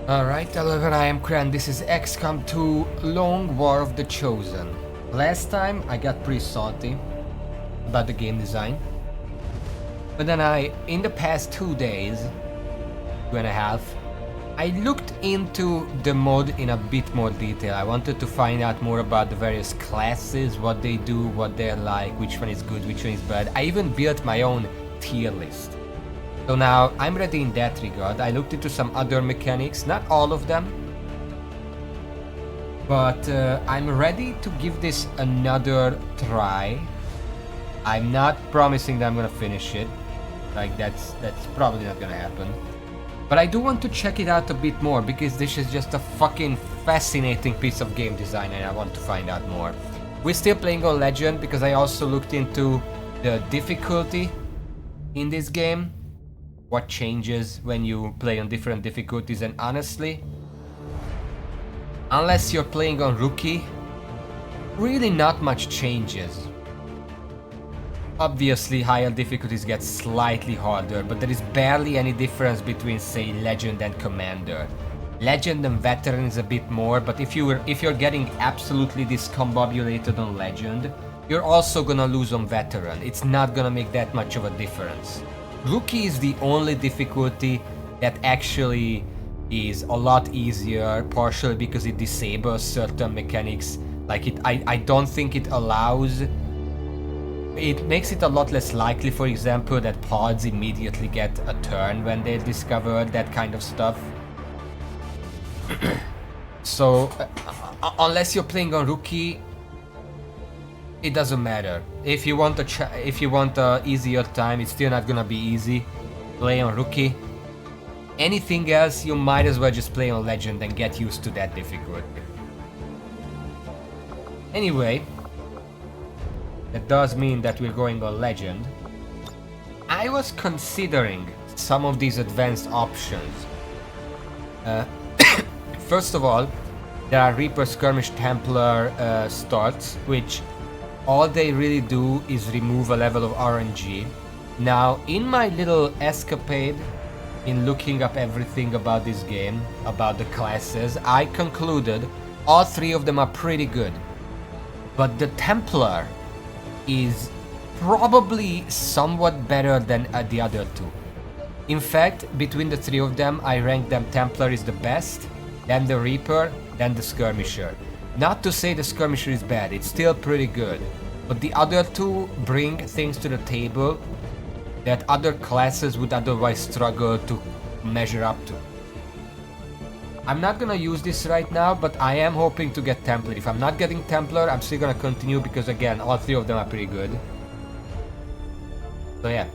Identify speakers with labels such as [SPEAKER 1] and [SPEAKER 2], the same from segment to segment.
[SPEAKER 1] Alright, hello, I am Kran. This is XCOM 2 Long War of the Chosen. Last time I got pretty salty about the game design. But then in the past 2 days, 2.5, I looked into the mod in a bit more detail. I wanted to find out more about the various classes, what they do, what they're like, which one is good, which one is bad. I even built my own tier list. So now I'm ready in that regard. I looked into some other mechanics, not all of them, but I'm ready to give this another try. I'm not promising that I'm gonna finish it, like that's probably not gonna happen. But I do want to check it out a bit more because this is just a fucking fascinating piece of game design and I want to find out more. We're still playing on Legend because I also looked into the difficulty in this game. What changes when you play on different difficulties, and honestly, unless you're playing on Rookie, really not much changes. Obviously higher difficulties get slightly harder, but there is barely any difference between, say, Legend and Commander. Legend and Veteran is a bit more, but if you're getting absolutely discombobulated on Legend, you're also gonna lose on Veteran. It's not gonna make that much of a difference. Rookie is the only difficulty that actually is a lot easier, partially because it disables certain mechanics. Like I don't think it allows. It makes it a lot less likely, for example, that pods immediately get a turn when they discover that kind of stuff. So, unless you're playing on Rookie, it doesn't matter. If you want a easier time, it's still not gonna be easy. Play on Rookie. Anything else, you might as well just play on Legend and get used to that difficulty. Anyway, that does mean that we're going on Legend. I was considering some of these advanced options. First of all, there are Reaper, Skirmish, Templar starts, which all they really do is remove a level of RNG. Now, in my little escapade in looking up everything about this game, about the classes, I concluded all three of them are pretty good. But the Templar is probably somewhat better than the other two. In fact, between the three of them, I rank them Templar is the best, then the Reaper, then the Skirmisher. Not to say the Skirmisher is bad, it's still pretty good. But the other two bring things to the table that other classes would otherwise struggle to measure up to. I'm not gonna use this right now, but I am hoping to get Templar. If I'm not getting Templar, I'm still gonna continue because again, all three of them are pretty good. So yeah.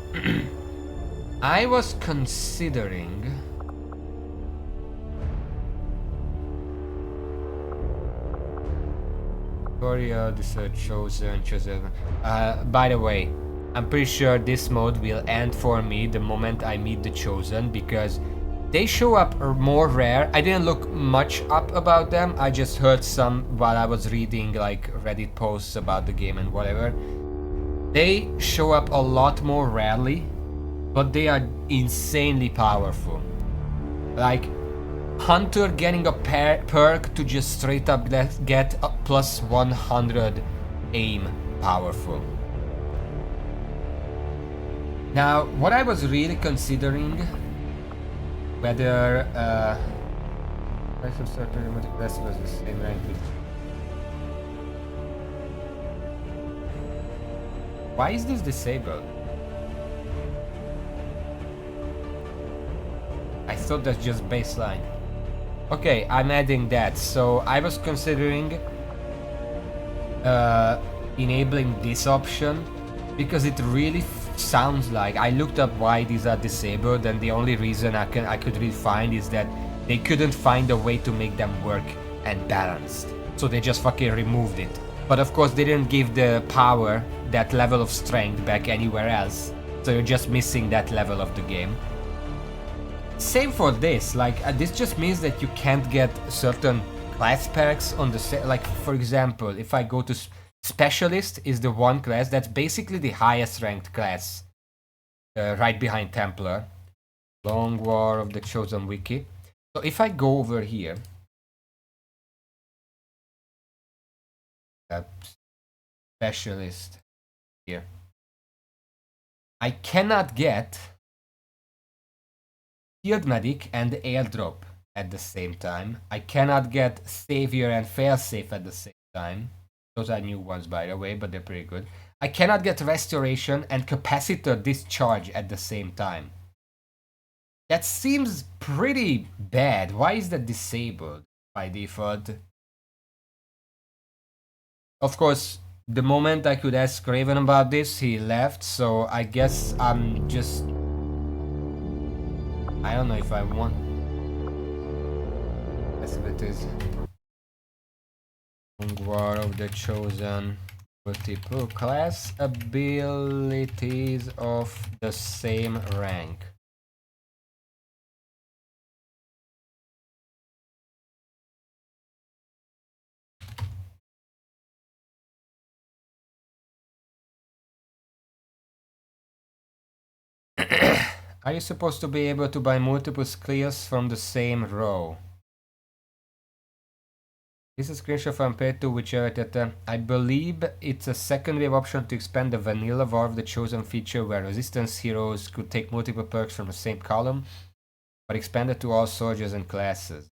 [SPEAKER 1] I was considering... Warrior, this Chosen. By the way, I'm pretty sure this mode will end for me the moment I meet the Chosen because they show up more rare. I didn't look much up about them. I just heard some while I was reading like Reddit posts about the game and whatever. They show up a lot more rarely, but they are insanely powerful. Like Hunter getting a perk to just straight up get a plus 100 aim powerful. Now, what I was really considering, whether price of certain remote class was the same ranking. Why is this disabled? I thought that's just baseline. Okay, I'm adding that. So I was considering enabling this option because it really sounds like I looked up why these are disabled, and the only reason I could really find is that they couldn't find a way to make them work and balanced. So they just fucking removed it. But of course they didn't give the power, that level of strength back anywhere else. So you're just missing that level of the game. Same for this, like this just means that you can't get certain class perks on the like for example, if I go to Specialist is the one class that's basically the highest ranked class, right behind Templar. Long War of the Chosen wiki. So if I go over here, specialist here, I cannot get field medic and airdrop at the same time. I cannot get savior and failsafe at the same time. Those are new ones, by the way, but they're pretty good. I cannot get restoration and capacitor discharge at the same time. That seems pretty bad. Why is that disabled by default? Of course, the moment I could ask Raven about this, he left, so I guess I'm just... I don't know if I want... Facilities. War of the Chosen. Multiple class abilities of the same rank. Are you supposed to be able to buy multiple skills from the same row? This is screenshot from page 2, whichever that I believe it's a second wave option to expand the vanilla War of the Chosen feature where resistance heroes could take multiple perks from the same column, but expanded to all soldiers and classes.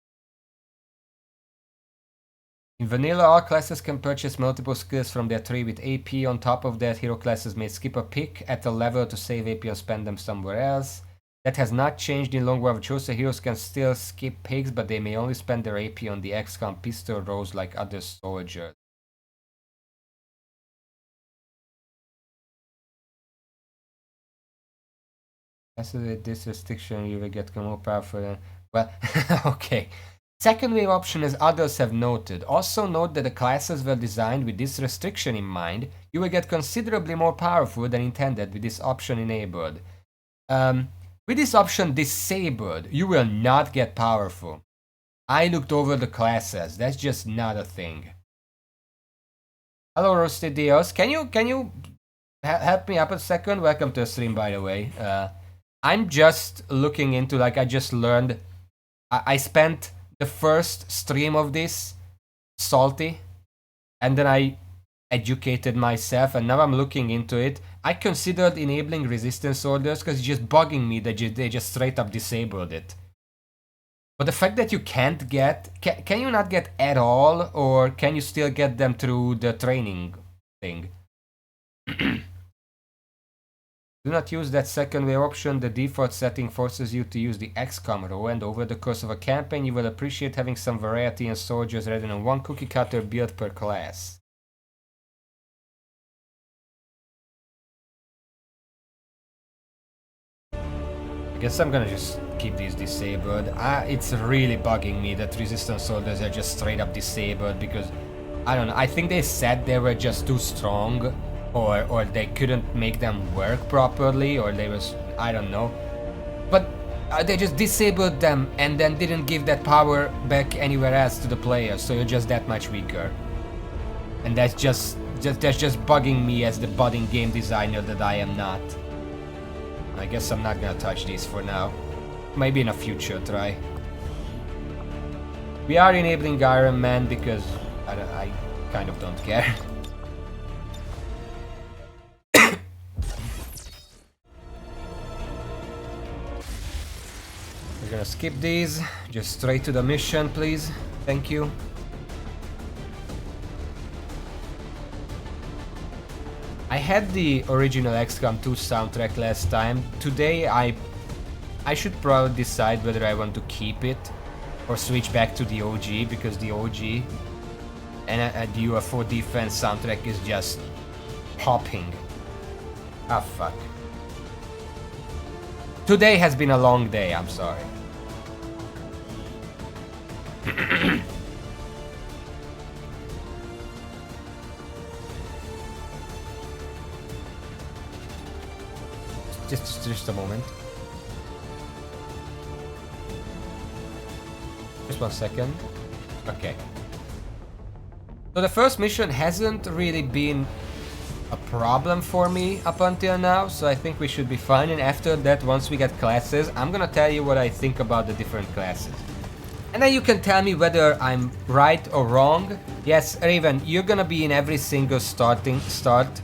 [SPEAKER 1] In vanilla, all classes can purchase multiple skills from their tree with AP. On top of that, hero classes may skip a pick at a level to save AP or spend them somewhere else. That has not changed in Long War of Chosen. Heroes can still skip picks, but they may only spend their AP on the XCOM pistol rows like other soldiers. As with this restriction, you will get more powerful. Well, okay. Second wave option, as others have noted. Also note that the classes were designed with this restriction in mind. You will get considerably more powerful than intended with this option enabled. With this option disabled, you will not get powerful. I looked over the classes. That's just not a thing. Hello, Roasted Dios. Can you help me up a second? Welcome to the stream, by the way. I'm just looking into, like, I just learned. I spent the first stream of this salty, and then I educated myself, and now I'm looking into it. I considered enabling resistance orders because it's just bugging me that they just straight up disabled it. But the fact that you can't get... Can you not get at all? Or can you still get them through the training thing? Do not use that second wave option. The default setting forces you to use the XCOM row, and over the course of a campaign you will appreciate having some variety in soldiers rather than one cookie cutter build per class. I guess I'm gonna just keep these disabled. It's really bugging me that resistance soldiers are just straight up disabled because, I don't know, I think they said they were just too strong, or they couldn't make them work properly, or they was, I don't know. But they just disabled them and then didn't give that power back anywhere else to the players, so you're just that much weaker. And that's just bugging me as the budding game designer that I am not. I guess I'm not gonna touch these for now. Maybe in a future try. We are enabling Ironman because I kind of don't care. We're gonna skip these. Just straight to the mission, please. Thank you. I had the original XCOM 2 soundtrack last time. Today I should probably decide whether I want to keep it or switch back to the OG, because the OG and the UFO Defense soundtrack is just popping. Ah, fuck. Today has been a long day, I'm sorry. Just a moment. Just 1 second. Okay. So the first mission hasn't really been a problem for me up until now, so I think we should be fine. And after that, once we get classes, I'm gonna tell you what I think about the different classes. And then you can tell me whether I'm right or wrong. Yes, Raven, you're gonna be in every single start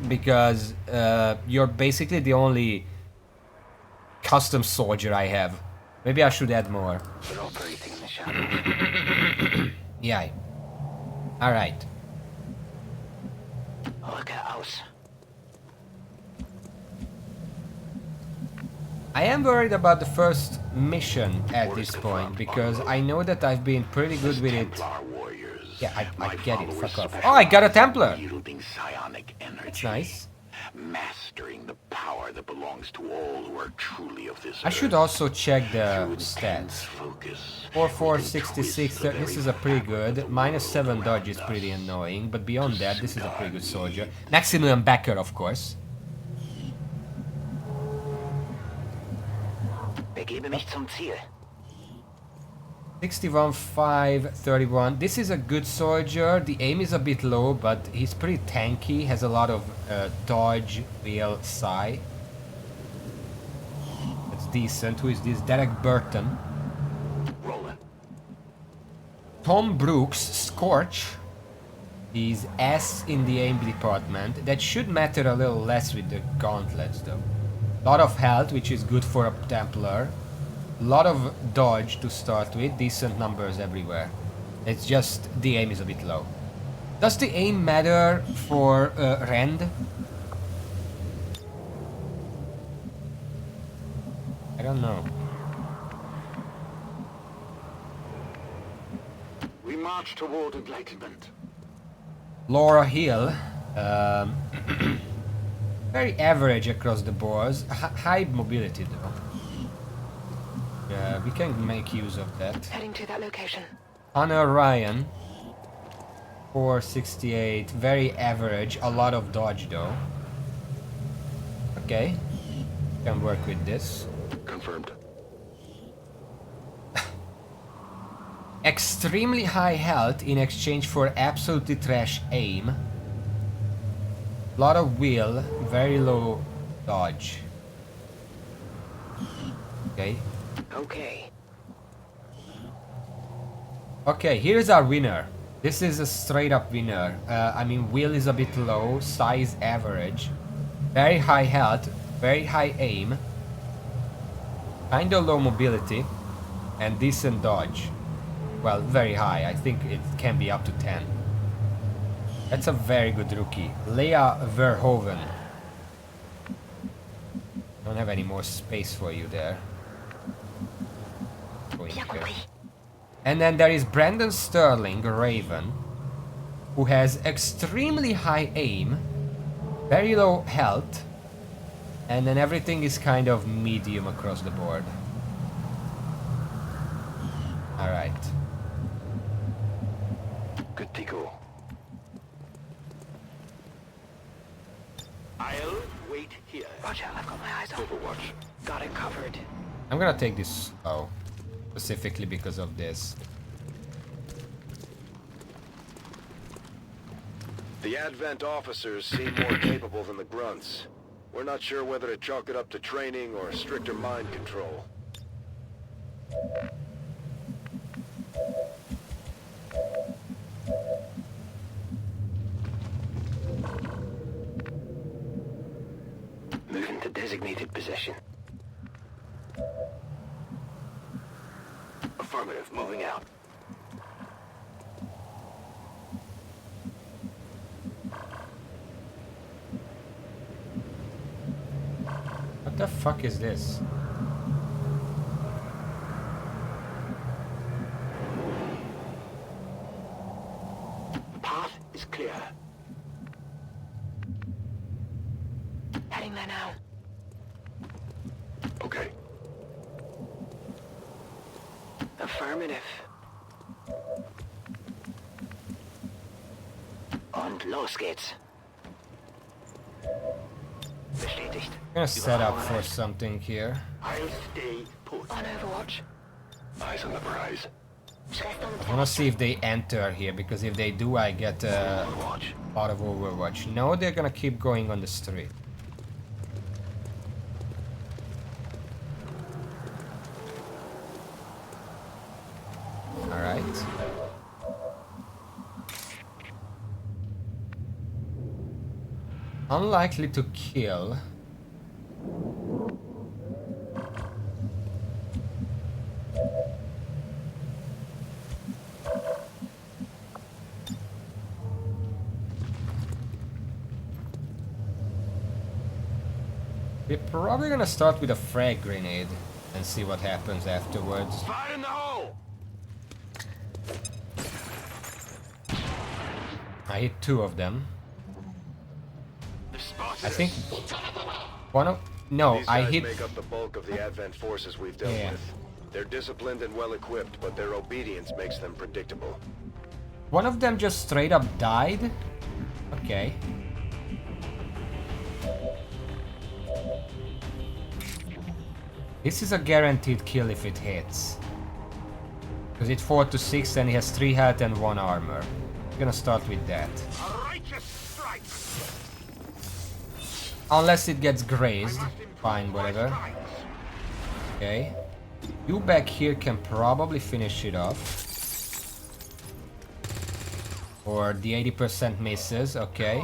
[SPEAKER 1] because you're basically the only custom soldier I have. Maybe I should add more.
[SPEAKER 2] We're operating in the shadows.
[SPEAKER 1] Yeah. Alright.
[SPEAKER 2] Rücke aus.
[SPEAKER 1] I am worried about the first mission at this point because I know that I've been pretty good with it. Yeah, I get it. Fuck off. Oh, I got a Templar.
[SPEAKER 2] Yielding psionic energy.
[SPEAKER 1] It's nice.
[SPEAKER 2] Mastering the power that belongs to all who are truly of this
[SPEAKER 1] I should also check the stats. 4466. This is a pretty good. -7 dodge is pretty annoying, but beyond that, this is a pretty good soldier. Maximilian Becker, of course.
[SPEAKER 2] Begebe mich zum Ziel.
[SPEAKER 1] 61,531. This is a good soldier. The aim is a bit low, but he's pretty tanky. Has a lot of dodge, wheel, psi. That's decent. Who is this? Derek Burton.
[SPEAKER 2] Rolling.
[SPEAKER 1] Tom Brooks, Scorch. He's S in the aim department. That should matter a little less with the gauntlets, though. Lot of health, which is good for a Templar. Lot of dodge to start with, decent numbers everywhere. It's just the aim is a bit low. Does the aim matter for Rend? I don't know.
[SPEAKER 2] We march toward enlightenment.
[SPEAKER 1] Laura Hill, very average across the boards. High mobility though. Yeah, we can make use of that.
[SPEAKER 3] Heading to that location.
[SPEAKER 1] Honor Ryan, 468, very average. A lot of dodge though. Okay, can work with this.
[SPEAKER 2] Confirmed.
[SPEAKER 1] Extremely high health in exchange for absolutely trash aim. Lot of wheel, very low dodge. Okay.
[SPEAKER 3] Okay.
[SPEAKER 1] Okay, here's our winner. This is a straight up winner. I mean, wheel is a bit low, size average. Very high health, very high aim. Kinda low mobility. And decent dodge. Well, very high. I think it can be up to 10. That's a very good rookie. Leah Verhoeven. Don't have any more space for you there. Going here. And then there is Brandon Sterling, Raven, who has extremely high aim, very low health, and then everything is kind of medium across the board. Alright.
[SPEAKER 2] Good to go. I'll wait here.
[SPEAKER 3] Roger, I've got my eyes on.
[SPEAKER 2] Overwatch.
[SPEAKER 3] Got it covered.
[SPEAKER 1] I'm gonna take this slow, specifically because of this.
[SPEAKER 4] The Advent officers seem more capable than the grunts. We're not sure whether to chalk it up to training or stricter mind control.
[SPEAKER 2] Moving to designated position. Affirmative, moving out.
[SPEAKER 1] What the fuck is this?
[SPEAKER 2] The path is clear.
[SPEAKER 3] Heading there now.
[SPEAKER 2] Okay. Affirmative. Und los geht's. Bestätigt.
[SPEAKER 1] I'm gonna set up for something here.
[SPEAKER 2] I'll stay put.
[SPEAKER 3] On Overwatch.
[SPEAKER 2] Eyes on the prize.
[SPEAKER 1] I wanna see if they enter here, because if they do, I get
[SPEAKER 2] Overwatch.
[SPEAKER 1] out of Overwatch. No, they're gonna keep going on the street. Alright. Unlikely to kill. We're probably gonna start with a frag grenade and see what happens afterwards.
[SPEAKER 4] Fire in the hole!
[SPEAKER 1] I hit 2 of them.
[SPEAKER 4] The spot
[SPEAKER 1] I think one of... No,
[SPEAKER 4] These
[SPEAKER 1] I
[SPEAKER 4] guys
[SPEAKER 1] hit...
[SPEAKER 4] make up the bulk of the Advent forces we've dealt
[SPEAKER 1] Yeah.
[SPEAKER 4] with. They're disciplined and well equipped, but their obedience makes them predictable.
[SPEAKER 1] One of them just straight up died? Okay. This is a guaranteed kill if it hits. Because it's 4 to 6 and he has 3 health and 1 armor. I'm gonna start with that.
[SPEAKER 4] A righteous strike!
[SPEAKER 1] Unless it gets grazed. Fine, whatever. Okay. You back here can probably finish it off. Or the 80% misses, okay.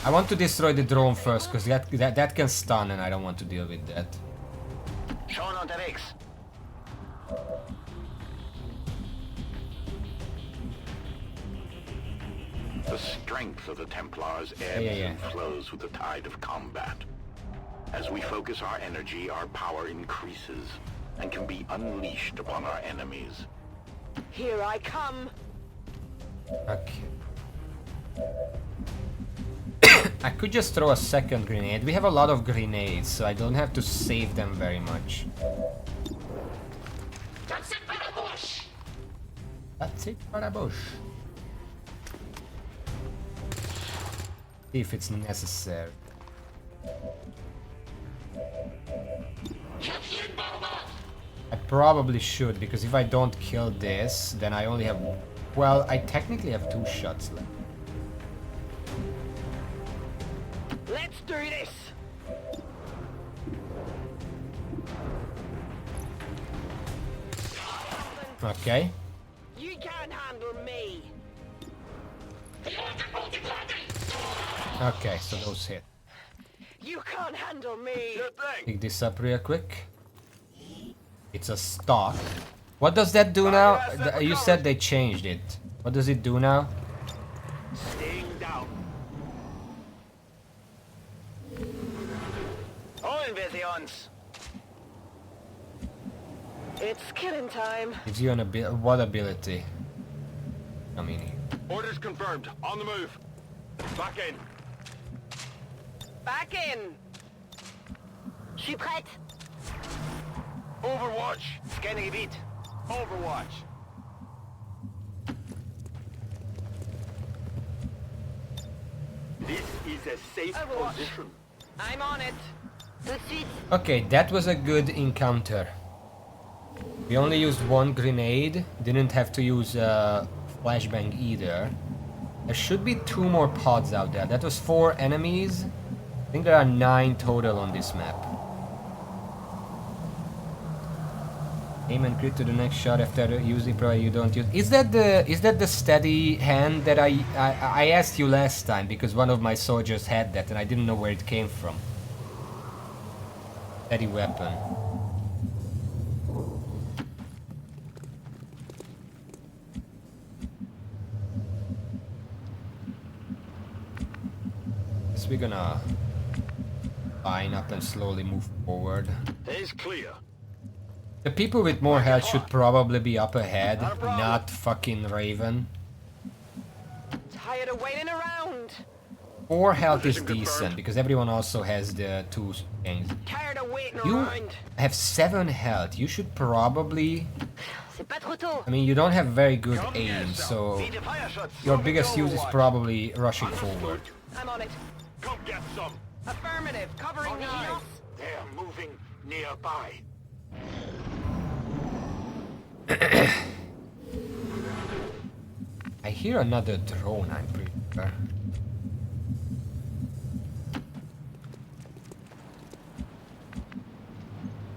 [SPEAKER 1] I want to destroy the drone first, because that can stun and I don't want to deal with that.
[SPEAKER 2] Schon unterwegs. The strength of the Templars ebbs and flows with the tide of combat. As we focus our energy, our power increases and can be unleashed upon our enemies.
[SPEAKER 3] Here I come.
[SPEAKER 1] Okay. I could just throw a second grenade. We have a lot of grenades, so I don't have to save them very much.
[SPEAKER 5] That's it for the bush!
[SPEAKER 1] That's it for the bush. See if it's necessary. I probably should, because if I don't kill this, then I only have... Well, I technically have 2 shots left.
[SPEAKER 3] Let's do this.
[SPEAKER 1] Okay.
[SPEAKER 3] You can't handle me.
[SPEAKER 1] Okay, so those hit.
[SPEAKER 3] You can't handle me.
[SPEAKER 1] Pick this up real quick. It's a stock. What does that do now? You said they changed it. What does it do now?
[SPEAKER 4] Staying down. All invasions.
[SPEAKER 3] It's killing time.
[SPEAKER 1] Gives you an what ability? I mean,
[SPEAKER 4] Orders confirmed. On the move. Back in.
[SPEAKER 3] Back in. Je suis prête.
[SPEAKER 4] Overwatch. Scanning Gebiet. Overwatch. This is a safe
[SPEAKER 3] Overwatch.
[SPEAKER 4] position.
[SPEAKER 3] I'm on it. Tout de suite.
[SPEAKER 1] okay, that was a good encounter. We only used 1 grenade. Didn't have to use flashbang either. There should be 2 more pods out there. That was 4 enemies. I think there are 9 total on this map. Aim and crit to the next shot after using probably you don't use. Is that the steady hand that I asked you last time, because one of my soldiers had that and I didn't know where it came from. Steady weapon. Guess we're gonna line up and slowly move forward.
[SPEAKER 4] Is clear.
[SPEAKER 1] The people with more health should probably be up ahead, not fucking Raven.
[SPEAKER 3] Tired of waiting around.
[SPEAKER 1] 4 health is
[SPEAKER 4] Position confirmed.
[SPEAKER 1] decent, because everyone also has the 2 things.
[SPEAKER 3] Tired of waiting
[SPEAKER 1] You
[SPEAKER 3] around.
[SPEAKER 1] have 7 health, you should probably...
[SPEAKER 3] C'est pas trop tôt.
[SPEAKER 1] I mean, you don't have very good aim, so
[SPEAKER 4] See the fire shots.
[SPEAKER 1] your biggest use is probably rushing forward.
[SPEAKER 3] I'm on it.
[SPEAKER 4] Come get some.
[SPEAKER 3] Affirmative. Covering now.
[SPEAKER 4] They're moving nearby.
[SPEAKER 1] I hear another drone, I'm pretty sure.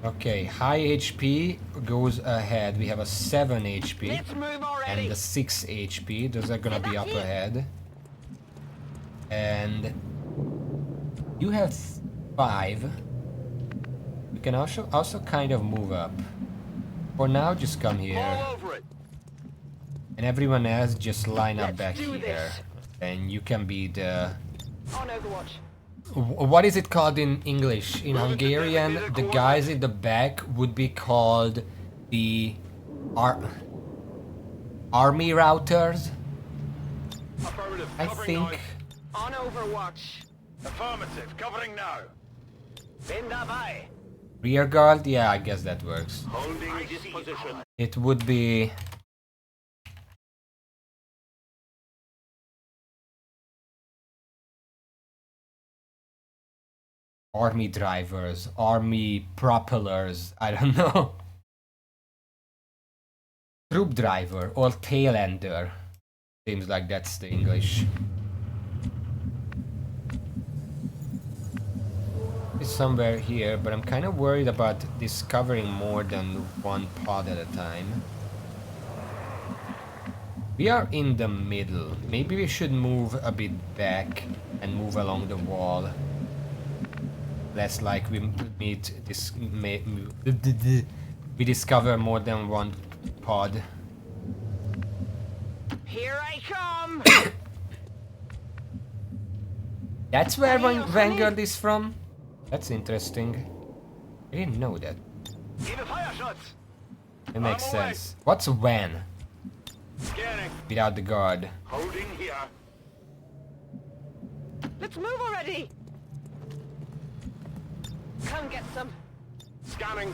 [SPEAKER 1] Okay, high HP goes ahead. We have a 7 HP
[SPEAKER 3] Let's move already.
[SPEAKER 1] and a 6 HP. Those are gonna be up ahead. And you have 5. You can also kind of move up. For now, just come here.
[SPEAKER 4] All over it.
[SPEAKER 1] And everyone else just line up
[SPEAKER 3] Let's
[SPEAKER 1] back
[SPEAKER 3] do
[SPEAKER 1] here.
[SPEAKER 3] this.
[SPEAKER 1] And you can be the...
[SPEAKER 3] On Overwatch.
[SPEAKER 1] What is it called in English? In Hungarian, the guys in the back would be called the army routers.
[SPEAKER 4] Affirmative.
[SPEAKER 1] I
[SPEAKER 4] Covering
[SPEAKER 1] think.
[SPEAKER 4] now.
[SPEAKER 3] On Overwatch.
[SPEAKER 4] Affirmative. Covering now.
[SPEAKER 3] Bin dabei.
[SPEAKER 1] Rear guard? Yeah, I guess that works.
[SPEAKER 4] Holding this position.
[SPEAKER 1] It would be... army drivers, army propellers, I don't know. Troop driver or tail ender. Seems like that's the English. It's somewhere here, but I'm kind of worried about discovering more than one pod at a time. We are in the middle. Maybe we should move a bit back and move along the wall. Less like we meet this. We discover more than one pod.
[SPEAKER 3] Here I come.
[SPEAKER 1] That's where Vanguard is from? That's interesting. I didn't know that.
[SPEAKER 4] Give it fire shots.
[SPEAKER 1] It makes
[SPEAKER 4] I'm away.
[SPEAKER 1] sense. What's Van
[SPEAKER 4] Scanning.
[SPEAKER 1] without the guard?
[SPEAKER 4] Holding here.
[SPEAKER 3] Let's move already. Come get some.
[SPEAKER 4] Scanning.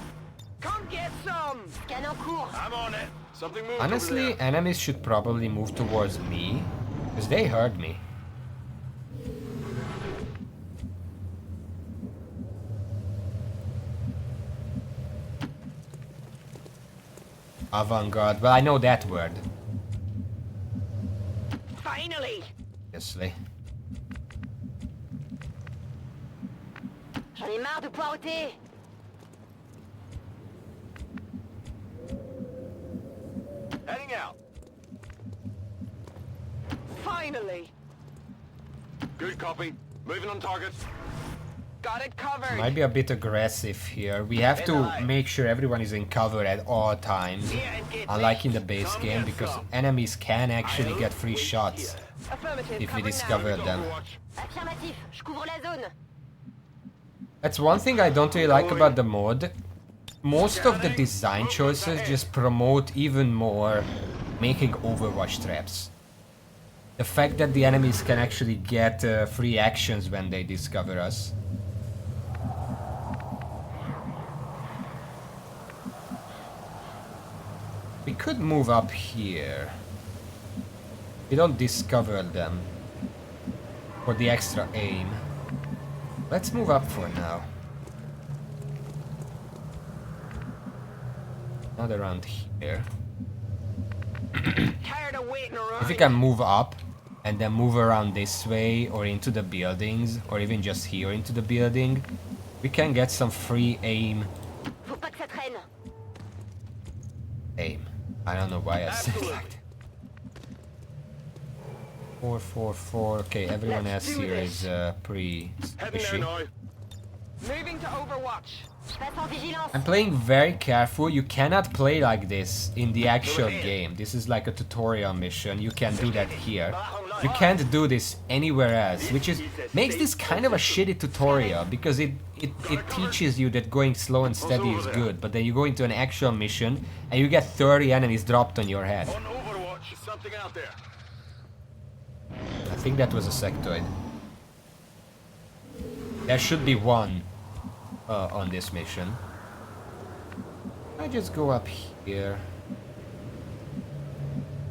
[SPEAKER 3] Come get some. Scan en cours.
[SPEAKER 4] I'm on it. Something moved
[SPEAKER 1] Honestly,
[SPEAKER 4] over there.
[SPEAKER 1] enemies should probably move towards me, because they heard me. Avant-garde. Well, I know that word.
[SPEAKER 3] Finally.
[SPEAKER 1] Obviously.
[SPEAKER 3] J'en ai marre de poireauter.
[SPEAKER 4] Heading out.
[SPEAKER 3] Finally.
[SPEAKER 4] Good copy. Moving on target.
[SPEAKER 3] Got it covered.
[SPEAKER 1] Might be a bit aggressive here. We have to make sure everyone is in cover at all times. Unlike in the base game, because enemies can actually get free shots
[SPEAKER 3] Affirmative.
[SPEAKER 1] if we
[SPEAKER 3] covering
[SPEAKER 1] discover
[SPEAKER 3] now.
[SPEAKER 1] them.
[SPEAKER 3] Affirmatif. Je couvre la zone.
[SPEAKER 1] That's one thing I don't really like about the mod. Most of the design choices just promote even more making Overwatch traps. The fact that the enemies can actually get free actions when they discover us. We could move up here. We don't discover them for the extra aim. Let's move up for now. Not around here.
[SPEAKER 3] Tired of waiting around.
[SPEAKER 1] If we can move up and then move around this way or into the buildings or even just here into the building, we can get some free aim.
[SPEAKER 3] Faut pas que ça traîne.
[SPEAKER 1] Aim. I don't know why I said it like that. 444. Okay, everyone
[SPEAKER 3] Let's
[SPEAKER 1] else
[SPEAKER 3] do
[SPEAKER 1] here
[SPEAKER 3] this.
[SPEAKER 1] is pretty
[SPEAKER 4] Heading there
[SPEAKER 1] squishy.
[SPEAKER 4] now.
[SPEAKER 3] Moving to Overwatch. Je passe en vigilance.
[SPEAKER 1] I'm playing very careful. You cannot play like this in the actual game. This is like a tutorial mission. You can do that here. You can't do this anywhere else, which is makes this kind of a shitty tutorial because it teaches you that going slow and steady is good, but then you go into an actual mission and you get 30 enemies dropped on your head.
[SPEAKER 4] On Overwatch. Something out there.
[SPEAKER 1] I think that was a sectoid. There should be one on this mission. I just go up here.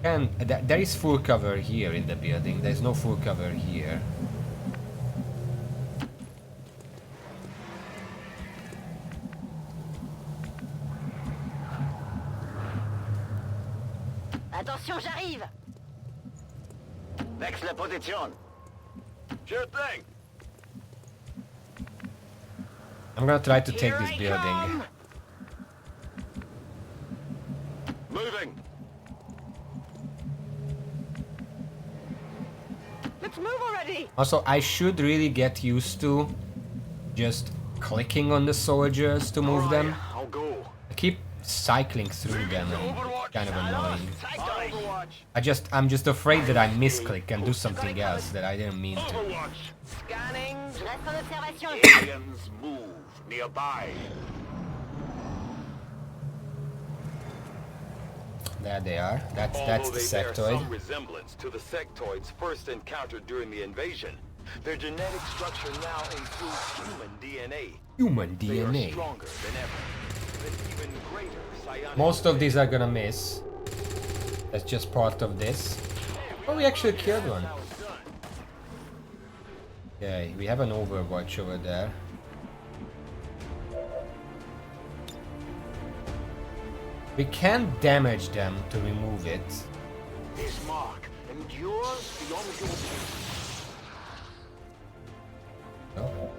[SPEAKER 1] And there is full cover here in the building. There's no full cover here.
[SPEAKER 3] Attention, j'arrive.
[SPEAKER 4] Next la position. Sure thing.
[SPEAKER 1] I'm gonna try to take
[SPEAKER 3] Here
[SPEAKER 1] this
[SPEAKER 3] I
[SPEAKER 1] building.
[SPEAKER 3] come.
[SPEAKER 4] Moving.
[SPEAKER 3] Let's move already.
[SPEAKER 1] Also, I should really get used to just clicking on the soldiers to move them.
[SPEAKER 4] I'll go.
[SPEAKER 1] I keep cycling through them and it's kind of annoying. I'm just afraid that I misclick and do something else that I didn't mean to.
[SPEAKER 3] Scanning. Je reste en observation.
[SPEAKER 4] Aliens move nearby.
[SPEAKER 1] There they are. That's the
[SPEAKER 5] Although they bear
[SPEAKER 1] sectoid.
[SPEAKER 5] some resemblance to the sectoids first encountered during the invasion, their genetic structure now includes human DNA.
[SPEAKER 1] Human
[SPEAKER 5] They are
[SPEAKER 1] DNA.
[SPEAKER 5] stronger than ever, with even greater psionic
[SPEAKER 1] Most of these are gonna miss. That's just part of this. Oh, we actually killed one. Okay, we have an Overwatch over there. We can damage them to remove it.
[SPEAKER 4] This mark endures beyond your belief.
[SPEAKER 1] No?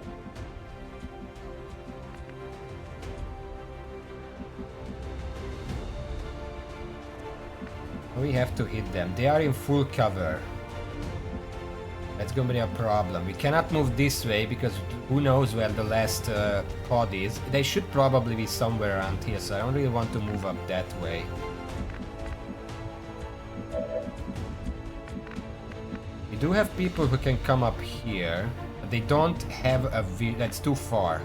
[SPEAKER 1] We have to hit them. They are in full cover. That's gonna be a problem. We cannot move this way because who knows where the last pod is. They should probably be somewhere around here, so I don't really want to move up that way. We do have people who can come up here, but they don't have a view. That's too far.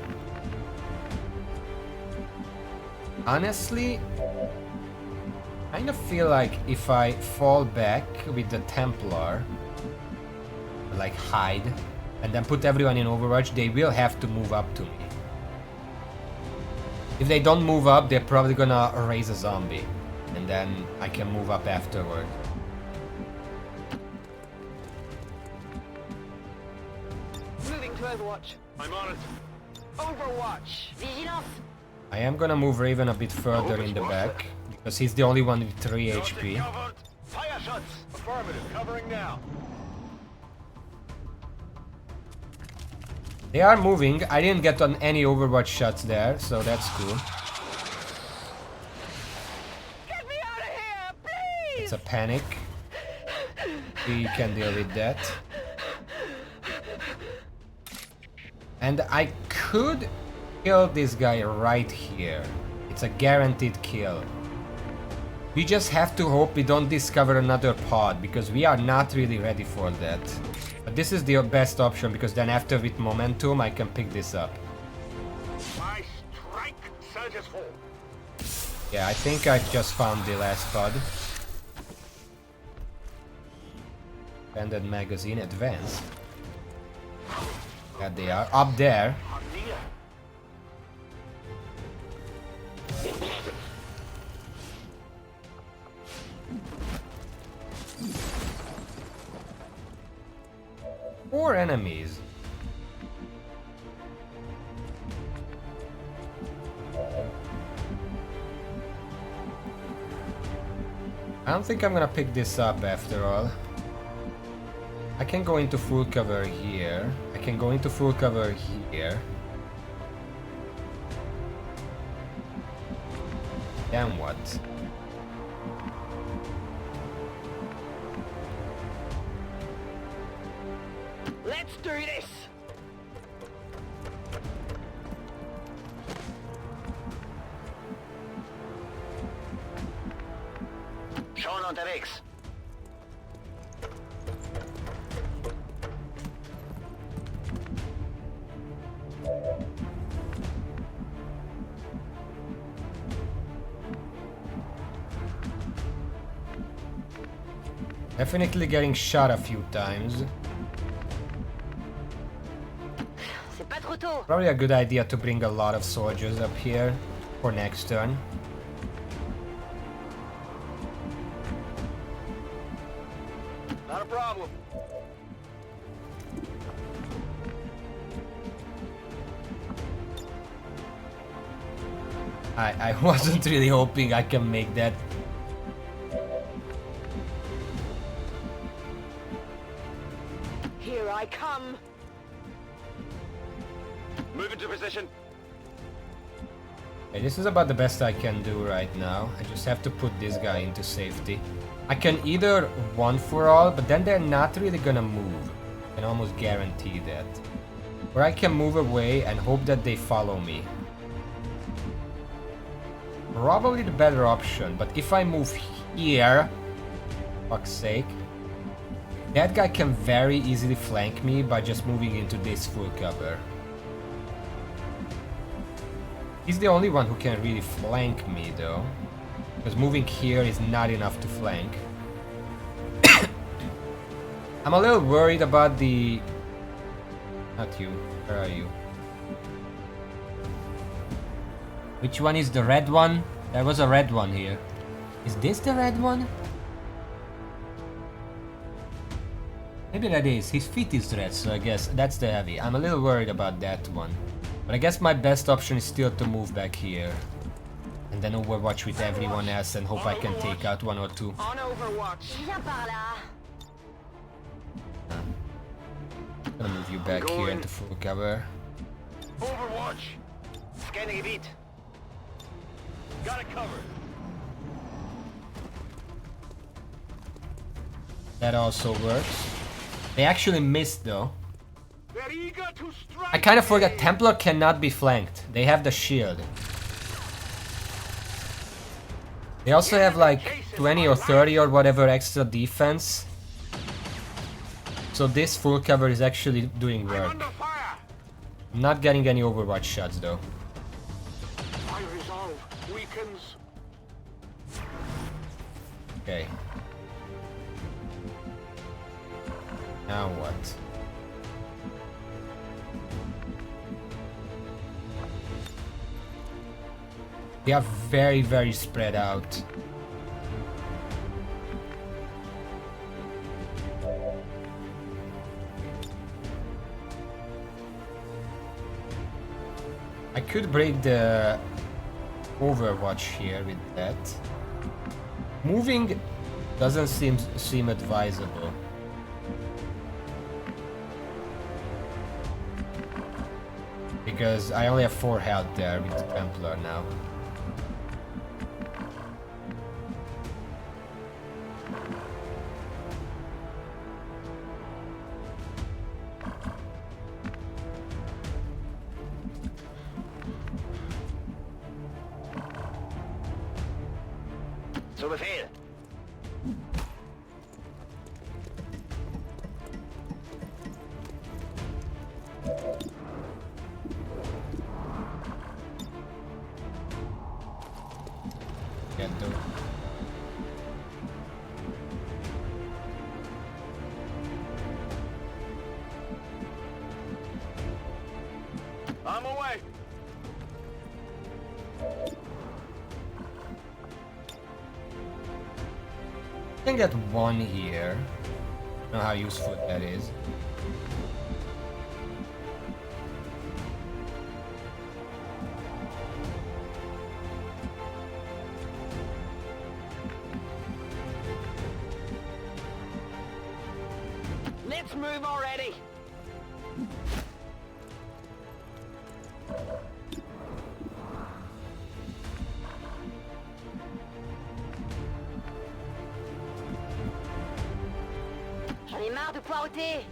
[SPEAKER 1] Honestly, I kind of feel like if I fall back with the Templar, like hide, and then put everyone in Overwatch, they will have to move up to me. If they don't move up, they're probably gonna raise a zombie, and then I can move up afterward.
[SPEAKER 3] Moving to Overwatch.
[SPEAKER 4] I'm on it.
[SPEAKER 3] Overwatch. Vigilance.
[SPEAKER 1] I am gonna move Raven a bit further in the back, because he's the only one with 3 HP.
[SPEAKER 4] Covered. Fire shots. Affirmative. Covering now.
[SPEAKER 1] They are moving. I didn't get on any Overwatch shots there, so that's cool.
[SPEAKER 3] Get me out of here, please.
[SPEAKER 1] It's a panic. We can deal with that. And I could kill this guy right here. It's a guaranteed kill. We just have to hope we don't discover another pod, because we are not really ready for that. But this is the best option, because then after with momentum I can pick this up.
[SPEAKER 4] My strike surges full.
[SPEAKER 1] Yeah, I think I just found the last pod. Banded magazine, advanced. There they are, up there.
[SPEAKER 4] I'm near.
[SPEAKER 1] 4 enemies. I don't think I'm gonna pick this up after all. I can go into full cover here. I can go into full cover here. Then what?
[SPEAKER 3] Let's do this.
[SPEAKER 2] Schon unterwegs.
[SPEAKER 1] Definitely getting shot a few times.
[SPEAKER 3] C'est pas trop tôt.
[SPEAKER 1] Probably a good idea to bring a lot of soldiers up here for next turn.
[SPEAKER 4] Not a problem.
[SPEAKER 1] I wasn't really hoping I can make that.
[SPEAKER 3] Here I come.
[SPEAKER 4] Move into position.
[SPEAKER 1] Okay, this is about the best I can do right now. I just have to put this guy into safety. I can either one for all, but then they're not really gonna move. I can almost guarantee that. Or I can move away and hope that they follow me. Probably the better option, but if I move here, fuck's sake, that guy can very easily flank me by just moving into this full cover. He's the only one who can really flank me though, because moving here is not enough to flank. I'm a little worried about the... Not you, where are you? Which one is the red one? There was a red one here. Is this the red one? Maybe that is. His feet is red, so I guess that's the heavy. I'm a little worried about that one. But I guess my best option is still to move back here. And then overwatch with everyone else and hope I can take out one or two.
[SPEAKER 3] On Overwatch. Viens par là.
[SPEAKER 1] I'm gonna move you back here into full cover.
[SPEAKER 5] Overwatch. Scanning elite. Got it covered.
[SPEAKER 1] That also works. They actually missed though.
[SPEAKER 5] They're eager to strike.
[SPEAKER 1] I kind of forgot Templar cannot be flanked. They have the shield. They also have like 20 or 30 or whatever extra defense. So this full cover is actually doing work.
[SPEAKER 5] Under fire.
[SPEAKER 1] I'm not getting any Overwatch shots though.
[SPEAKER 5] My resolve weakens.
[SPEAKER 1] Okay. Now what? They are very, very spread out. I could break the Overwatch here with that. Moving doesn't seem advisable. Because I only have 4 health there with the Templar now.
[SPEAKER 5] Zu Befehl.
[SPEAKER 1] Get though.
[SPEAKER 5] I'm away.
[SPEAKER 1] I can get 1 here. I don't know how useful that is.
[SPEAKER 3] Let's move already. J'en ai marre de poireauter.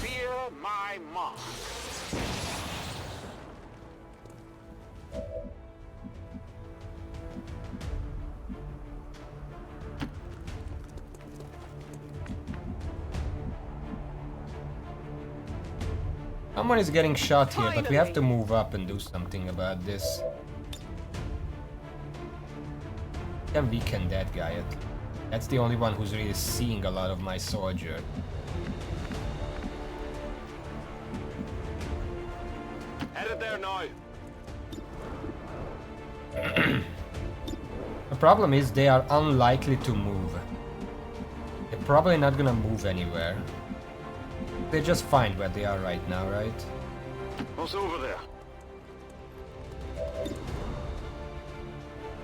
[SPEAKER 5] Fear my mark.
[SPEAKER 1] Someone is getting shot here, but we have to move up and do something about this. Can weaken that guy at least. That's the only one who's really seeing a lot of my soldier.
[SPEAKER 5] Headed there now.
[SPEAKER 1] problem is they are unlikely to move. They're probably not gonna move anywhere. They're just fine where they are right now, right?
[SPEAKER 4] What's over there?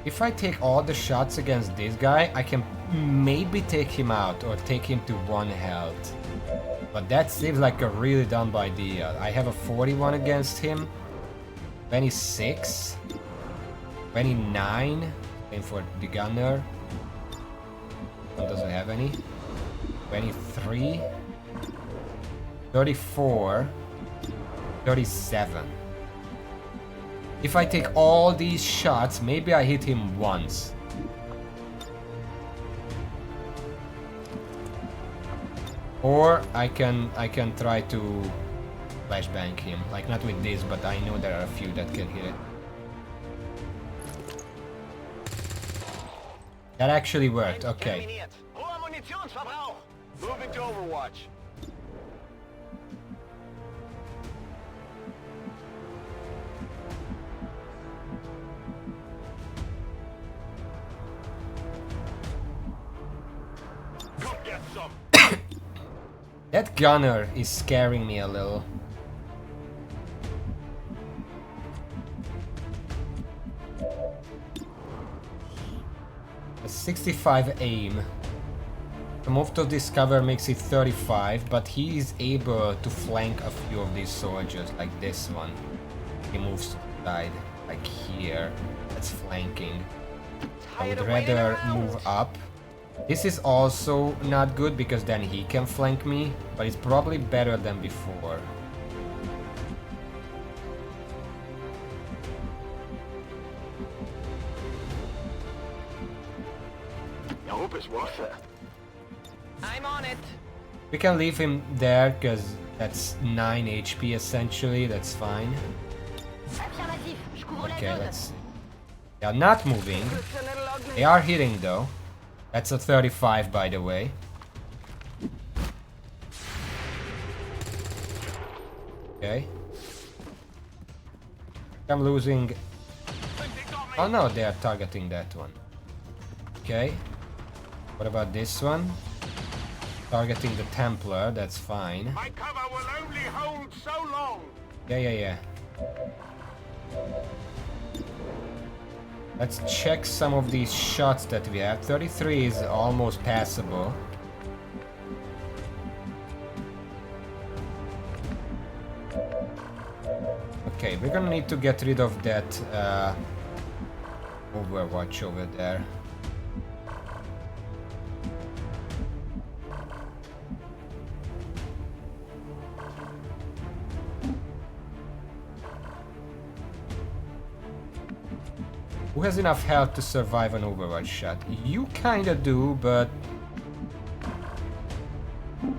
[SPEAKER 1] If I take all the shots against this guy, I can maybe take him out or take him to 1 health. But that seems like a really dumb idea. I have a 41 against him, 26, 29, same for the gunner. One doesn't have any. 23, 34, 37. If I take all these shots, maybe I hit him once. Or I can try to flashbang him. Like not with this, but I know there are a few that can hit it. That actually worked, okay.
[SPEAKER 4] Moving to Overwatch.
[SPEAKER 2] Go get some.
[SPEAKER 1] That gunner is scaring me a little. A 65 aim. The move to discover makes it 35, but he is able to flank a few of these soldiers, like this one. He moves to the side, like here. That's flanking. I would rather move up. This is also not good because then he can flank me, but it's probably better than before.
[SPEAKER 2] I hope it's worth it.
[SPEAKER 3] I'm on it.
[SPEAKER 1] We can leave him there because that's 9 HP essentially, that's fine.
[SPEAKER 3] Affirmatif. Je couvre la
[SPEAKER 1] Okay,
[SPEAKER 3] zone.
[SPEAKER 1] let's see. They are not moving.
[SPEAKER 3] It's a little ugly.
[SPEAKER 1] They are hitting though. That's a 35 by the way. Okay. I'm losing. Oh no, they are targeting that one. Okay. What about this one? Targeting the Templar, that's fine.
[SPEAKER 2] My cover will only hold so long.
[SPEAKER 1] Yeah. Let's check some of these shots that we have. 33 is almost passable. Okay, we're gonna need to get rid of that Overwatch over there. Who has enough health to survive an Overwatch shot? You kinda do, but... You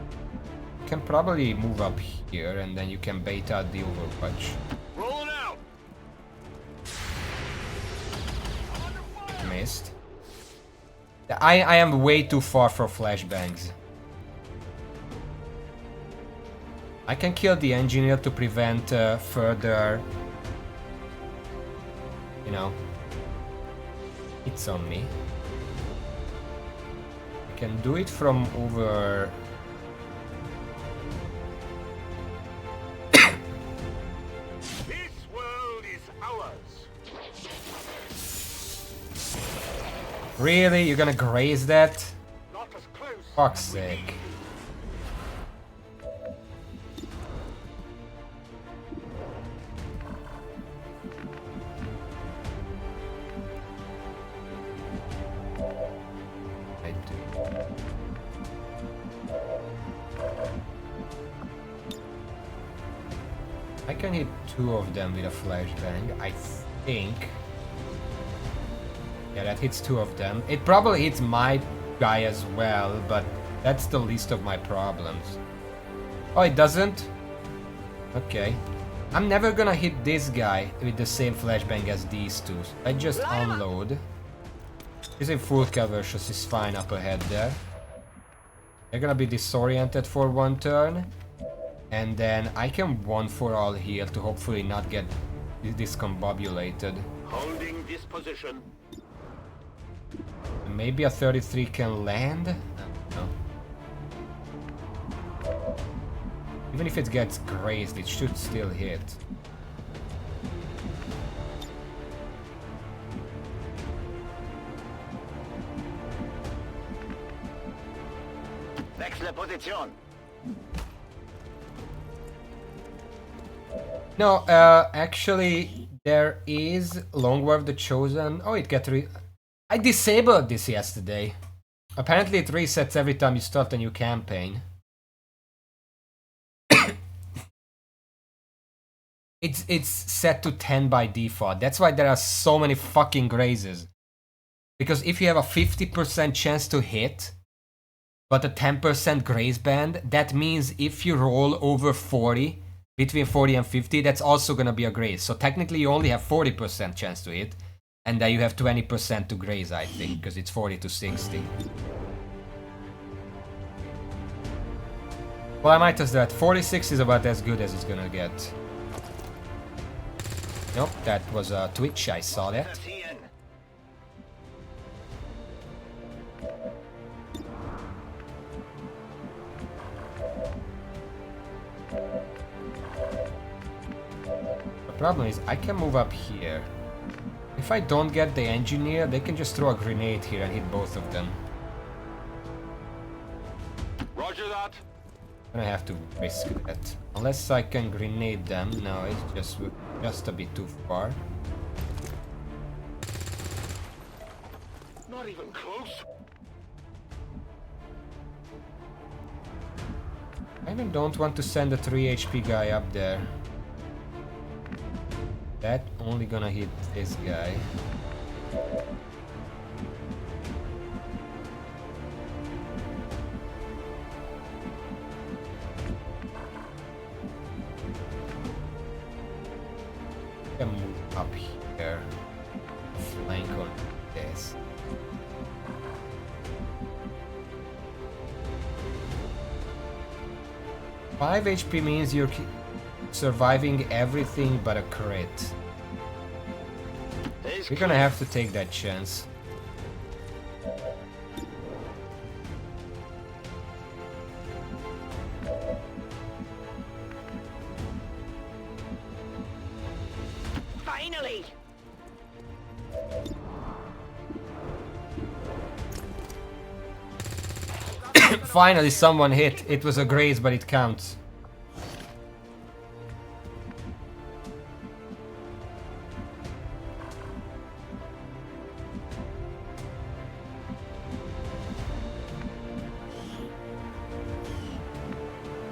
[SPEAKER 1] can probably move up here and then you can bait out the Overwatch.
[SPEAKER 2] Rolling out.
[SPEAKER 1] Missed. I am way too far for flashbangs. I can kill the engineer to prevent further... You know... It's on me. I can do it from over...
[SPEAKER 2] This world is ours.
[SPEAKER 1] Really? You're gonna graze that?
[SPEAKER 2] Not as close.
[SPEAKER 1] Fuck's sake. I do. I can hit 2 of them with a flashbang, I think. Yeah, that hits 2 of them. It probably hits my guy as well, but that's the least of my problems. Oh, it doesn't? Okay. I'm never gonna hit this guy with the same flashbang as these two. I just unload. He's in full cover, so he's fine up ahead there. They're gonna be disoriented for 1 turn. And then I can 1-for-all heal to hopefully not get discombobulated.
[SPEAKER 2] Holding this position.
[SPEAKER 1] maybe a 33 can land? I don't know. Even if it gets grazed, it should still hit.
[SPEAKER 2] Wechsle Position.
[SPEAKER 1] No, actually, there is Long War of the Chosen. Oh, it got I disabled this yesterday. Apparently it resets every time you start a new campaign. It's set to 10 by default. That's why there are so many fucking grazes. Because if you have a 50% chance to hit, but a 10% graze band, that means if you roll over 40, between 40 and 50, that's also gonna be a graze. So technically you only have 40% chance to hit, and then you have 20% to graze, I think, because it's 40 to 60. Well, I might test that. 46 is about as good as it's gonna get. Nope, that was a Twitch, I saw that. The problem is, I can move up here. If I don't get the engineer, they can just throw a grenade here and hit both of them.
[SPEAKER 5] Roger that.
[SPEAKER 1] I'm gonna have to risk that. Unless I can grenade them. No, it's just a bit too far.
[SPEAKER 2] Not even close.
[SPEAKER 1] I even don't want to send a 3 HP guy up there. That only gonna hit this guy. I can move up here. Flank on this. Five HP means you're surviving everything but a crit. We're gonna have to take that chance.
[SPEAKER 3] Finally!
[SPEAKER 1] Finally someone hit. It was a graze, but it counts.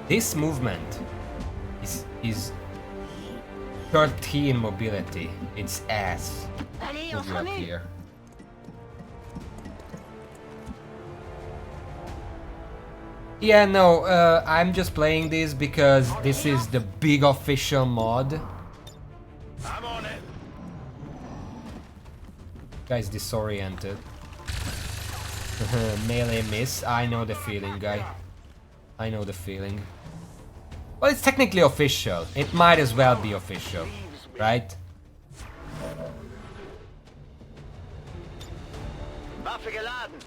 [SPEAKER 1] This movement is 13 mobility. It's ass.
[SPEAKER 3] Allez,
[SPEAKER 1] Move you up here. Yeah, no, I'm just playing this because this is the big official mod.
[SPEAKER 2] I'm on it.
[SPEAKER 1] Guy's disoriented. Melee miss. I know the feeling, guy. I know the feeling. Well, it's technically official. It might as well be official, right?
[SPEAKER 2] Waffe geladen.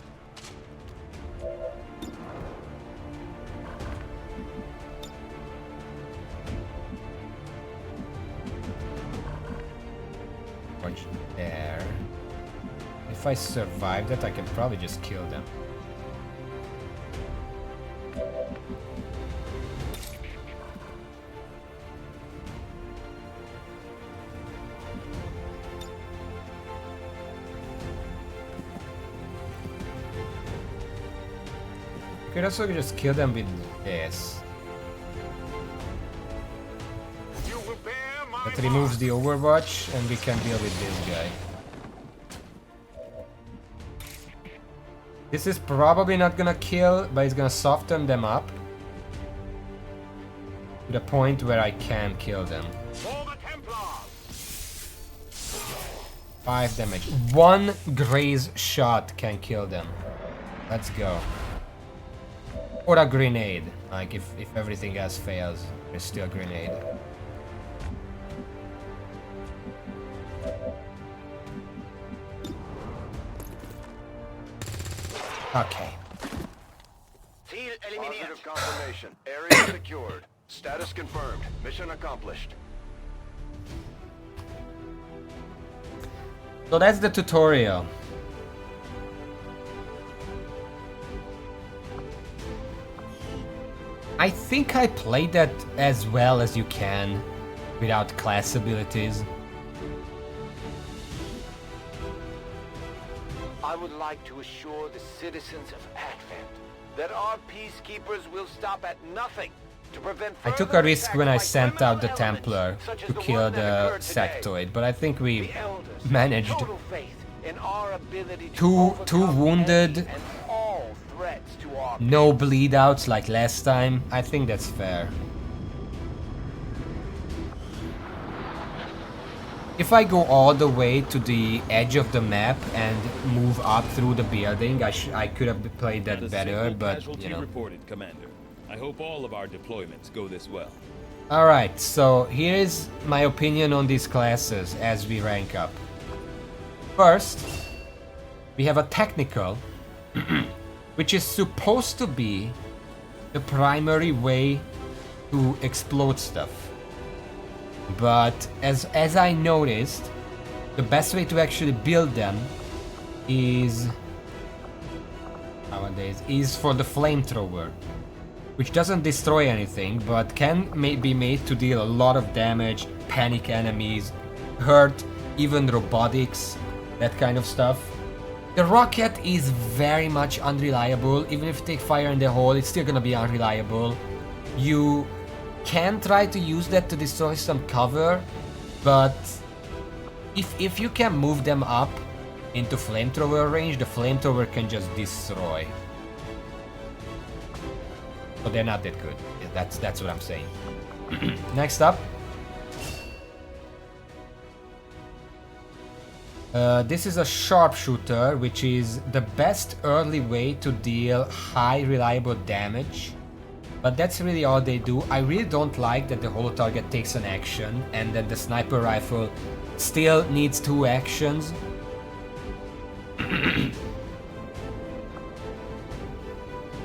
[SPEAKER 1] Watch there. If I survive that, I can probably just kill them. Could also just kill them with this. That removes the Overwatch and we can deal with this guy. This is probably not gonna kill, but it's gonna soften them up to the point where I can kill them. 5 damage. One graze shot can kill them. Let's go. Or a grenade. Like if everything else fails, there's still a grenade. Okay.
[SPEAKER 4] Positive confirmation. Area secured. Status confirmed. Mission accomplished.
[SPEAKER 1] So that's the tutorial. I think I played that as well as you can without class abilities.
[SPEAKER 5] I would like to assure the citizens of Advent that our peacekeepers will stop at nothing to prevent
[SPEAKER 1] I took
[SPEAKER 5] further
[SPEAKER 1] a risk when I
[SPEAKER 5] attacks by
[SPEAKER 1] sent out the
[SPEAKER 5] criminal
[SPEAKER 1] Templar
[SPEAKER 5] elements, such as
[SPEAKER 1] to
[SPEAKER 5] the
[SPEAKER 1] kill
[SPEAKER 5] one that
[SPEAKER 1] the
[SPEAKER 5] occurred today.
[SPEAKER 1] sectoid, but I think we
[SPEAKER 5] The elders
[SPEAKER 1] managed.
[SPEAKER 5] have total faith in our ability to
[SPEAKER 1] Two
[SPEAKER 5] overcome
[SPEAKER 1] wounded.
[SPEAKER 5] any and all threats to our
[SPEAKER 1] No bleed outs like last time. I think that's fair. If I go all the way to the edge of the map and move up through the building, I could have played that better, but you know.
[SPEAKER 6] Reported, Commander. I hope all of our deployments go this well.
[SPEAKER 1] Alright, so here is my opinion on these classes as we rank up. First, we have a technical, which is supposed to be the primary way to explode stuff. But as I noticed, the best way to actually build them is nowadays is for the flamethrower, which doesn't destroy anything but can be made to deal a lot of damage, panic enemies, hurt even robotics, that kind of stuff. The rocket is very much unreliable. Even if you take fire in the hole, it's still gonna be unreliable. You can try to use that to destroy some cover, but if you can move them up into flamethrower range, the flamethrower can just destroy. But they're not that good. Yeah, that's what I'm saying. Next up. This is a sharpshooter, which is the best early way to deal high reliable damage. But that's really all they do. I really don't like that the holo target takes an action and that the sniper rifle still needs 2 actions.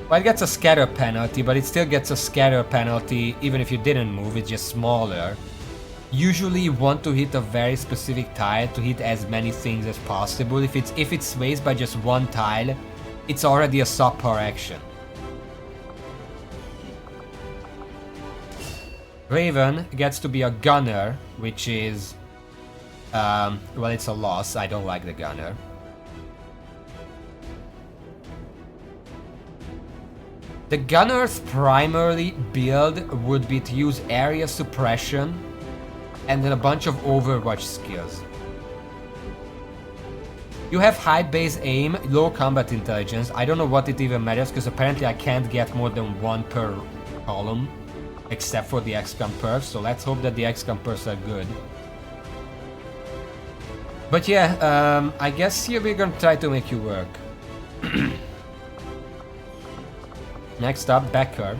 [SPEAKER 1] Well, it gets a scatter penalty, but it still gets a scatter penalty even if you didn't move, it's just smaller. Usually you want to hit a very specific tile to hit as many things as possible. If it sways by just 1 tile, it's already a subpar action. Raven gets to be a gunner, which is well, it's a loss. I don't like the gunner. The gunner's primary build would be to use area suppression and then a bunch of Overwatch skills. You have high base aim, low combat intelligence. I don't know what it even matters because apparently I can't get more than 1 per column, except for the XCOM perks, so let's hope that the XCOM perks are good. But yeah, I guess here we're gonna try to make you work. Next up, Becker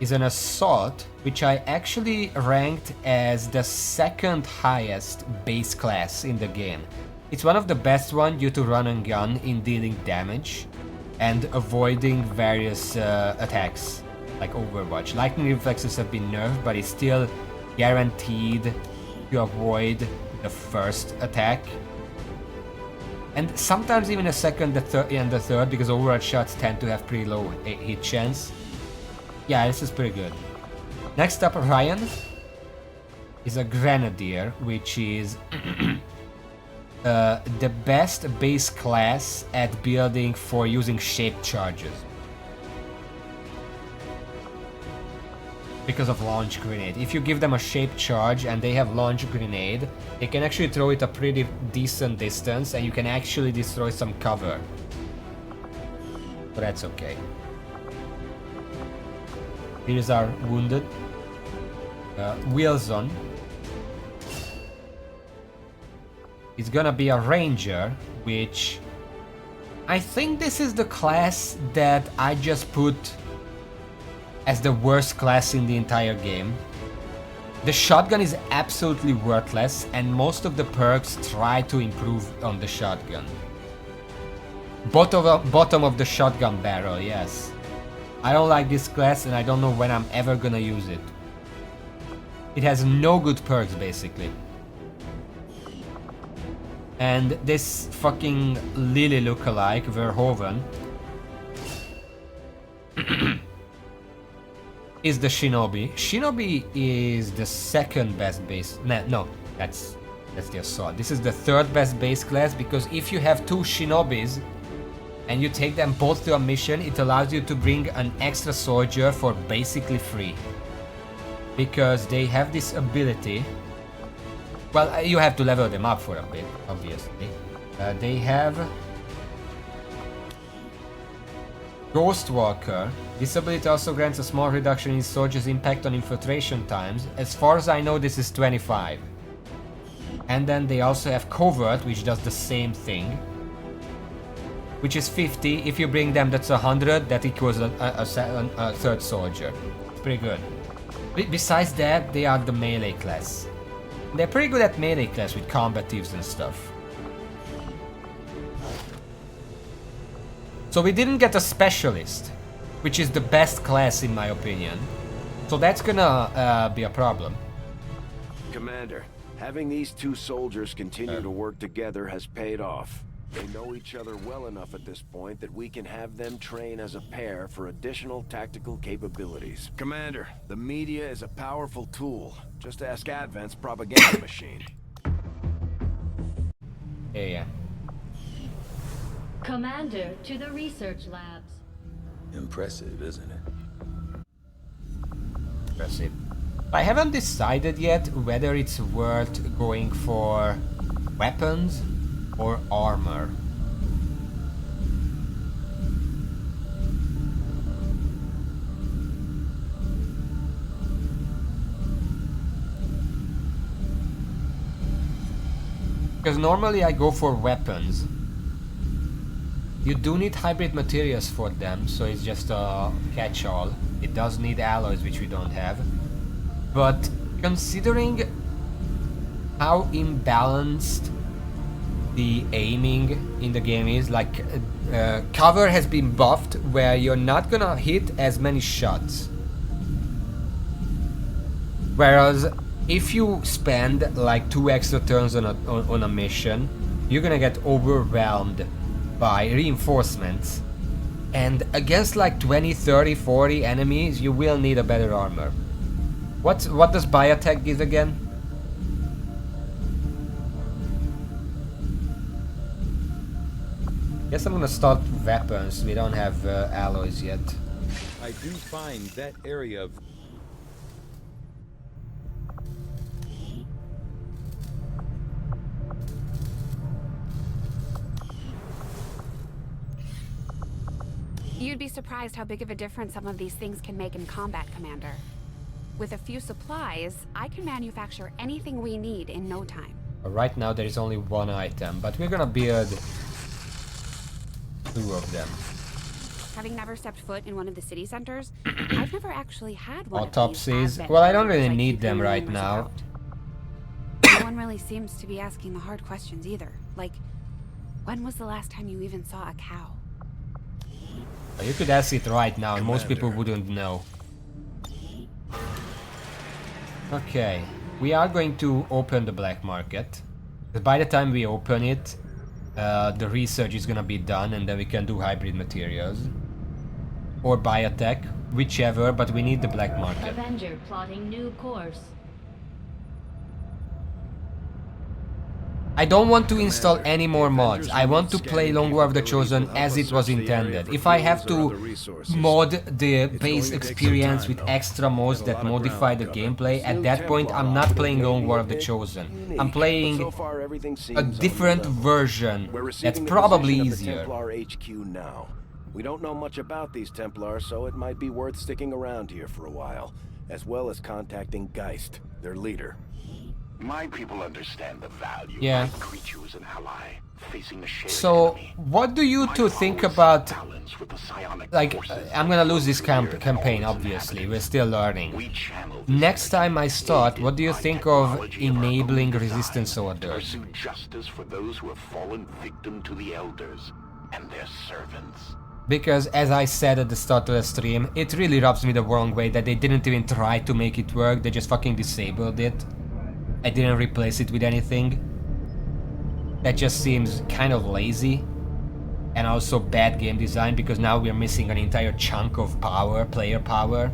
[SPEAKER 1] is an assault, which I actually ranked as the 2nd highest base class in the game. It's one of the best ones due to run and gun in dealing damage and avoiding various attacks like Overwatch. Lightning reflexes have been nerfed, but it's still guaranteed to avoid the first attack. And sometimes even a second and the third, because Overwatch shots tend to have pretty low hit chance. Yeah, this is pretty good. Next up, Ryan is a Grenadier, which is the best base class at building for using shaped charges. Because of launch grenade. If you give them a shaped charge and they have launch grenade, they can actually throw it a pretty decent distance and you can actually destroy some cover. But that's okay. Here's our wounded. Wilson. It's gonna be a ranger, which I think this is the class that I just put as the worst class in the entire game. The shotgun is absolutely worthless and most of the perks try to improve on the shotgun. Bottom of the shotgun barrel, yes. I don't like this class and I don't know when I'm ever gonna use it. It has no good perks, basically. And this fucking Lily lookalike, Verhoeven, is the Shinobi. Shinobi is the second best base. No, that's the Assault. This is the third best base class, because if you have two Shinobis and you take them both to a mission, it allows you to bring an extra soldier for basically free. Because they have this ability. Well, you have to level them up for a bit, obviously. They have Ghost Walker. This ability also grants a small reduction in soldiers' impact on infiltration times. As far as I know, this is 25. And then they also have Covert, which does the same thing, which is 50. If you bring them, that's 100. That equals a third soldier. Pretty good. Besides that, they are the melee class. They're pretty good at melee class with combatives and stuff. So we didn't get a specialist, which is the best class in my opinion. So that's gonna be a problem.
[SPEAKER 4] Commander, having these two soldiers continue to work together has paid off. They know each other well enough at this point that we can have them train as a pair for additional tactical capabilities. Commander, the media is a powerful tool. Just ask Advent's propaganda machine.
[SPEAKER 1] Yeah.
[SPEAKER 7] Commander, to the research labs.
[SPEAKER 5] Impressive, isn't it?
[SPEAKER 1] Impressive. I haven't decided yet whether it's worth going for weapons or armor. Because normally I go for weapons. You do need hybrid materials for them, so it's just a catch-all. It does need alloys, which we don't have. But considering how imbalanced the aiming in the game is, like cover has been buffed where you're not gonna hit as many shots. Whereas if you spend like 2 extra turns on a mission, you're gonna get overwhelmed by reinforcements. And against like 20, 30, 40 enemies, you will need a better armor. What does biotech give again? Guess I'm gonna start with weapons. We don't have alloys yet.
[SPEAKER 6] I do find that area of...
[SPEAKER 3] You'd be surprised how big of a difference some of these things can make in combat, Commander. With a few supplies, I can manufacture anything we need in no time.
[SPEAKER 1] Right now there is only one item, but we're gonna build 2 of them.
[SPEAKER 3] Having never stepped foot in one of the city centers, I've never actually had one
[SPEAKER 1] Autopsies.
[SPEAKER 3] of these.
[SPEAKER 1] Well, I don't really
[SPEAKER 3] like
[SPEAKER 1] need them
[SPEAKER 3] keeping
[SPEAKER 1] right
[SPEAKER 3] rumors
[SPEAKER 1] now.
[SPEAKER 3] about. No one really seems to be asking the hard questions either. Like, when was the last time you even saw a cow?
[SPEAKER 1] You could ask it right now and most people wouldn't know. Okay, we are going to open the black market. But by the time we open it, the research is gonna be done and then we can do hybrid materials. Or biotech, whichever, but we need the black market.
[SPEAKER 7] Avenger plotting new course.
[SPEAKER 1] I don't want to install any more mods. I want to play Long War of the Chosen as it was intended. If I have to mod the base experience with extra mods that modify the gameplay, at that point I'm not playing Long War of the Chosen. I'm playing a different version that's probably easier.
[SPEAKER 4] We don't know much about these Templars, so it might be worth sticking around here for a while, as well as contacting Geist, their leader.
[SPEAKER 2] My people understand the value.
[SPEAKER 1] Yeah.
[SPEAKER 2] I greet you as an ally, facing a shared
[SPEAKER 1] So,
[SPEAKER 2] enemy.
[SPEAKER 1] what do you
[SPEAKER 2] My
[SPEAKER 1] two think
[SPEAKER 2] followers
[SPEAKER 1] about...
[SPEAKER 2] balance with the psionic
[SPEAKER 1] Like,
[SPEAKER 2] forces
[SPEAKER 1] I'm gonna lose this
[SPEAKER 2] clear to
[SPEAKER 1] campaign,
[SPEAKER 2] all its
[SPEAKER 1] obviously. We're
[SPEAKER 2] inhabitants.
[SPEAKER 1] still learning.
[SPEAKER 2] We channel this
[SPEAKER 1] Next time I
[SPEAKER 2] energy
[SPEAKER 1] start, what do you
[SPEAKER 2] by
[SPEAKER 1] think of
[SPEAKER 2] technology of our own
[SPEAKER 1] enabling
[SPEAKER 2] design
[SPEAKER 1] resistance
[SPEAKER 2] to
[SPEAKER 1] orders?
[SPEAKER 2] pursue justice for those who have fallen victim to the elders. and their servants.
[SPEAKER 1] Because, as I said at the start of the stream, it really rubs me the wrong way that they didn't even try to make it work, they just fucking disabled it. I didn't replace it with anything. That just seems kind of lazy. And also bad game design, because now we're missing an entire chunk of power, player power.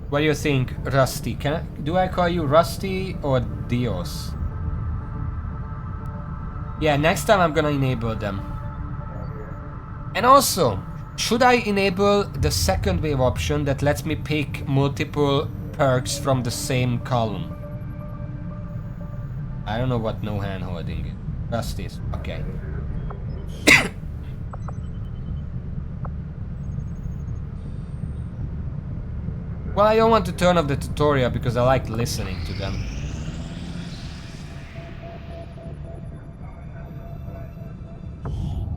[SPEAKER 1] What do you think, Rusty? Do I call you Rusty or Dios? Yeah, next time I'm gonna enable them. And also, should I enable the second wave option that lets me pick multiple perks from the same column? I don't know what no hand holding is. Rusty's. Okay. Well, I don't want to turn off the tutorial because I like listening to them.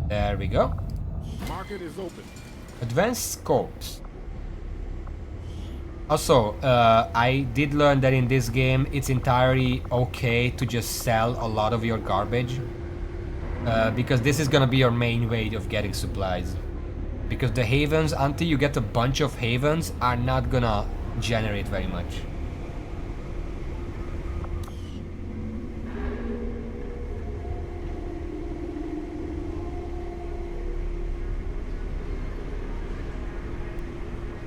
[SPEAKER 1] There we go.
[SPEAKER 8] Market is open.
[SPEAKER 1] Advanced scopes. Also, I did learn that in this game it's entirely okay to just sell a lot of your garbage. Because this is gonna be your main way of getting supplies. Because the havens, until you get a bunch of havens, are not gonna generate very much.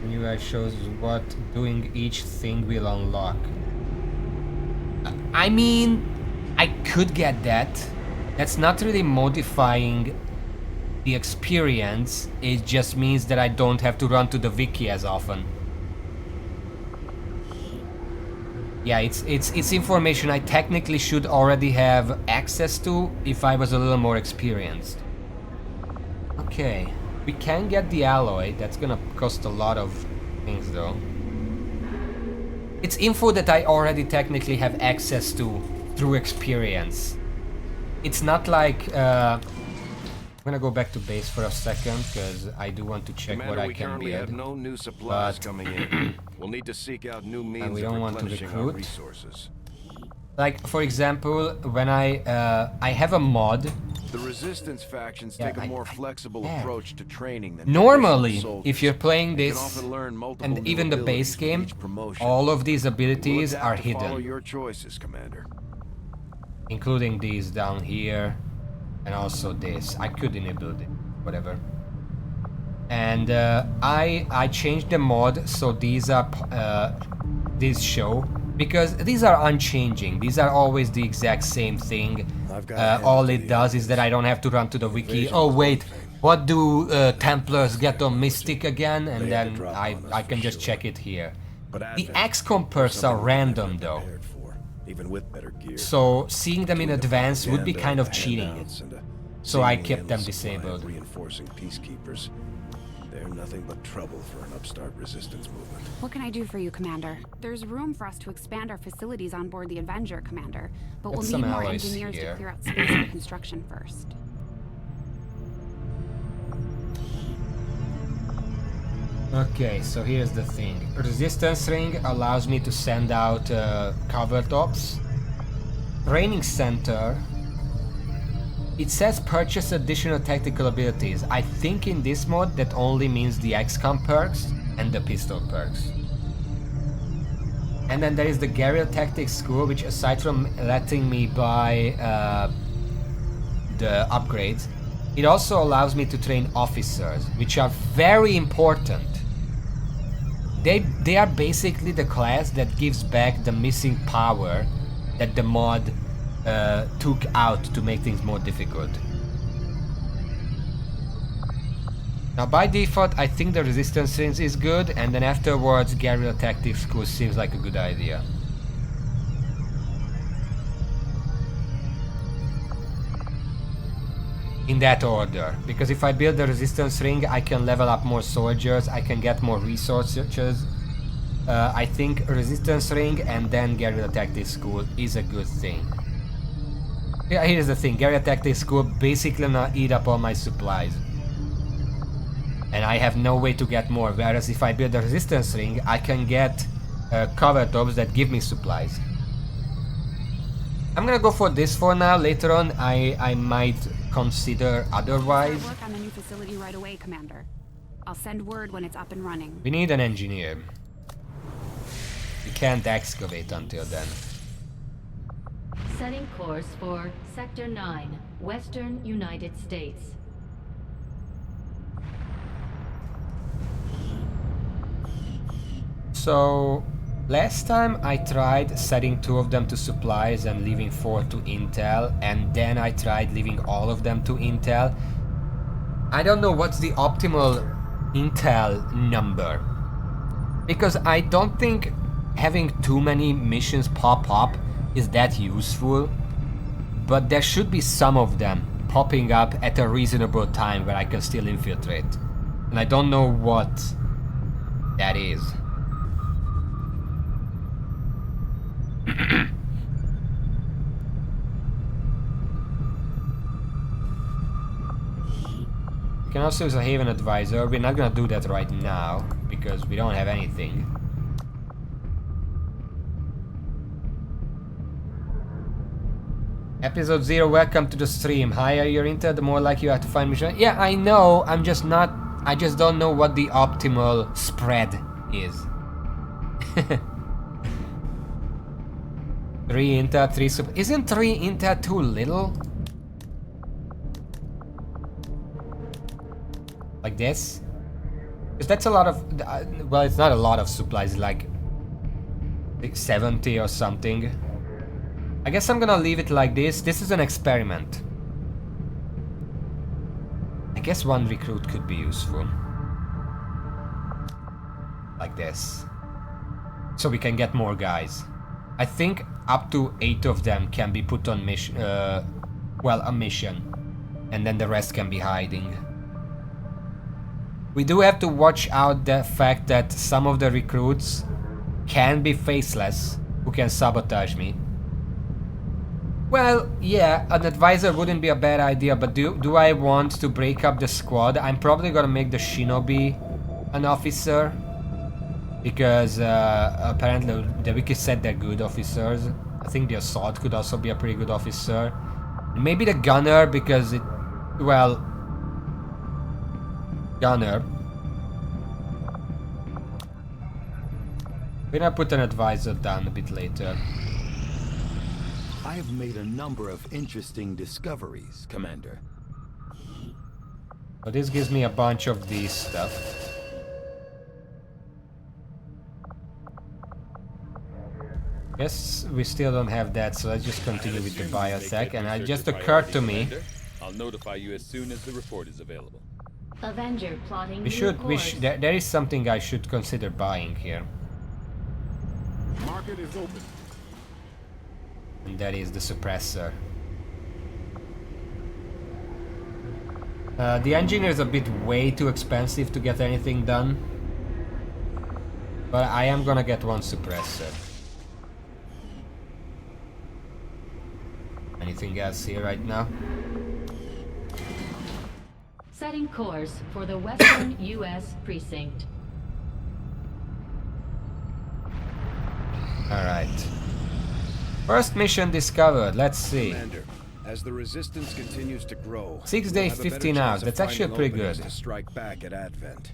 [SPEAKER 1] UI shows what doing each thing will unlock. I mean, I could get that. That's not really modifying the experience. It just means that I don't have to run to the wiki as often. Yeah, it's information I technically should already have access to if I was a little more experienced. Okay. We can get the alloy, that's gonna cost a lot of things though. It's info that I already technically have access to through experience. It's not like, I'm gonna go back to base for a second, because I do want to check
[SPEAKER 4] Commander,
[SPEAKER 1] what I
[SPEAKER 4] we
[SPEAKER 1] can
[SPEAKER 4] currently
[SPEAKER 1] build.
[SPEAKER 4] have no new supplies coming in. We'll need to seek out new means
[SPEAKER 1] we
[SPEAKER 4] of
[SPEAKER 1] don't want to
[SPEAKER 4] replenishing our
[SPEAKER 1] recruit.
[SPEAKER 4] resources.
[SPEAKER 1] Like, for example, when I have a mod.
[SPEAKER 4] The resistance factions
[SPEAKER 1] Yeah,
[SPEAKER 4] take a more flexible approach to training than
[SPEAKER 1] normally,
[SPEAKER 4] traditional
[SPEAKER 1] if you're playing
[SPEAKER 4] soldiers.
[SPEAKER 1] this,
[SPEAKER 4] They can often learn multiple
[SPEAKER 1] and
[SPEAKER 4] new
[SPEAKER 1] even the
[SPEAKER 4] abilities
[SPEAKER 1] base
[SPEAKER 4] with
[SPEAKER 1] game,
[SPEAKER 4] each promotion.
[SPEAKER 1] all of these abilities
[SPEAKER 4] We'll
[SPEAKER 1] are
[SPEAKER 4] adapt to follow
[SPEAKER 1] hidden.
[SPEAKER 4] your choices, Commander.
[SPEAKER 1] Including these down here, and also this. I could enable it, whatever. And I changed the mod so these are these show, because these are unchanging. These are always the exact same thing. All it does is that I don't have to run to the wiki. Oh wait, what do Templars get on Mystic again? And then I can just check it here. The XCOM perks are random though.
[SPEAKER 8] Even with better gear.
[SPEAKER 1] So seeing them in advance would be kind of cheating. So I kept them disabled.
[SPEAKER 8] Reinforcing peacekeepers. They're nothing but trouble for an upstart resistance movement.
[SPEAKER 3] What can I do for you, Commander? There's room for us to expand our facilities on board the Avenger, Commander. But we'll
[SPEAKER 1] Get
[SPEAKER 3] need
[SPEAKER 1] some
[SPEAKER 3] more
[SPEAKER 1] alloys
[SPEAKER 3] engineers
[SPEAKER 1] here.
[SPEAKER 3] to clear out space for construction first.
[SPEAKER 1] Okay, so here's the thing. Resistance ring allows me to send out cover tops. Training center. It says purchase additional tactical abilities. I think in this mod that only means the XCOM perks and the pistol perks. And then there is the Guerrilla Tactics School, which aside from letting me buy the upgrades, it also allows me to train officers, which are very important. They are basically the class that gives back the missing power that the mod took out to make things more difficult. Now by default I think the resistance range is good, and then afterwards Guerrilla Tactics School seems like a good idea. In that order, because if I build the resistance ring I can level up more soldiers, I can get more resources. I think resistance ring and then Guerrilla Tactics School is a good thing. Yeah, here's the thing, Guerrilla Tactics School basically not eat up all my supplies. And I have no way to get more, whereas if I build a resistance ring, I can get cover tops that give me supplies. I'm gonna go for this for now. Later on, I might consider otherwise.
[SPEAKER 3] Start work on the new facility right away, Commander. I'll send word when it's up and running.
[SPEAKER 1] We need an engineer. We can't excavate until then.
[SPEAKER 7] Setting course for Sector 9, Western United States.
[SPEAKER 1] So, last time I tried setting 2 of them to supplies and leaving 4 to intel, and then I tried leaving all of them to intel. I don't know what's the optimal intel number, because I don't think having too many missions pop up is that useful, but there should be some of them popping up at a reasonable time where I can still infiltrate, and I don't know what that is. We can also use a Haven Advisor. We're not gonna do that right now because we don't have anything. Episode 0, welcome to the stream. Higher your intel, the more likely you have to find mission. Yeah, I know, I just don't know what the optimal spread is. 3 intel, 3 isn't 3 intel too little? Like this? Because that's a lot of... well, it's not a lot of supplies, like 70 or something. I guess I'm gonna leave it like this. This is an experiment. I guess 1 recruit could be useful. Like this. So we can get more guys. I think up to 8 of them can be put on mission, well, a mission, and then the rest can be hiding. We do have to watch out the fact that some of the recruits can be faceless, who can sabotage me. Well, yeah, an advisor wouldn't be a bad idea, but do I want to break up the squad? I'm probably gonna make the shinobi an officer. Because apparently the wiki said they're good officers. I think the assault could also be a pretty good officer. Maybe the gunner, because it... well... gunner. We're gonna put an advisor down a bit later.
[SPEAKER 5] I have made a number of interesting discoveries, Commander.
[SPEAKER 1] So this gives me a bunch of these stuff. Guess we still don't have that, so let's just continue with the biotech. And it just occurred to me,
[SPEAKER 6] I'll notify you as soon as the report is available.
[SPEAKER 7] Avenger plotting
[SPEAKER 1] there is something I should consider buying here.
[SPEAKER 8] Market is open.
[SPEAKER 1] And that is the suppressor. The engineer is a bit way too expensive to get anything done. But I am gonna get 1 suppressor. Anything else here right now?
[SPEAKER 7] Setting course for the Western U.S. precinct.
[SPEAKER 1] Alright. First mission discovered. Let's see.
[SPEAKER 8] Commander, as the resistance continues to grow,
[SPEAKER 1] 6
[SPEAKER 8] we'll
[SPEAKER 1] days,
[SPEAKER 8] have a better
[SPEAKER 1] 15
[SPEAKER 8] chance
[SPEAKER 1] hours.
[SPEAKER 8] of
[SPEAKER 1] That's actually
[SPEAKER 8] finding
[SPEAKER 1] pretty
[SPEAKER 8] openings
[SPEAKER 1] good.
[SPEAKER 8] to strike back at Advent.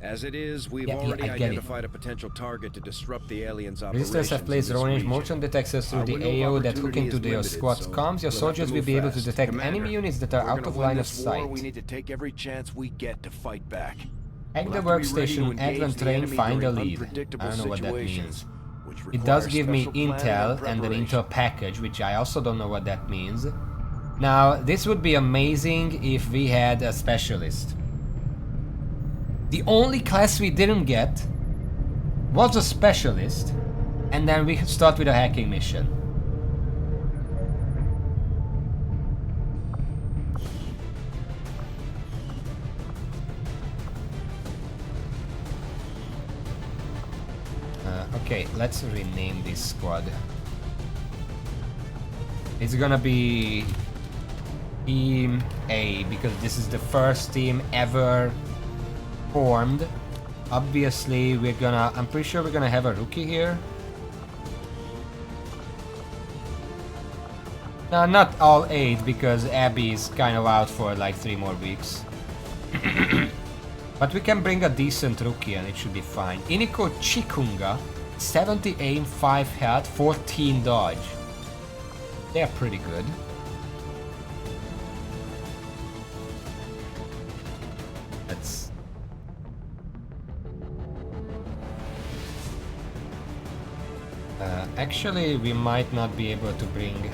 [SPEAKER 8] As it is, we've
[SPEAKER 1] Yeah,
[SPEAKER 8] already
[SPEAKER 1] I get it.
[SPEAKER 8] identified a potential target to disrupt the aliens' operations.
[SPEAKER 1] Resistance have placed
[SPEAKER 8] in this
[SPEAKER 1] range
[SPEAKER 8] region.
[SPEAKER 1] motion detectors through
[SPEAKER 8] Our
[SPEAKER 1] the
[SPEAKER 8] window of
[SPEAKER 1] AO that hook
[SPEAKER 8] opportunity
[SPEAKER 1] into
[SPEAKER 8] is
[SPEAKER 1] your
[SPEAKER 8] limited,
[SPEAKER 1] squad's
[SPEAKER 8] so
[SPEAKER 1] comms. Your
[SPEAKER 8] we'll have to
[SPEAKER 1] soldiers will
[SPEAKER 8] move
[SPEAKER 1] be able to
[SPEAKER 8] fast.
[SPEAKER 1] detect
[SPEAKER 8] Commander,
[SPEAKER 1] enemy units that are
[SPEAKER 8] we're
[SPEAKER 1] out
[SPEAKER 8] gonna
[SPEAKER 1] of
[SPEAKER 8] win
[SPEAKER 1] line of
[SPEAKER 8] this war,
[SPEAKER 1] sight.
[SPEAKER 8] we need to take every chance we get to fight back.
[SPEAKER 1] Hack the
[SPEAKER 8] We'll have to be ready to
[SPEAKER 1] workstation,
[SPEAKER 8] engage
[SPEAKER 1] Advent
[SPEAKER 8] the
[SPEAKER 1] train,
[SPEAKER 8] enemy
[SPEAKER 1] find a
[SPEAKER 8] during
[SPEAKER 1] lead. I
[SPEAKER 8] unpredictable
[SPEAKER 1] don't know what that
[SPEAKER 8] situations,
[SPEAKER 1] means.
[SPEAKER 8] which
[SPEAKER 1] It does
[SPEAKER 8] requires
[SPEAKER 1] give me
[SPEAKER 8] special planning
[SPEAKER 1] intel and an
[SPEAKER 8] preparation.
[SPEAKER 1] intel package, which I also don't know what that means. Now, this would be amazing if we had a specialist. The only class we didn't get was a specialist, and then we start with a hacking mission. Okay, let's rename this squad. It's gonna be Team A, because this is the first team ever formed. Obviously, I'm pretty sure we're gonna have a rookie here. Not all 8, because Abby is kind of out for like 3 more weeks. But we can bring a decent rookie and it should be fine. Iniko Chikunga, 70 aim, 5 health, 14 dodge. They're pretty good. That's... actually, we might not be able to bring...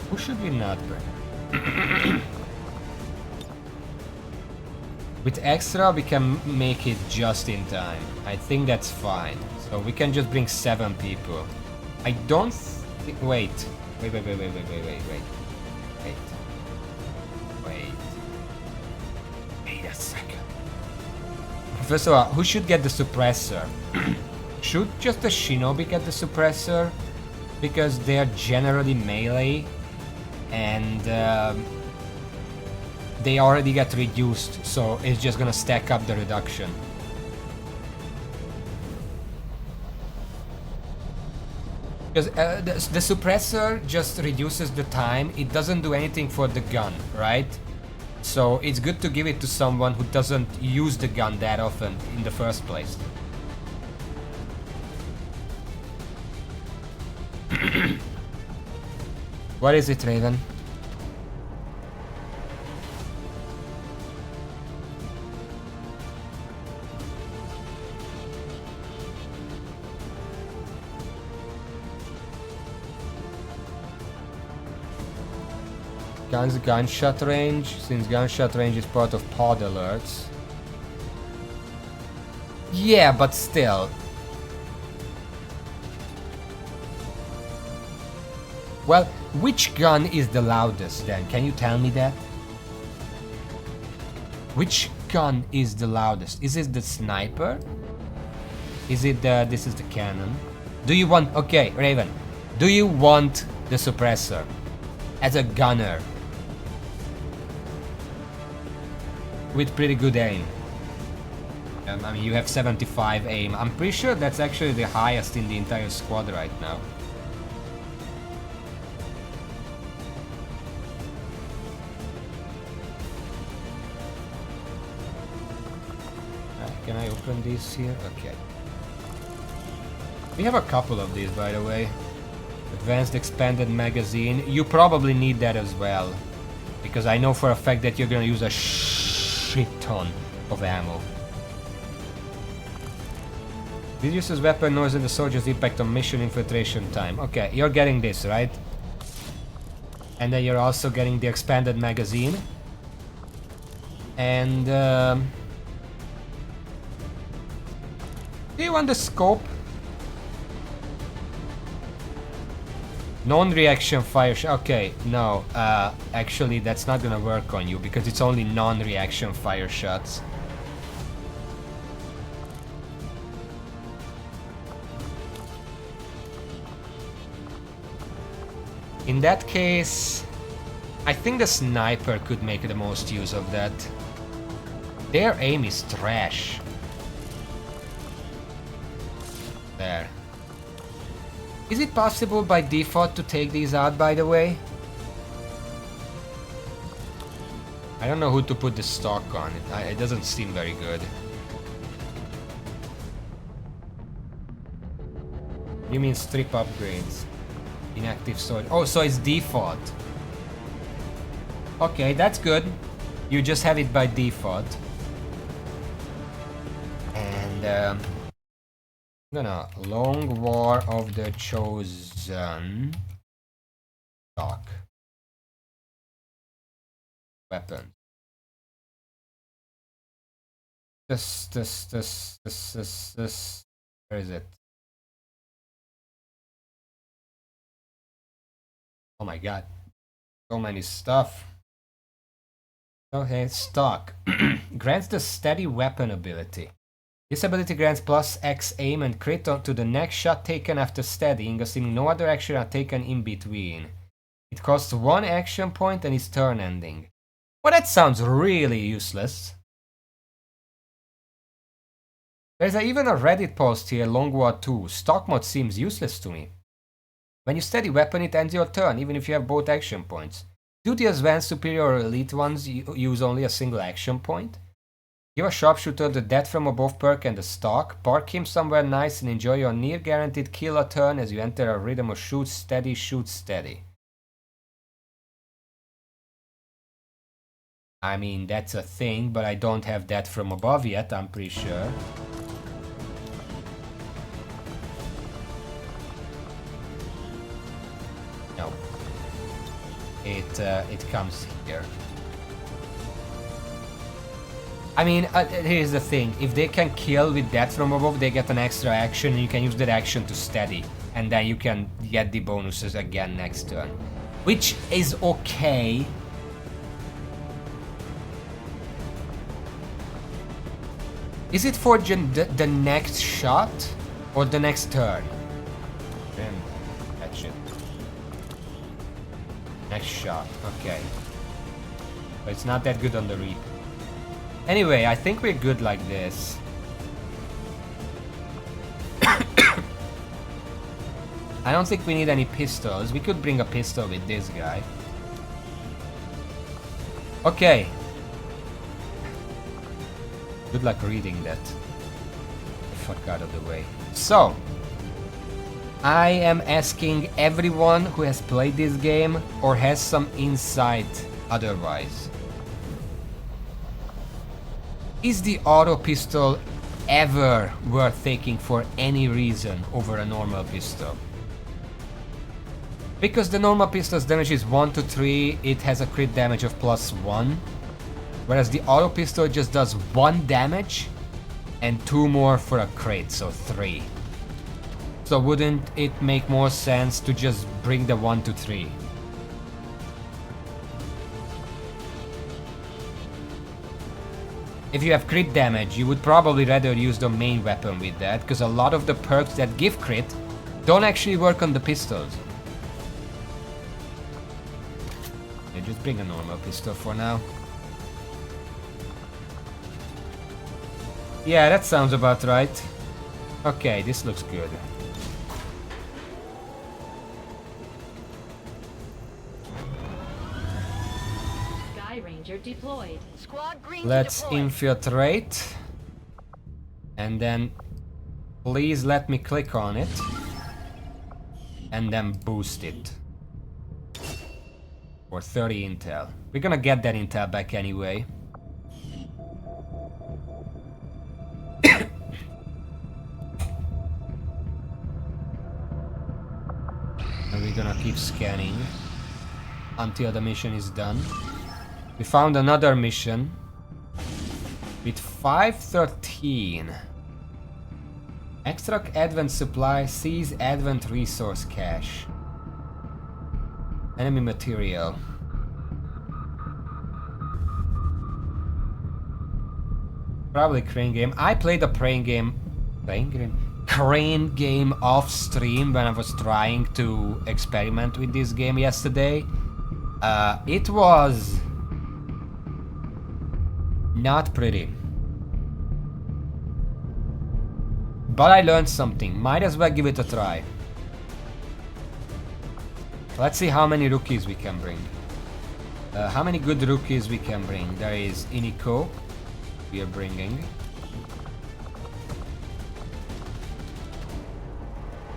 [SPEAKER 1] Who should we not bring? With extra, we can make it just in time. I think that's fine. So we can just bring 7 people. I don't think... Wait a second. First of all, who should get the suppressor? Should just the shinobi get the suppressor? Because they are generally melee. And they already get reduced, so it's just gonna stack up the reduction. Because the suppressor just reduces the time, it doesn't do anything for the gun, right? So it's good to give it to someone who doesn't use the gun that often in the first place. What is it, Raven? Guns gunshot range, since gunshot range is part of pod alerts. Yeah, but still. Well, which gun is the loudest then? Can you tell me that? Which gun is the loudest? Is it the sniper? Is it the... this is the cannon? Do you want... okay, Raven. Do you want the suppressor as a gunner? With pretty good aim. I mean, you have 75 aim. I'm pretty sure that's actually the highest in the entire squad right now. Can I open these here? Okay. We have a couple of these, by the way. Advanced expanded magazine. You probably need that as well. Because I know for a fact that you're gonna use a shit ton of ammo. Reduces weapon noise and the soldier's impact on mission infiltration time. Okay, you're getting this, right? And then you're also getting the expanded magazine. And do you want the scope? Non-reaction fire shot. Okay, no. Actually, that's not gonna work on you because it's only non-reaction fire shots. In that case, I think the sniper could make the most use of that. Their aim is trash. There. Is it possible by default to take these out, by the way? I don't know who to put the stock on. It doesn't seem very good. You mean strip upgrades? Inactive storage. Oh, so it's default. Okay, that's good. You just have it by default. And I'm gonna Long War of the Chosen stock weapon. This. Where is it? Oh my god. So many stuff. Okay, stock. Grants the steady weapon ability. This ability grants plus X aim and crit to the next shot taken after steadying, assuming no other action are taken in between. It costs 1 action point and is turn ending. Well, that sounds really useless. There's even a Reddit post here, LWotC. Stock mod seems useless to me. When you steady weapon, it ends your turn, even if you have both action points. Do the advanced, superior, or elite ones use only a single action point? Give a sharpshooter the death from above perk and the stock. Park him somewhere nice and enjoy your near guaranteed kill a turn as you enter a rhythm of shoot steady, shoot steady. I mean, that's a thing, but I don't have that from above yet, I'm pretty sure. No. It comes here. I mean, here's the thing. If they can kill with that from above, they get an extra action, and you can use that action to steady. And then you can get the bonuses again next turn. Which is okay. Is it for the next shot or the next turn? Then catch it. Next shot, okay. But it's not that good on the reap. Anyway, I think we're good like this. I don't think we need any pistols. We could bring a pistol with this guy. Okay. Good luck reading that. Get the fuck out of the way. So, I am asking everyone who has played this game or has some insight otherwise. Is the auto pistol ever worth taking for any reason over a normal pistol? Because the normal pistol's damage is 1 to 3, it has a crit damage of +1. Whereas the auto pistol just does 1 damage and 2 more for a crit, so 3. So wouldn't it make more sense to just bring the 1 to 3? If you have crit damage, you would probably rather use the main weapon with that, because a lot of the perks that give crit don't actually work on the pistols. Yeah, just bring a normal pistol for now. Yeah, that sounds about right. Okay, this looks good.
[SPEAKER 7] Sky Ranger deployed.
[SPEAKER 9] Squad green.
[SPEAKER 1] Let's
[SPEAKER 9] deployed.
[SPEAKER 1] infiltrate. And then please let me click on it. And then boost it. For 30 intel. We're gonna get that intel back anyway. And we're gonna keep scanning until the mission is done. We found another mission with 513. Extract advent supply, seize advent resource cache. Enemy material. Probably crane game. I played a crane game off stream when I was trying to experiment with this game yesterday. It was not pretty. But I learned something. Might as well give it a try. Let's see how many rookies we can bring. How many good rookies we can bring. There is Iniko. We are bringing.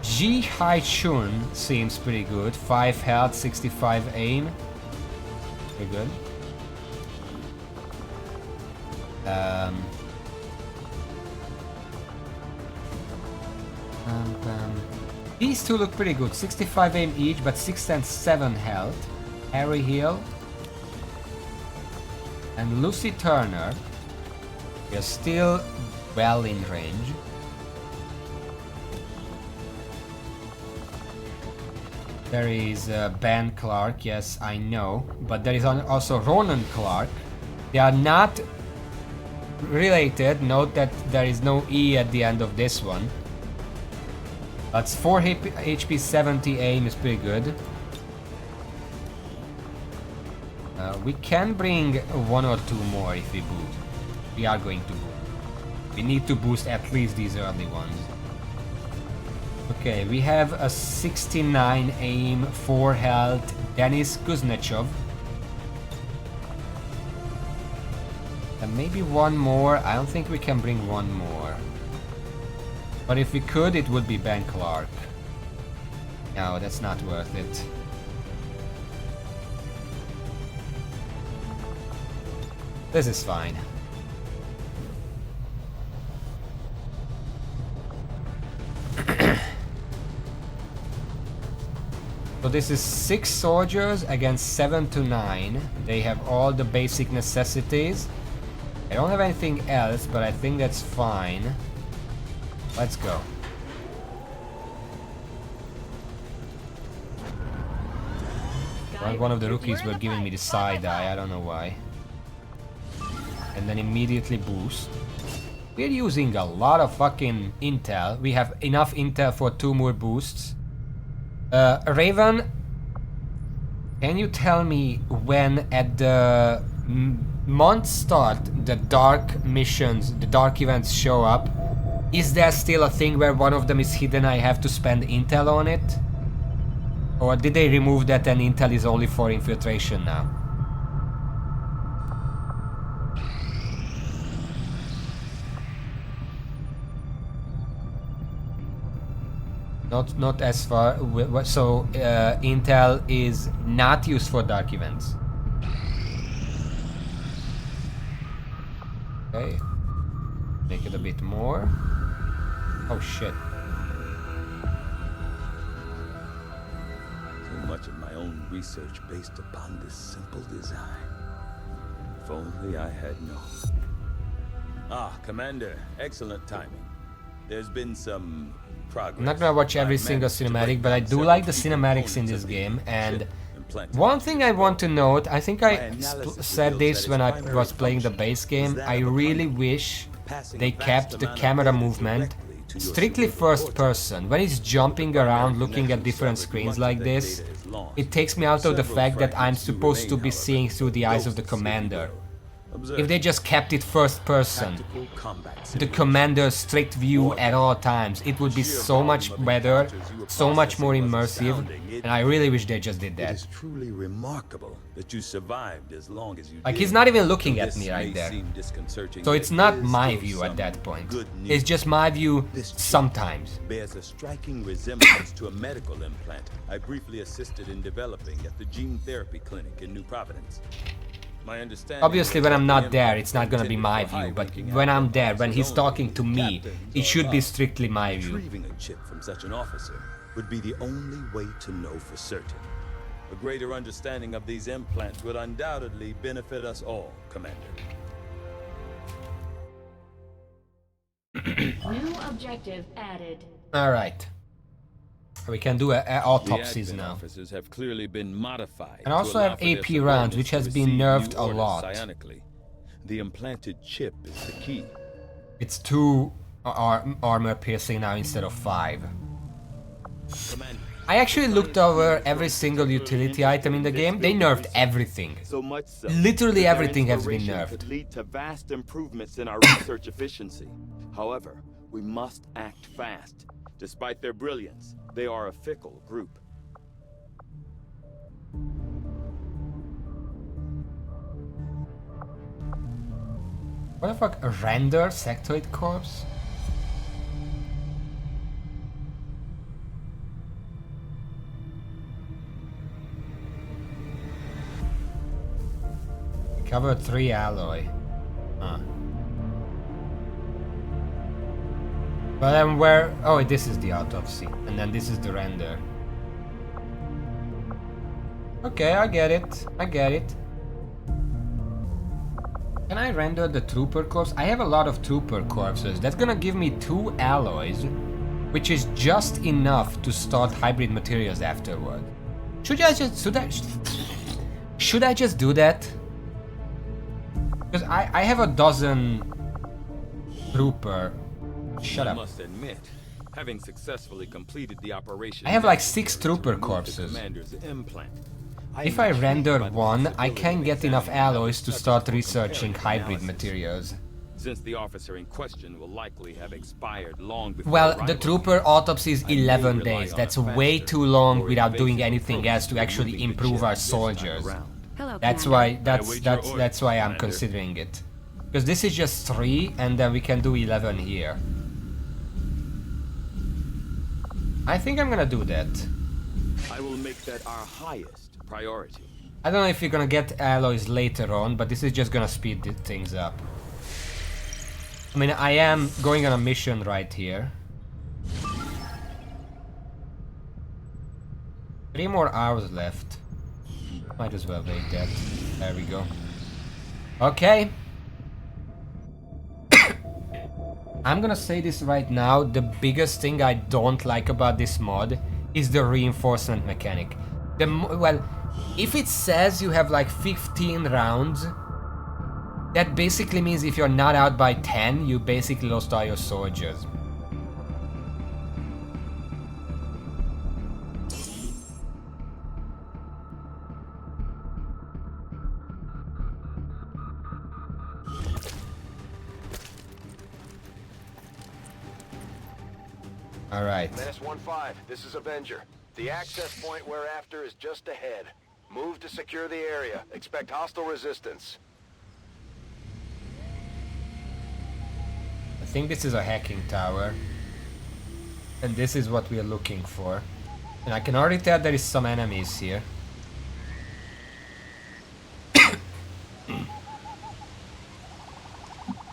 [SPEAKER 1] Ji Hai Chun seems pretty good. 5 health, 65 aim. Pretty good. These two look pretty good. 65 aim each, but 6 and 7 health. Harry Hill and Lucy Turner. We are still well in range. There is Ben Clark, yes, I know. But there is also Ronan Clark. They are not related. Note that there is no E at the end of this one. That's 4 HP, 70 aim is pretty good. We can bring 1 or 2 more if we boot. We are going to boot. We need to boost at least these early ones. Okay, we have a 69 aim, 4 health, Denis Kuznechov. And maybe one more. I don't think we can bring one more. But if we could, it would be Ben Clark. No, that's not worth it. This is fine. So this is 6 soldiers against 7 to 9. They have all the basic necessities. I don't have anything else, but I think that's fine. Let's go. Well, one of the rookies were giving me the side eye, I don't know why. And then immediately boost. We're using a lot of fucking intel. We have enough intel for 2 more boosts. Raven, can you tell me when at the month start the dark missions, the dark events show up? Is there still a thing where one of them is hidden, I have to spend intel on it? Or did they remove that and intel is only for infiltration now? Not as far. So intel is not used for dark events. Okay. Make it a bit more. Oh shit.
[SPEAKER 6] So much of my own research based upon this simple design. If only I had known. Ah, Commander, excellent timing. There's been some progress.
[SPEAKER 1] I'm not gonna watch every single cinematic, but I do like the cinematics in this game. And one thing I want to note, I think I said this when I was playing the base game, I really wish they kept the camera movement strictly first person. When it's jumping around looking at different screens like this, it takes me out of the fact that I'm supposed to be seeing through the eyes of the commander. If they just kept it first person, the commander's strict view at all times, it would be so much better, so much more immersive, and I really wish they just did that.
[SPEAKER 6] It is truly remarkable that you survived as long as you did.
[SPEAKER 1] Like, he's not even looking at me right there. So it's not my view at that point. It's just my view sometimes.
[SPEAKER 6] Bears a striking resemblance to a medical implant I briefly assisted in developing at the gene therapy clinic in New Providence.
[SPEAKER 1] Obviously, when I'm not there, it's not gonna be my view, but when I'm there, when he's talking to me, it should be strictly my view.
[SPEAKER 6] Retrieving a chip from such an officer would be the only way to know for certain. A greater understanding of these implants would undoubtedly benefit us all, Commander.
[SPEAKER 7] New objective added.
[SPEAKER 1] Alright. We can do autopsies
[SPEAKER 6] The
[SPEAKER 1] now.
[SPEAKER 6] officers have clearly been modified.
[SPEAKER 1] And also have AP rounds, which has been nerfed a lot.
[SPEAKER 6] The implanted chip is the key.
[SPEAKER 1] It's 2 armor piercing now instead of 5.
[SPEAKER 6] Commander,
[SPEAKER 1] I actually looked over every single utility item in the game. They nerfed everything.
[SPEAKER 5] So much so,
[SPEAKER 1] Literally
[SPEAKER 5] that their
[SPEAKER 1] everything has been
[SPEAKER 5] inspiration
[SPEAKER 1] nerfed.
[SPEAKER 5] could lead to vast improvements in our research efficiency. However, we must act fast. Despite their brilliance, they are a fickle group.
[SPEAKER 1] What the fuck? A render sectoid corpse? Cover 3 alloy. Huh. But then where... Oh, this is the autopsy. And then this is the render. Okay, I get it. I get it. Can I render the trooper corpse? I have a lot of trooper corpses. That's gonna give me 2 alloys, which is just enough to start hybrid materials afterward. Should I just do that? Because I have a dozen trooper. Shut up.
[SPEAKER 5] I must admit, having successfully completed the operation,
[SPEAKER 1] I have like 6 trooper corpses.
[SPEAKER 5] Commander's implant.
[SPEAKER 1] If I render one, I can get enough alloys to start researching hybrid materials.
[SPEAKER 5] since the officer in question will likely have expired long before
[SPEAKER 1] Well, the
[SPEAKER 5] arrival.
[SPEAKER 1] trooper autopsy is
[SPEAKER 5] I may
[SPEAKER 1] 11
[SPEAKER 5] rely
[SPEAKER 1] days.
[SPEAKER 5] on
[SPEAKER 1] That's
[SPEAKER 5] a
[SPEAKER 1] way
[SPEAKER 5] faster,
[SPEAKER 1] too long
[SPEAKER 5] more
[SPEAKER 1] without doing
[SPEAKER 5] evasive
[SPEAKER 1] anything
[SPEAKER 5] approach
[SPEAKER 1] else to actually
[SPEAKER 5] removing the
[SPEAKER 1] improve
[SPEAKER 5] chip
[SPEAKER 1] our
[SPEAKER 5] this time
[SPEAKER 1] soldiers.
[SPEAKER 5] around.
[SPEAKER 3] Hello,
[SPEAKER 1] That's
[SPEAKER 3] Commander.
[SPEAKER 1] why that's why I'm
[SPEAKER 5] Commander.
[SPEAKER 1] considering it. Because this is just 3 and then we can do 11 here. I think I'm gonna do that.
[SPEAKER 5] I will make that our highest priority.
[SPEAKER 1] I don't know if you're gonna get alloys later on, but this is just gonna speed things up. I mean, I am going on a mission right here. 3 more hours left. Might as well wait that. There we go. Okay. I'm gonna say this right now, the biggest thing I don't like about this mod is the reinforcement mechanic. Well, if it says you have like 15 rounds, that basically means if you're not out by 10, you basically lost all your soldiers. Alright.
[SPEAKER 4] Menace 1-5, this is Avenger. The access point we're after is just ahead. Move to secure the area. Expect hostile resistance.
[SPEAKER 1] I think this is a hacking tower. And this is what we are looking for. And I can already tell there is some enemies here.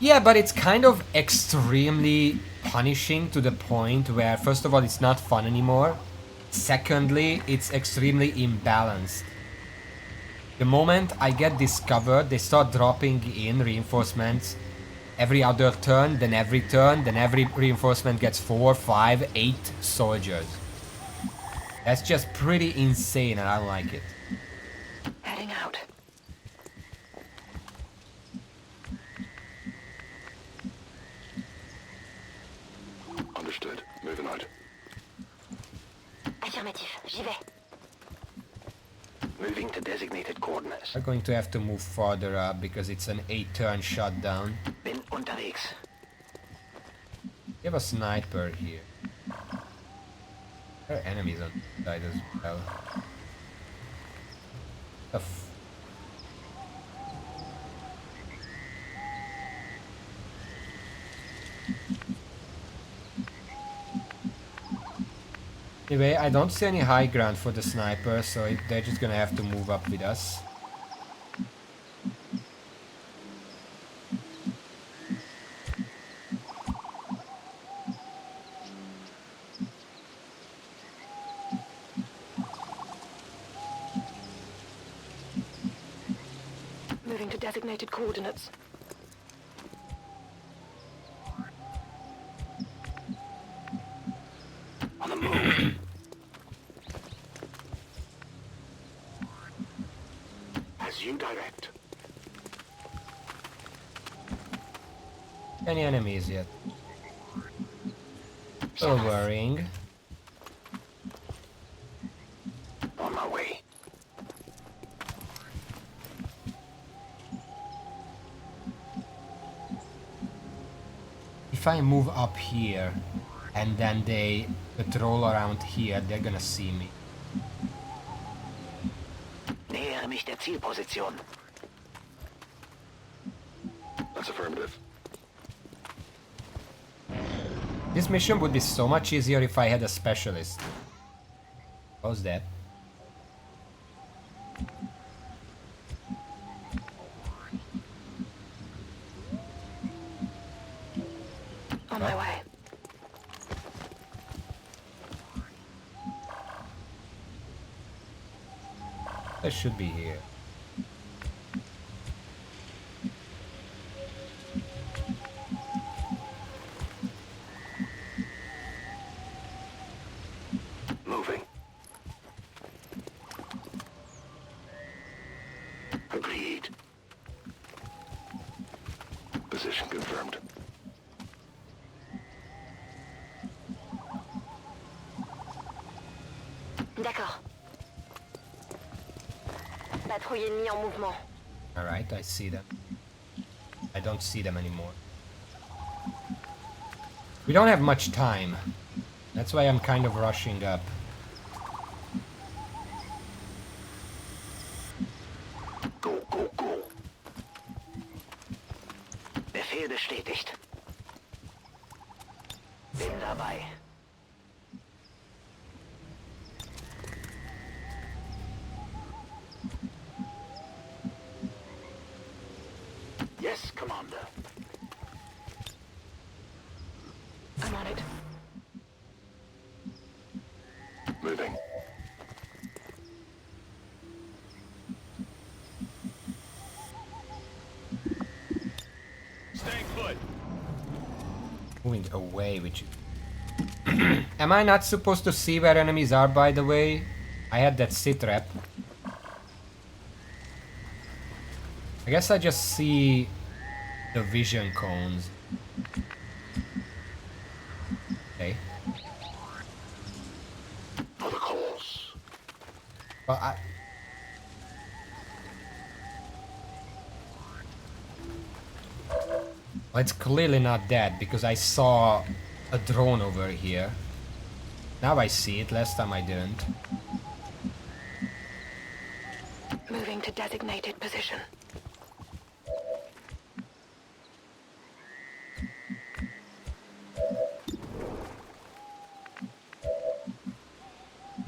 [SPEAKER 1] Yeah, but it's kind of extremely punishing to the point where, first of all, it's not fun anymore. Secondly, it's extremely imbalanced. The moment I get discovered, they start dropping in reinforcements every other turn, then every reinforcement gets 4, 5, 8 soldiers. That's just pretty insane and I don't like it.
[SPEAKER 3] Heading out.
[SPEAKER 2] Understood. Moving out.
[SPEAKER 3] Affirmatif, j'y vais.
[SPEAKER 2] Moving to designated coordinates.
[SPEAKER 1] I'm going to have to move farther up because it's an 8-turn shutdown.
[SPEAKER 2] Bin unterwegs.
[SPEAKER 1] We have a sniper here. There are enemies on the side as well. Anyway, I don't see any high ground for the sniper, so they're just gonna have to move up with us.
[SPEAKER 3] Moving to designated coordinates.
[SPEAKER 2] On the move. As you direct.
[SPEAKER 1] Any enemies yet? So worrying.
[SPEAKER 2] On my way.
[SPEAKER 1] If I move up here and then they patrol around here, they're gonna see me.
[SPEAKER 2] Nähere mich der Zielposition. That's affirmative.
[SPEAKER 1] This mission would be so much easier if I had a specialist. How's that?
[SPEAKER 3] On my way.
[SPEAKER 1] They should be here.
[SPEAKER 2] Moving. Agreed. Position confirmed.
[SPEAKER 3] D'accord. Patrouille ennemie en mouvement.
[SPEAKER 1] Alright, I see them. I don't see them anymore. We don't have much time. That's why I'm kind of rushing up.
[SPEAKER 2] Go, go, go. Befehl bestätigt. Bin dabei. Yes, Commander. I'm on it. Moving.
[SPEAKER 5] Staying put.
[SPEAKER 1] Moving away, which... Am I not supposed to see where enemies are, by the way? I had that sit rep. I guess I just see the vision cones. Okay.
[SPEAKER 2] For the cause.
[SPEAKER 1] Well, well, it's clearly not that because I saw a drone over here. Now I see it. Last time I didn't.
[SPEAKER 3] Moving to designated position.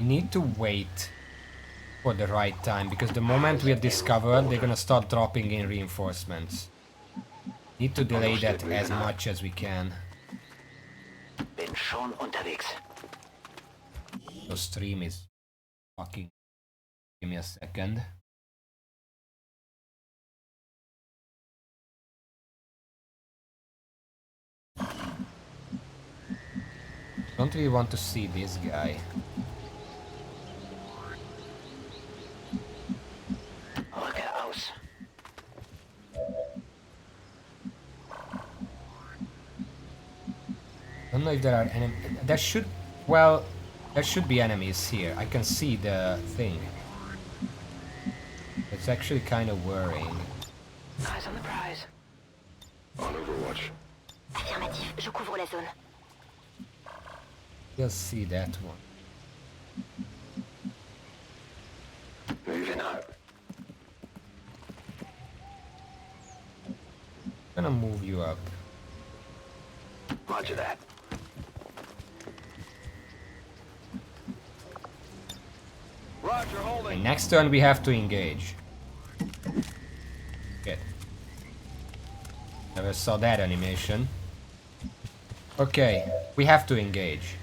[SPEAKER 1] We need to wait for the right time because the moment we are discovered, they're gonna start dropping in reinforcements. Need to delay that as much as we can.
[SPEAKER 2] Bin schon unterwegs.
[SPEAKER 1] The stream is fucking... Give me a second. Don't really want to see this guy.
[SPEAKER 2] Rücke aus.
[SPEAKER 1] Don't know if there are enemies. There should... Well, there should be enemies here. I can see the thing. It's actually kind of worrying.
[SPEAKER 3] Eyes on the prize.
[SPEAKER 2] On Overwatch.
[SPEAKER 3] Affirmatif, je couvre la zone.
[SPEAKER 1] You'll see that one.
[SPEAKER 2] Moving out.
[SPEAKER 1] I'm gonna move you up.
[SPEAKER 2] Roger that.
[SPEAKER 5] Roger, holding.
[SPEAKER 1] Okay, next turn we have to engage. Good. Never saw that animation. Okay, we have to engage.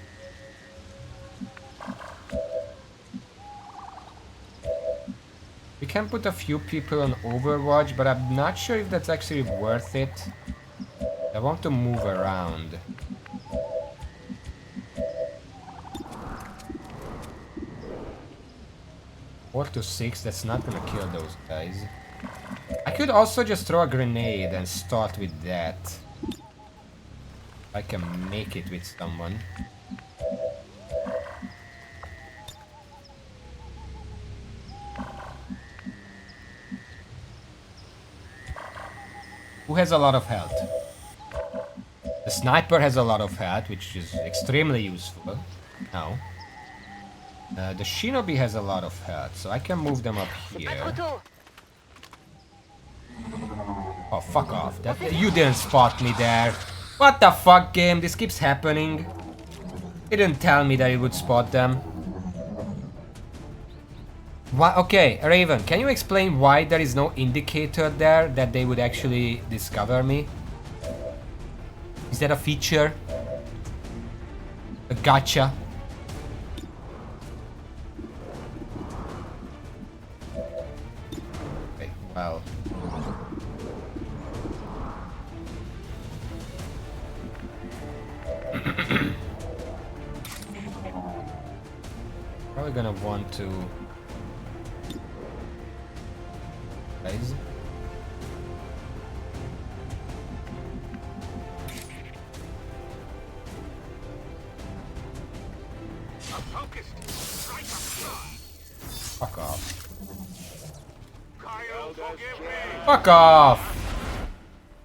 [SPEAKER 1] We can put a few people on Overwatch, but I'm not sure if that's actually worth it. I want to move around. Four to 6, that's not gonna kill those guys. I could also just throw a grenade and start with that. I can make it with someone. Who has a lot of health? The sniper has a lot of health, which is extremely useful. No. The shinobi has a lot of health, so I can move them up here. Oh, fuck off. You didn't spot me there. What the fuck, game? This keeps happening. It didn't tell me that it would spot them. Why? Okay, Raven, can you explain why there is no indicator there that they would actually discover me? Is that a feature? A gotcha? Okay, well... Probably gonna want to... Guys. Fuck off. Fuck off!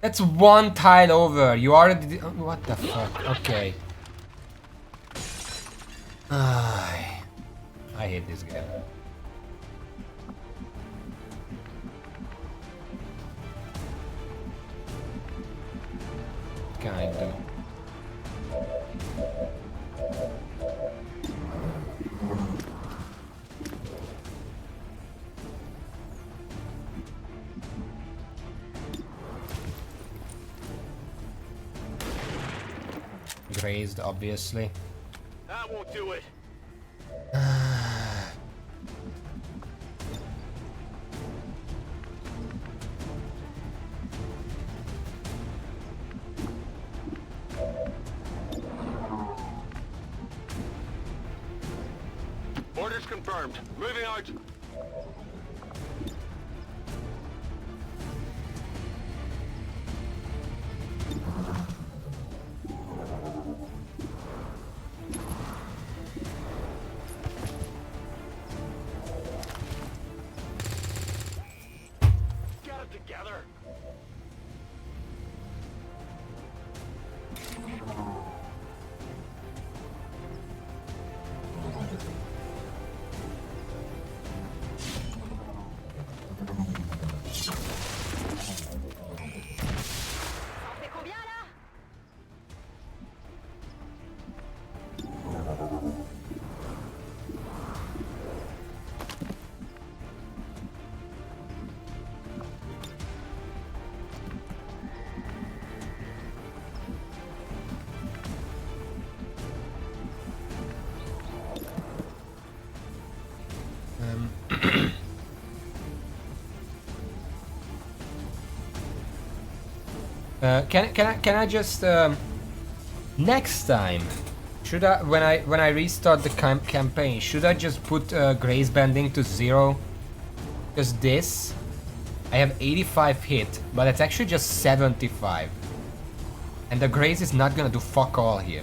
[SPEAKER 1] That's one tile over. You already did, what the fuck? Okay. I hate this game. What can I do? Grazed, obviously.
[SPEAKER 2] That won't do it. Orders confirmed. Moving out. Get it together.
[SPEAKER 1] Can I just next time should I when I restart the campaign should I just put graze bending to 0? Because this I have 85 hit, but it's actually just 75, and the graze is not gonna do fuck all here.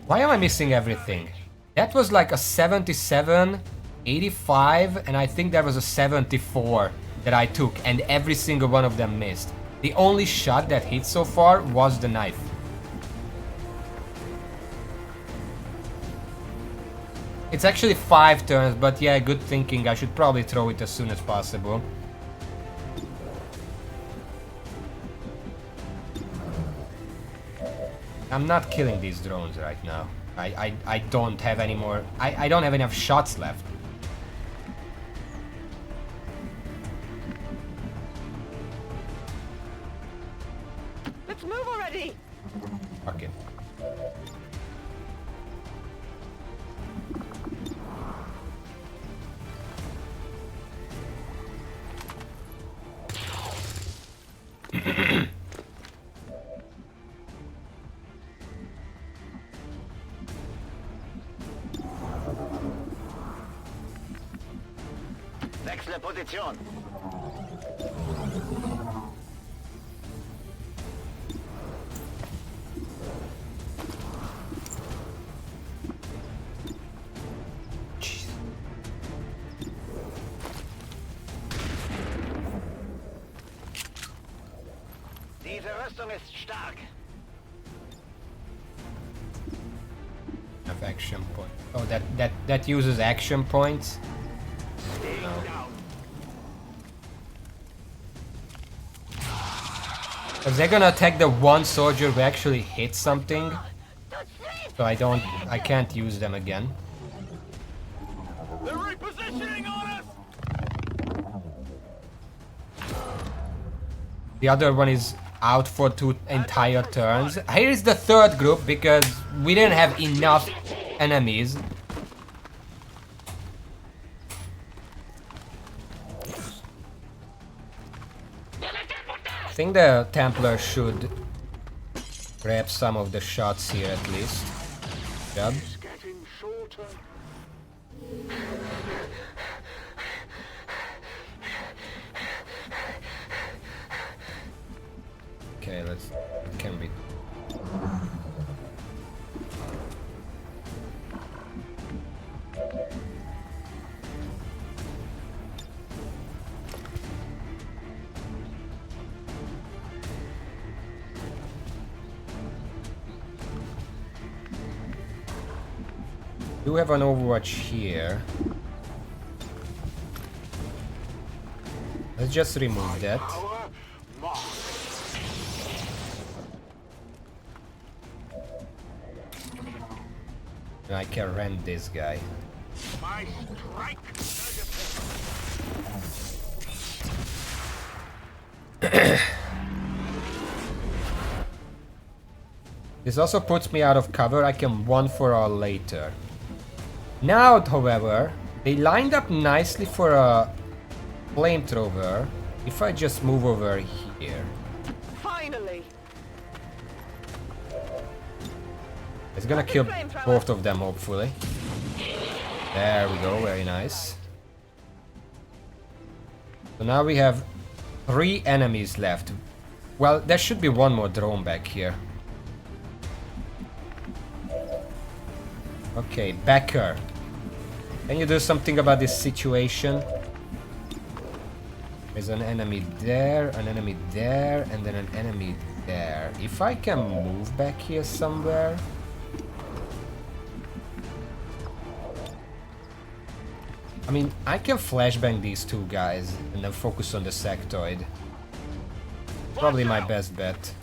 [SPEAKER 1] Why am I missing everything? That was like a 77, 85, and I think there was a 74 that I took, and every single one of them missed. The only shot that hit so far was the knife. It's actually 5 turns, but yeah, good thinking. I should probably throw it as soon as possible. I'm not killing these drones right now. I don't have any more. I don't have enough shots left.
[SPEAKER 9] Let's move already.
[SPEAKER 1] Okay.
[SPEAKER 2] Wechsle Position. Diese Rüstung ist stark.
[SPEAKER 1] Have action point. Oh, that uses action points. No. Because they're gonna attack the one soldier who actually hit something, so I can't use them again.
[SPEAKER 2] They're repositioning on us.
[SPEAKER 1] The other one is out for 2 entire turns. Here is the third group because we didn't have enough enemies. I think the Templar should grab some of the shots here at least. Job. Okay, let's It can be. Do have an Overwatch here. Let's just remove that. I can rent this guy. This also puts me out of cover. I can one for all later. Now, however, they lined up nicely for a flamethrower. If I just move over here.
[SPEAKER 9] Finally.
[SPEAKER 1] It's gonna kill both of them, hopefully. There we go, very nice. So now we have 3 enemies left. Well, there should be one more drone back here. Okay, Becker. Can you do something about this situation? There's an enemy there, and then an enemy there. If I can move back here somewhere. I mean, I can flashbang these 2 guys and then focus on the sectoid. Probably my best bet.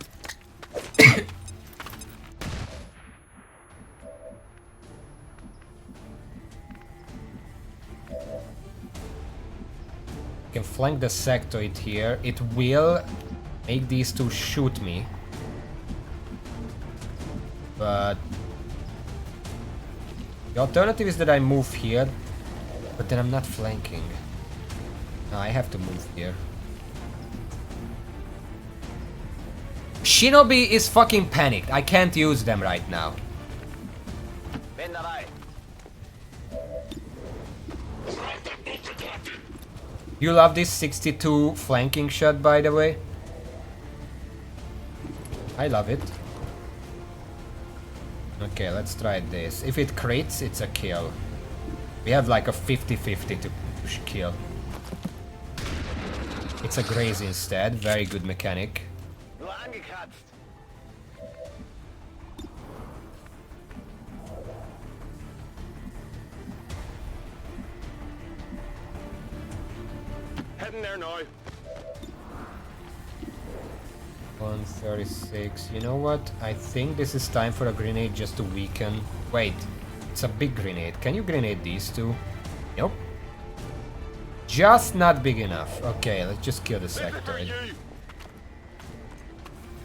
[SPEAKER 1] Can flank the sectoid here. It will make these 2 shoot me. But the alternative is that I move here, but then I'm not flanking. No, I have to move here. Shinobi is fucking panicked. I can't use them right now. You love this 62 flanking shot, by the way? I love it. Okay, let's try this. If it crits, it's a kill. We have like a 50-50 to push kill. It's a graze instead. Very good mechanic.
[SPEAKER 4] Heading there now.
[SPEAKER 1] 136. You know what? I think this is time for a grenade just to weaken. Wait, it's a big grenade. Can you grenade these 2? Nope. Just not big enough. Okay, let's just kill the sectoid.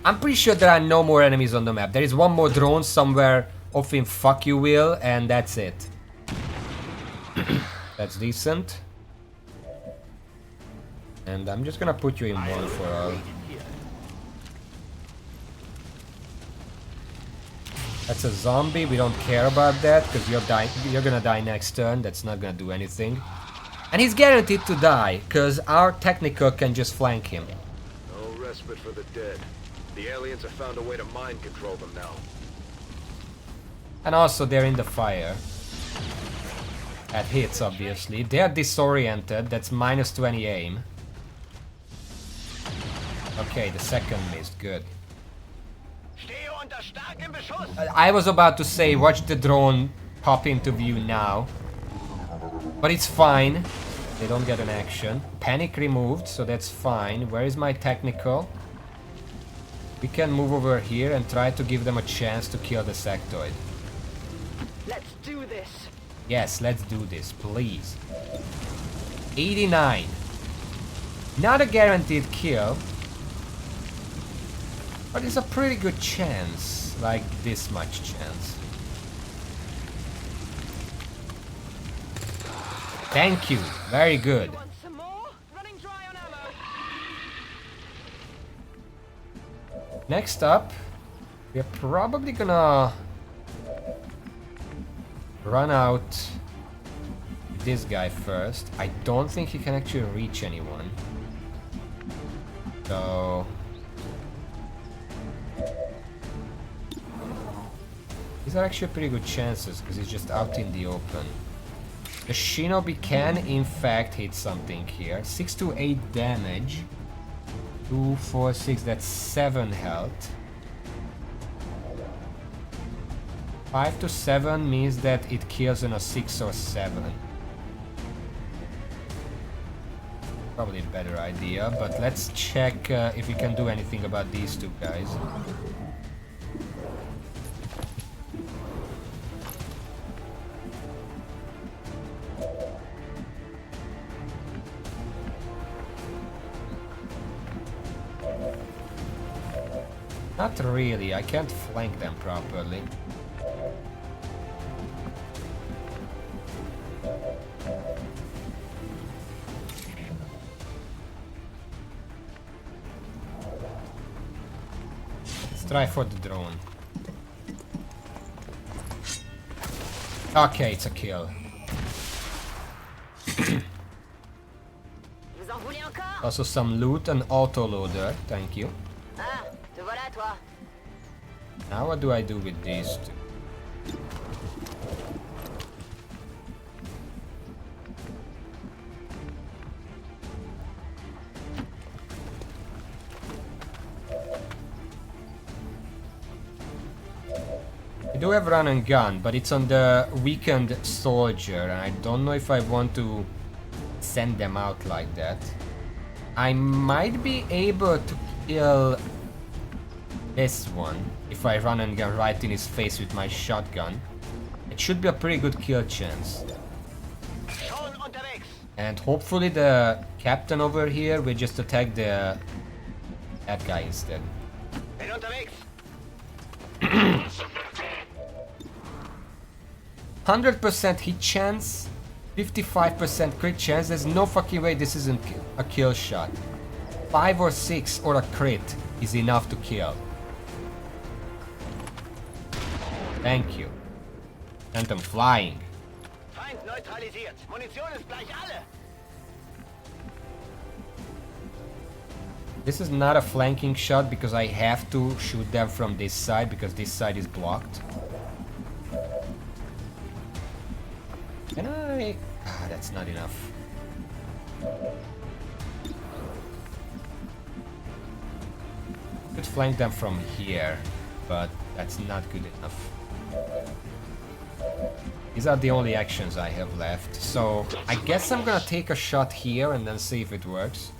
[SPEAKER 1] I'm pretty sure there are no more enemies on the map. There is one more drone somewhere off in fuck you will, and that's it. That's decent. And I'm just gonna put you in one for all. That's a zombie. We don't care about that because you're gonna die next turn. That's not gonna do anything. And he's guaranteed to die because our technical can just flank him.
[SPEAKER 4] No respite for the dead. The aliens have found a way to mind control them now.
[SPEAKER 1] And also they're in the fire. That hits, obviously. They're disoriented. That's -20 aim. Okay, the second missed. Good. I was about to say, watch the drone pop into view now. But it's fine. They don't get an action. Panic removed, so that's fine. Where is my technical? We can move over here and try to give them a chance to kill the sectoid.
[SPEAKER 9] Let's do this.
[SPEAKER 1] Yes, let's do this, please. 89. Not a guaranteed kill. But it's a pretty good chance. Like this much chance. Thank you. Very good.
[SPEAKER 9] Want some more? Running dry on ammo.
[SPEAKER 1] Next up, we're probably gonna run out this guy first. I don't think he can actually reach anyone. So These are actually pretty good chances because he's just out in the open. The Shinobi can in fact hit something here. 6 to 8 damage. 2, 4, 6, that's 7 health. 5 to 7 means that it kills on a 6 or 7. Probably a better idea, but let's check if we can do anything about these two guys. Not really, I can't flank them properly. Let's try for the drone. Okay, it's a kill. Also some loot and autoloader, thank you. Now what do I do with these two? I do have run and gun, but it's on the weakened soldier, and I don't know if I want to send them out like that. I might be able to kill this one if I run and gun right in his face with my shotgun. It should be a pretty good kill chance. And hopefully the captain over here will just attack that guy instead. 100% hit chance, 55% crit chance. There's no fucking way this isn't a kill shot. 5 or 6 or a crit is enough to kill. Thank you. And I'm flying. This is not a flanking shot because I have to shoot them from this side because this side is blocked. Can I? Ah, that's not enough. Could flank them from here, but that's not good enough. These are the only actions I have left, so I guess I'm gonna take a shot here and then see if it works.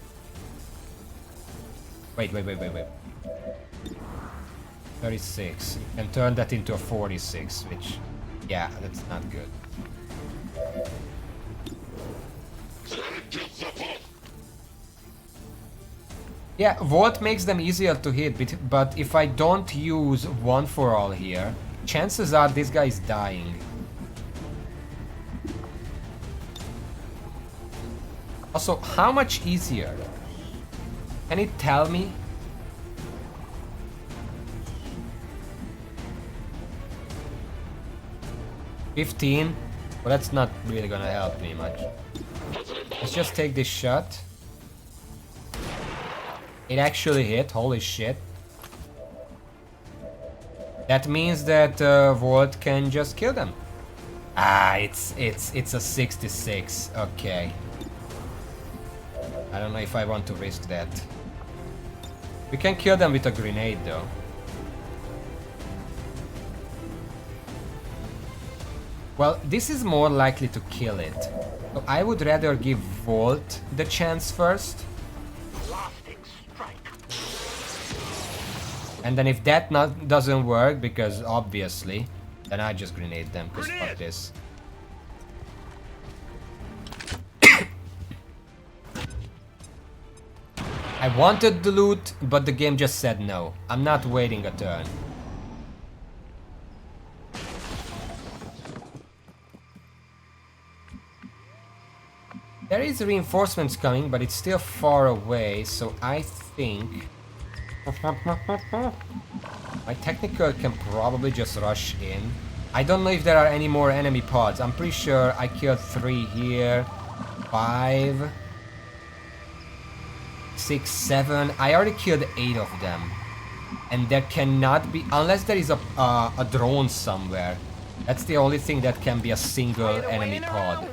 [SPEAKER 1] Wait. 36. You can turn that into a 46, which, yeah, that's not good. Yeah, Volt makes them easier to hit, but if I don't use one for all here, chances are this guy is dying. Also, how much easier? Can it tell me? $15? Well, that's not really gonna help me much. Let's just take this shot. It actually hit, holy shit. That means that Volt can just kill them. Ah, it's a 66, okay. I don't know if I want to risk that. We can kill them with a grenade though. Well, this is more likely to kill it. So I would rather give Volt the chance first. And then if that doesn't work, because obviously, then I just grenade them, because fuck this. I wanted the loot, but the game just said no. I'm not waiting a turn. There is reinforcements coming, but it's still far away, so I think... my technical can probably just rush in. I don't know if there are any more enemy pods. I'm pretty sure I killed 3 here. 5... 6, 7... I already killed 8 of them. And there cannot be, unless there is a drone somewhere. That's the only thing that can be a single enemy pod.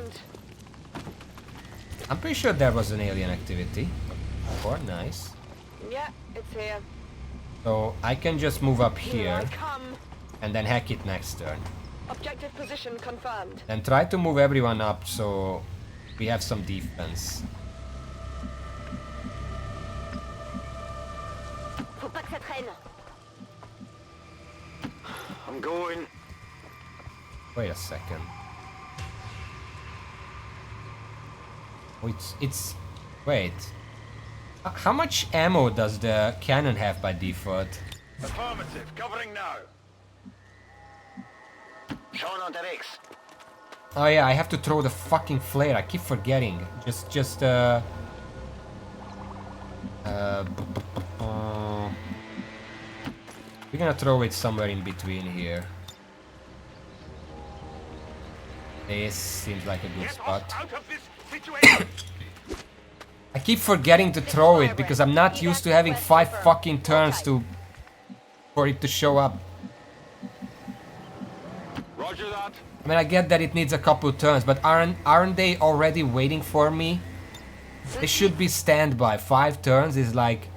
[SPEAKER 1] I'm pretty sure there was an alien activity. Oh, nice.
[SPEAKER 9] Yeah, it's here.
[SPEAKER 1] So I can just move up
[SPEAKER 9] Here I
[SPEAKER 1] here
[SPEAKER 9] come.
[SPEAKER 1] and then hack it next turn.
[SPEAKER 9] Objective position confirmed.
[SPEAKER 1] And try to move everyone up so we have some defense.
[SPEAKER 9] Faut pas que ça traîne.
[SPEAKER 2] I'm going.
[SPEAKER 1] Wait a second. Oh, it's... Wait. How much ammo does the cannon have by default?
[SPEAKER 2] Affirmative. Covering now. Schon unterwegs.
[SPEAKER 1] Oh yeah, I have to throw the fucking flare. I keep forgetting. We're gonna throw it somewhere in between here. This seems like a good spot.
[SPEAKER 2] Out of this situation.
[SPEAKER 1] I keep forgetting to throw it because I'm not used to having 5 fucking turns for it to show up.
[SPEAKER 2] Roger that.
[SPEAKER 1] I mean, I get that it needs a couple turns, but aren't they already waiting for me? They should be standby. 5 turns is like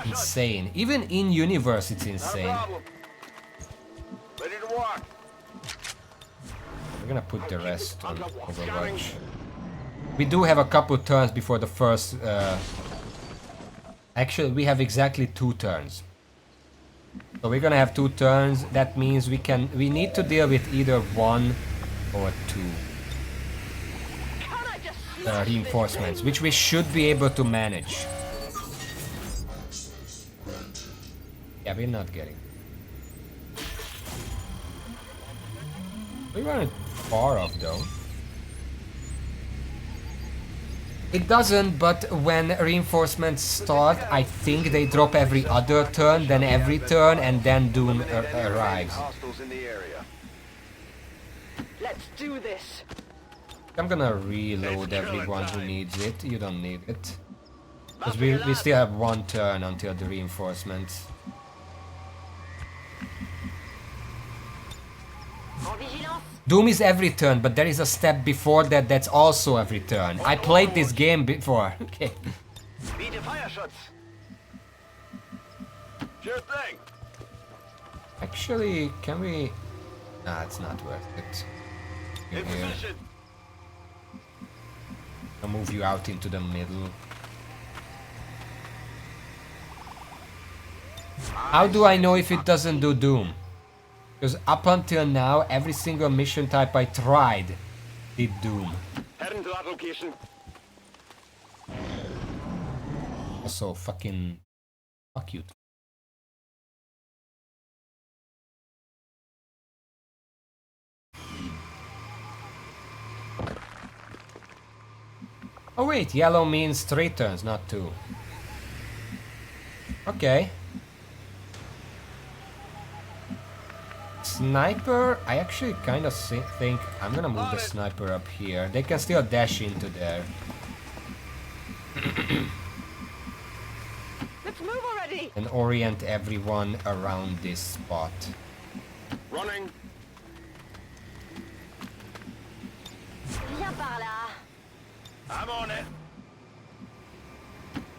[SPEAKER 1] insane. Even in universe, it's insane.
[SPEAKER 2] Ready to walk.
[SPEAKER 1] We're gonna put the rest on Overwatch. We do have a couple turns before the first... Actually, we have exactly 2 turns. So we're gonna have 2 turns. That means we need to deal with either 1 or 2 reinforcements, which we should be able to manage. Yeah, we're not getting. We weren't far off though. It doesn't, but when reinforcements start, I think they drop every other turn, then every turn, and then Doom arrives.
[SPEAKER 2] Hostiles in the area.
[SPEAKER 9] Let's do this.
[SPEAKER 1] I'm gonna reload everyone who needs it. You don't need it. Because we still have 1 turn until the reinforcements. Doom is every turn, but there is a step before that that's also every turn. I played this game before. Okay.
[SPEAKER 2] Biete Feuerschutz. Sure thing.
[SPEAKER 1] Actually, can we... Nah, it's not worth it.
[SPEAKER 2] In position.
[SPEAKER 1] I'll move you out into the middle. How do I know if it doesn't do Doom? Because up until now, every single mission type I tried did Doom.
[SPEAKER 2] Heading to that location.
[SPEAKER 1] Also, fucking... Fuck you. Oh wait, yellow means 3 turns, not 2. Okay. Sniper, I actually kind of think I'm gonna move the sniper up here. They can still dash into there.
[SPEAKER 9] Let's move already.
[SPEAKER 1] And orient everyone around this spot.
[SPEAKER 2] Running.
[SPEAKER 9] Viens par là.
[SPEAKER 2] I'm on it.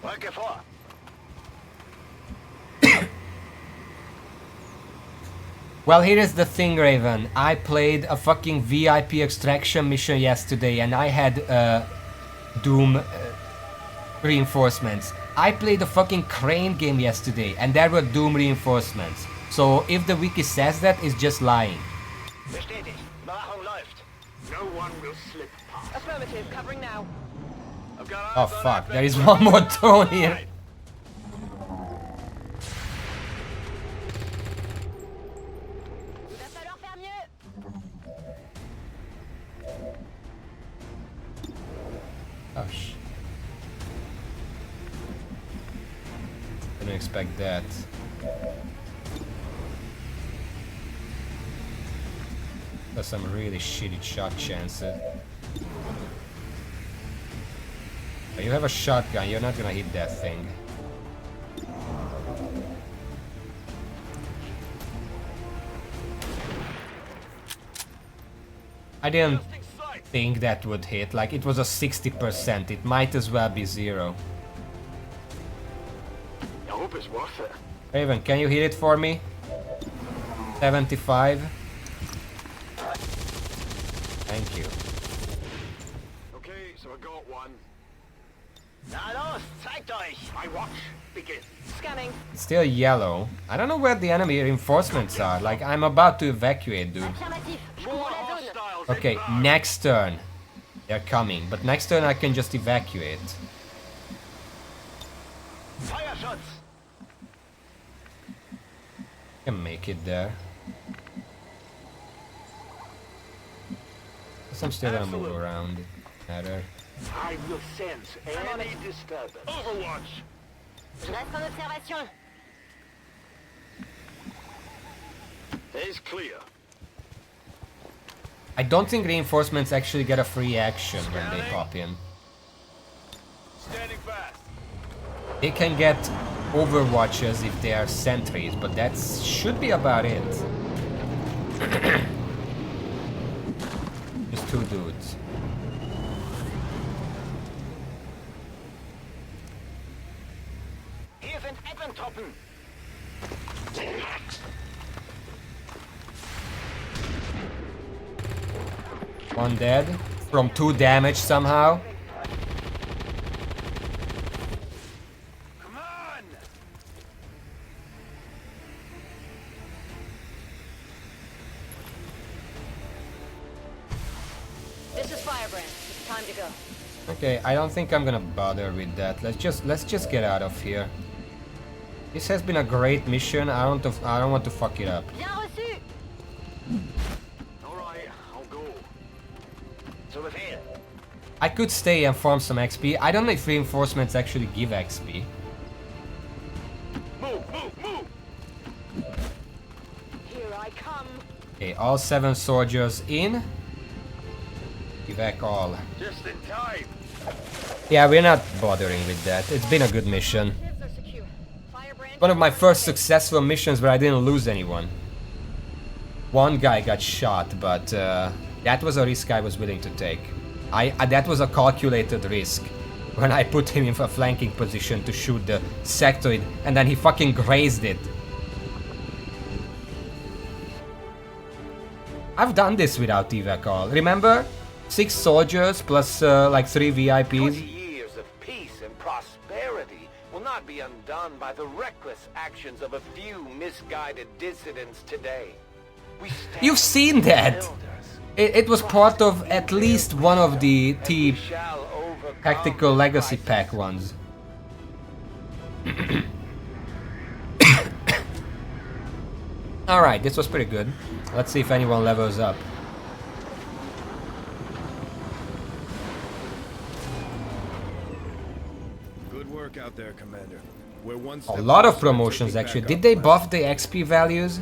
[SPEAKER 2] Work it for.
[SPEAKER 1] Well, here is the thing, Raven. I played a fucking VIP extraction mission yesterday and I had Doom reinforcements. I played a fucking crane game yesterday and there were Doom reinforcements. So if the wiki says that, it's just lying.
[SPEAKER 2] Bestätigt. Überwachung läuft. No one will slip past.
[SPEAKER 9] Affirmative, covering now.
[SPEAKER 2] I've got
[SPEAKER 1] Oh
[SPEAKER 2] eyes on
[SPEAKER 1] fuck,
[SPEAKER 2] that
[SPEAKER 1] there is
[SPEAKER 2] big
[SPEAKER 1] one more
[SPEAKER 2] one.
[SPEAKER 1] drone here.
[SPEAKER 9] Il va falloir faire mieux.
[SPEAKER 1] Oh shit. Didn't expect that. There's some really shitty shot chances. But you have a shotgun, you're not gonna hit that thing. I didn't think that would hit. Like, it was a 60%. It might as well be 0.
[SPEAKER 2] I hope it's worth it.
[SPEAKER 1] Raven, can you hit it for me? 75. Thank you.
[SPEAKER 2] Okay, so I got one.
[SPEAKER 9] Na los, zeigt euch!
[SPEAKER 2] My watch begins.
[SPEAKER 9] Scanning.
[SPEAKER 1] It's still yellow. I don't know where the enemy reinforcements are. Like, I'm about to evacuate, dude.
[SPEAKER 9] Affirmatif. Je
[SPEAKER 2] More
[SPEAKER 9] couvre la zone.
[SPEAKER 2] hostiles
[SPEAKER 1] Okay,
[SPEAKER 2] inbound.
[SPEAKER 1] next turn. They're coming. But next turn I can just evacuate.
[SPEAKER 2] Fire shots.
[SPEAKER 1] Can make it there. Guess I'm still gonna move around. Matter.
[SPEAKER 2] I will sense any disturbance. Overwatch.
[SPEAKER 9] Je reste en observation.
[SPEAKER 2] Is clear.
[SPEAKER 1] I don't think reinforcements actually get a free action when they pop in.
[SPEAKER 5] Standing fast.
[SPEAKER 1] They can get overwatches if they are sentries, but that should be about it. Just 2 dudes.
[SPEAKER 2] Hier sind Eppentruppen.
[SPEAKER 1] One dead. From 2 damage somehow.
[SPEAKER 2] Come on.
[SPEAKER 9] This is Firebrand. It's time to go.
[SPEAKER 1] Okay, I don't think I'm gonna bother with that. Let's just get out of here. This has been a great mission. I don't want to fuck it up.
[SPEAKER 9] Bien reçu!
[SPEAKER 2] All right, I'll go. So with here.
[SPEAKER 1] I could stay and farm some XP. I don't know if reinforcements actually give XP.
[SPEAKER 2] Move, move, move.
[SPEAKER 9] Here I come.
[SPEAKER 1] Okay, all 7 soldiers in. Evac all.
[SPEAKER 2] Just in time.
[SPEAKER 1] Yeah, we're not bothering with that. It's been a good mission.
[SPEAKER 9] Ships are secure. Firebrand.
[SPEAKER 1] One of my first successful missions where I didn't lose anyone. One guy got shot, but that was a risk I was willing to take. That was a calculated risk. When I put him in a flanking position to shoot the sectoid, and then he fucking grazed it. I've done this without evac all. Remember? 6 soldiers plus like 3
[SPEAKER 10] 20
[SPEAKER 1] VIPs.
[SPEAKER 10] years of peace and prosperity will not be undone by the reckless actions of a few misguided dissidents today. We stand
[SPEAKER 1] You've seen that!
[SPEAKER 10] elders.
[SPEAKER 1] It was part of at least one of the
[SPEAKER 10] We
[SPEAKER 1] T
[SPEAKER 10] shall overcome
[SPEAKER 1] Tactical
[SPEAKER 10] this
[SPEAKER 1] Legacy
[SPEAKER 10] crisis.
[SPEAKER 1] Pack ones. Alright, this was pretty good. Let's see if anyone levels up.
[SPEAKER 8] Good work out there, Commander. We're one
[SPEAKER 1] A
[SPEAKER 8] step
[SPEAKER 1] lot of
[SPEAKER 8] closer to
[SPEAKER 1] promotions
[SPEAKER 8] taking
[SPEAKER 1] actually.
[SPEAKER 8] back
[SPEAKER 1] Did
[SPEAKER 8] our
[SPEAKER 1] they
[SPEAKER 8] planet.
[SPEAKER 1] buff the XP values?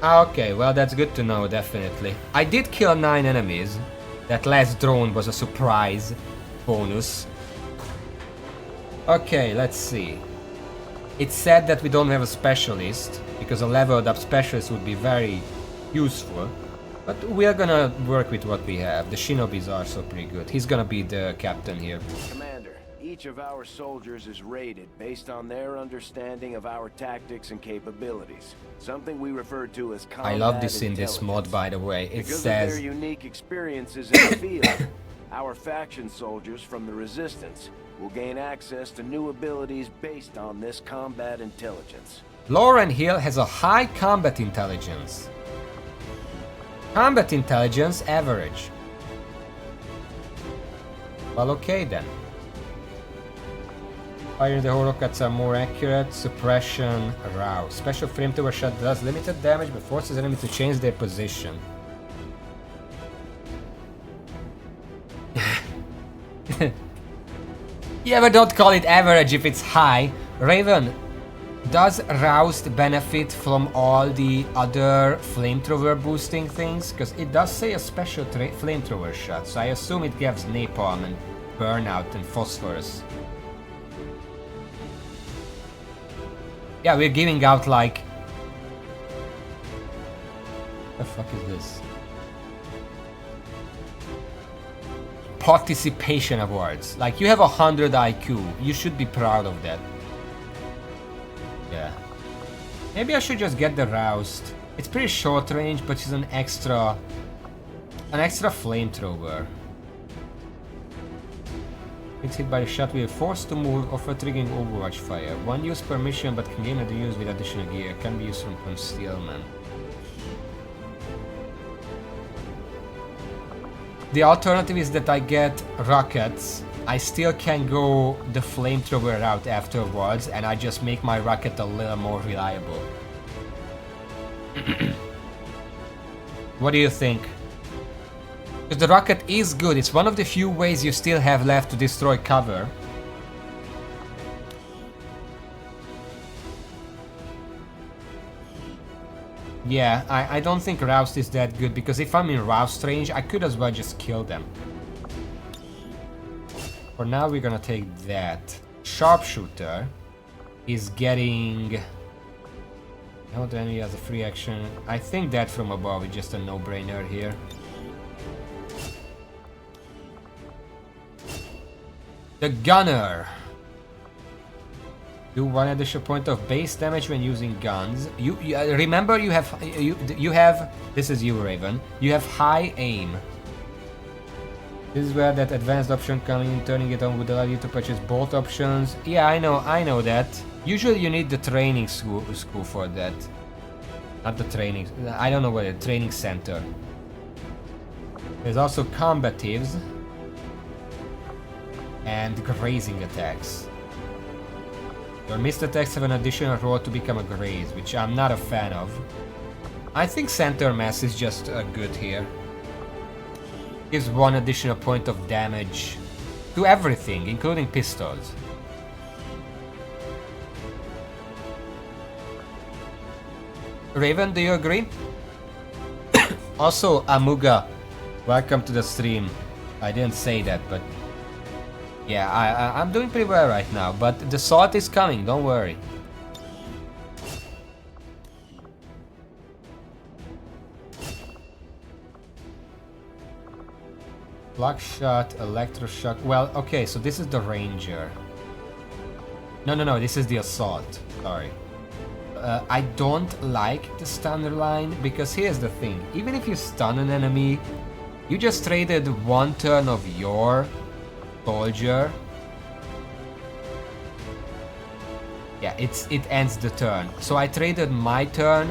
[SPEAKER 1] Ah, okay, well that's good to know, definitely. I did kill 9 enemies. That last drone was a surprise bonus. Okay, let's see. It's said that we don't have a specialist, because a leveled up specialist would be very useful. But we are gonna work with what we have. The shinobis are so pretty good. He's gonna be the captain here.
[SPEAKER 4] Commander, each of our soldiers is rated based on their understanding of our tactics and capabilities. Something we refer to as combat
[SPEAKER 1] I love this in this mod,
[SPEAKER 4] intelligence.
[SPEAKER 1] by the way. It
[SPEAKER 4] Because of
[SPEAKER 1] says
[SPEAKER 4] their unique experiences in the field, our faction soldiers from the Resistance will gain access to new abilities based on this combat intelligence.
[SPEAKER 1] Lauren Hill has a high combat intelligence. Combat intelligence average. Well, okay then. Firing the whole rockets are more accurate. Suppression, rouse. Special flamethrower shot does limited damage but forces enemies to change their position. Yeah, but don't call it average if it's high. Raven, does Roused benefit from all the other flamethrower boosting things? Because it does say a special flamethrower shot, so I assume it gives napalm and burnout and phosphorus. Yeah, we're giving out like The fuck is this? Participation awards. Like, you have 100 IQ. You should be proud of that. Yeah. Maybe I should just get the Roused. It's pretty short range, but it's an extra flamethrower. It's hit by the shot will be forced to move, offer triggering Overwatch fire. One use per mission, but can gain another use with additional gear. Can be used from concealment. The alternative is that I get rockets. I still can go the flamethrower route afterwards, and I just make my rocket a little more reliable. What do you think? Because the rocket is good. It's one of the few ways you still have left to destroy cover. Yeah, I don't think Roused is that good, because if I'm in Roused range, I could as well just kill them. For now, we're gonna take that. Sharpshooter is getting... How the enemy has a free action. I think that from above is just a no-brainer here. The Gunner. Do 1 additional point of base damage when using guns. You remember you have this is you, Raven. You have high aim. This is where that advanced option coming in. Turning it on would allow you to purchase both options. Yeah, I know that. Usually you need the training school for that. Not the training. I don't know what the training center. There's also combatives and grazing attacks. Your missed attacks have an additional roll to become a graze, which I'm not a fan of. I think center mass is just good here. Gives 1 additional point of damage to everything, including pistols. Raven, do you agree? Also, Amuga, welcome to the stream. I didn't say that, but yeah, I'm doing pretty well right now, but the salt is coming, don't worry. Block shot, electroshock. Well, okay, so this is the ranger. No, this is the assault. Sorry. I don't like the stunner line, because here's the thing. Even if you stun an enemy, you just traded 1 turn of your soldier. Yeah, it ends the turn. So I traded my turn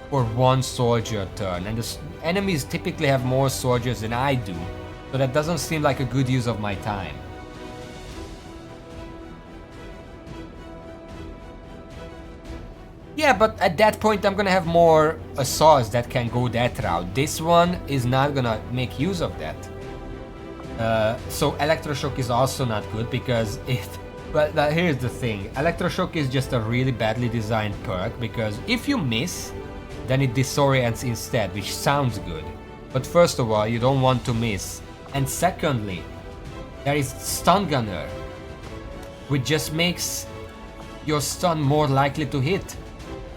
[SPEAKER 1] for 1 soldier turn, and the enemies typically have more soldiers than I do, so that doesn't seem like a good use of my time. Yeah, but at that point I'm gonna have more assaults that can go that route. This one is not gonna make use of that. So electroshock is also not good, because but here's the thing. Electroshock is just a really badly designed perk, because if you miss, then it disorients instead, which sounds good. But first of all, you don't want to miss. And secondly, there is Stun Gunner, which just makes your stun more likely to hit.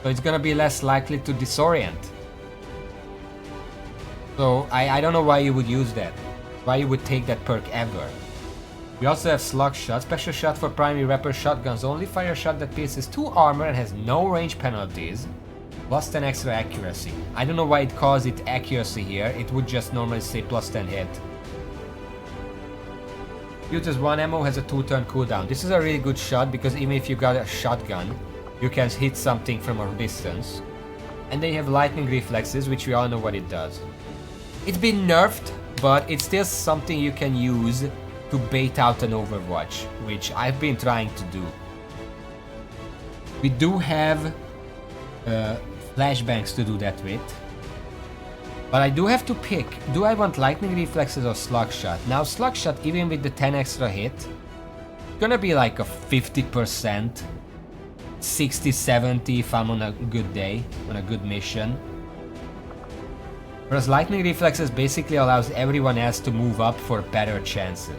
[SPEAKER 1] So it's gonna be less likely to disorient. So I don't know why you would use that. Why you would take that perk ever. We also have Slug Shot, special shot for primary weapon shotguns. Only fire a shot that pierces 2 armor and has no range penalties. Plus 10 extra accuracy. I don't know why it calls it accuracy here. It would just normally say plus 10 hit. Uses 1 ammo, has a 2-turn cooldown. This is a really good shot, because even if you got a shotgun, you can hit something from a distance. And they have lightning reflexes, which we all know what it does. It's been nerfed, but it's still something you can use to bait out an Overwatch, which I've been trying to do. We do have flashbangs to do that with. But I do have to pick, do I want lightning reflexes or slug shot? Now slug shot, even with the 10 extra hit, it's gonna be like a 50%, 60-70 if I'm on a good day, on a good mission. Whereas lightning reflexes basically allows everyone else to move up for better chances.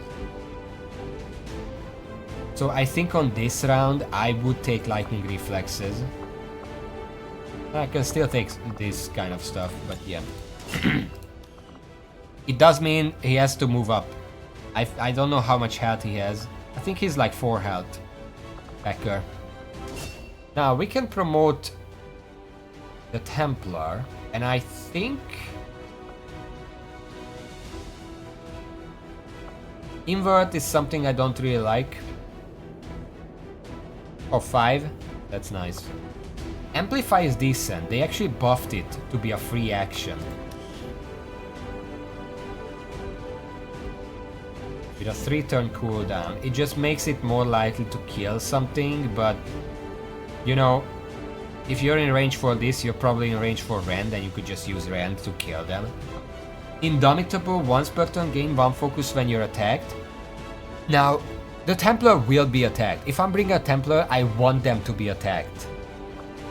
[SPEAKER 1] So I think on this round I would take lightning reflexes. I can still take this kind of stuff, but yeah. It does mean he has to move up. I don't know how much health he has. I think he's like 4 health. Hacker. Now we can promote the Templar, and I think invert is something I don't really like. Oh, 5. That's nice. Amplify is decent. They actually buffed it to be a free action. With a 3-turn cooldown, it just makes it more likely to kill something, but you know, if you're in range for this, you're probably in range for Rend, and you could just use Rend to kill them. Indomitable, once per turn, gain 1 focus when you're attacked. Now, the Templar will be attacked. If I'm bringing a Templar, I want them to be attacked.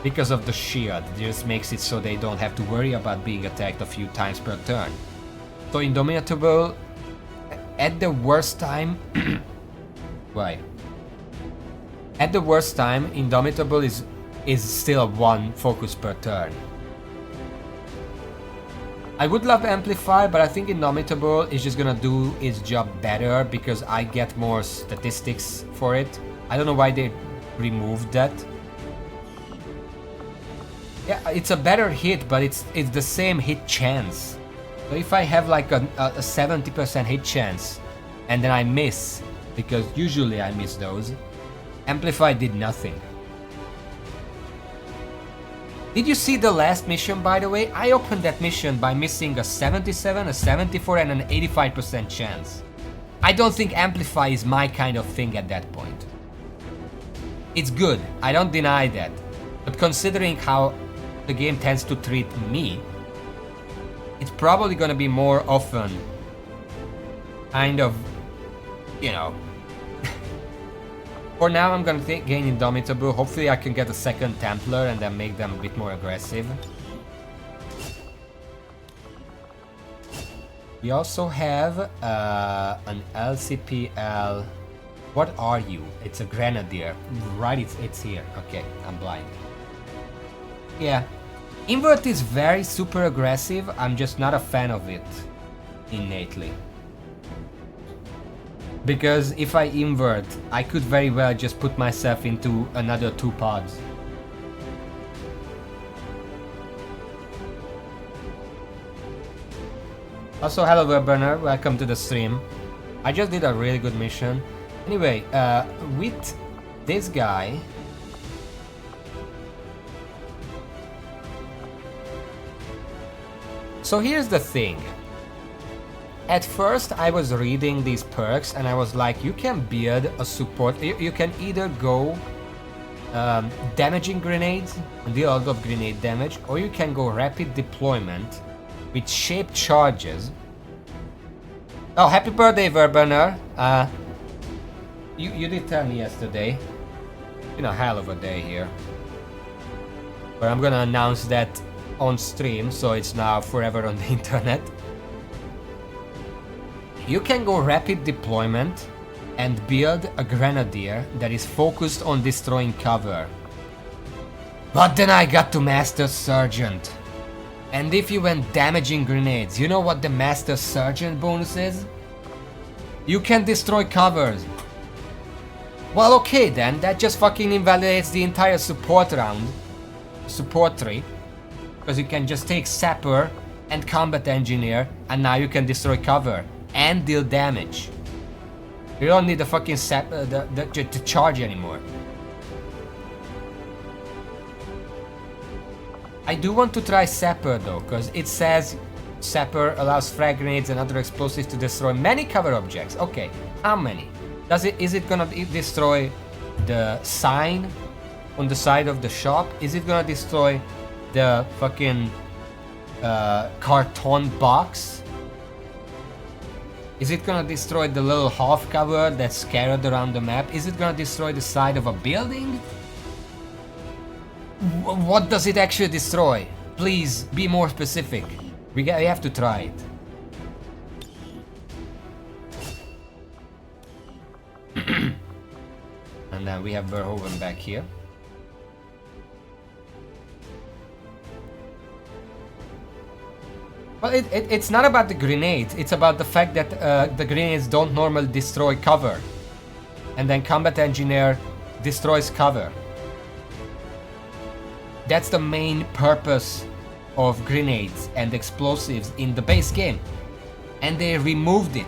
[SPEAKER 1] Because of the shield, it just makes it so they don't have to worry about being attacked a few times per turn. So Indomitable, at the worst time... Why? At the worst time, Indomitable is still 1 focus per turn. I would love Amplify, but I think Indomitable is just gonna do its job better because I get more statistics for it. I don't know why they removed that. Yeah, it's a better hit, but it's the same hit chance. So if I have like a 70% hit chance and then I miss, because usually I miss those, Amplify did nothing. Did you see the last mission, by the way? I opened that mission by missing a 77, a 74 and an 85% chance. I don't think Amplify is my kind of thing at that point. It's good, I don't deny that. But considering how the game tends to treat me, it's probably gonna be more often kind of, you know. For now I'm gonna gain Indomitable. Hopefully I can get a second Templar and then make them a bit more aggressive. We also have an LCPL. What are you? It's a Grenadier. Right, it's here. Okay, I'm blind. Yeah. Invert is very super aggressive. I'm just not a fan of it innately. Because if I invert, I could very well just put myself into another 2 pods. Also, hello Webburner, welcome to the stream. I just did a really good mission. Anyway, with this guy... So here's the thing. At first I was reading these perks and I was like, you can build a support, you can either go damaging grenades and deal a lot of grenade damage, or you can go rapid deployment with shaped charges. Oh, happy birthday Verburner! You did tell me yesterday. Been a hell of a day here. But I'm gonna announce that on stream, so it's now forever on the internet. You can go rapid deployment and build a Grenadier that is focused on destroying cover. But then I got to Master Sergeant. And if you went damaging grenades, you know what the Master Sergeant bonus is? You can destroy covers. Well, okay then, that just fucking invalidates the entire support round. Support tree. Because you can just take Sapper and Combat Engineer, and now you can destroy cover and deal damage. You don't need the fucking to charge anymore. I do want to try Sapper though, because it says Sapper allows frag grenades and other explosives to destroy many cover objects. Okay, how many? Is it gonna destroy the sign on the side of the shop? Is it gonna destroy the fucking carton box? Is it gonna destroy the little half cover that's scattered around the map? Is it gonna destroy the side of a building? What does it actually destroy? Please be more specific. We have to try it. And then we have Verhoeven back here. Well, it's not about the grenades, it's about the fact that the grenades don't normally destroy cover. And then combat engineer destroys cover. That's the main purpose of grenades and explosives in the base game. And they removed it.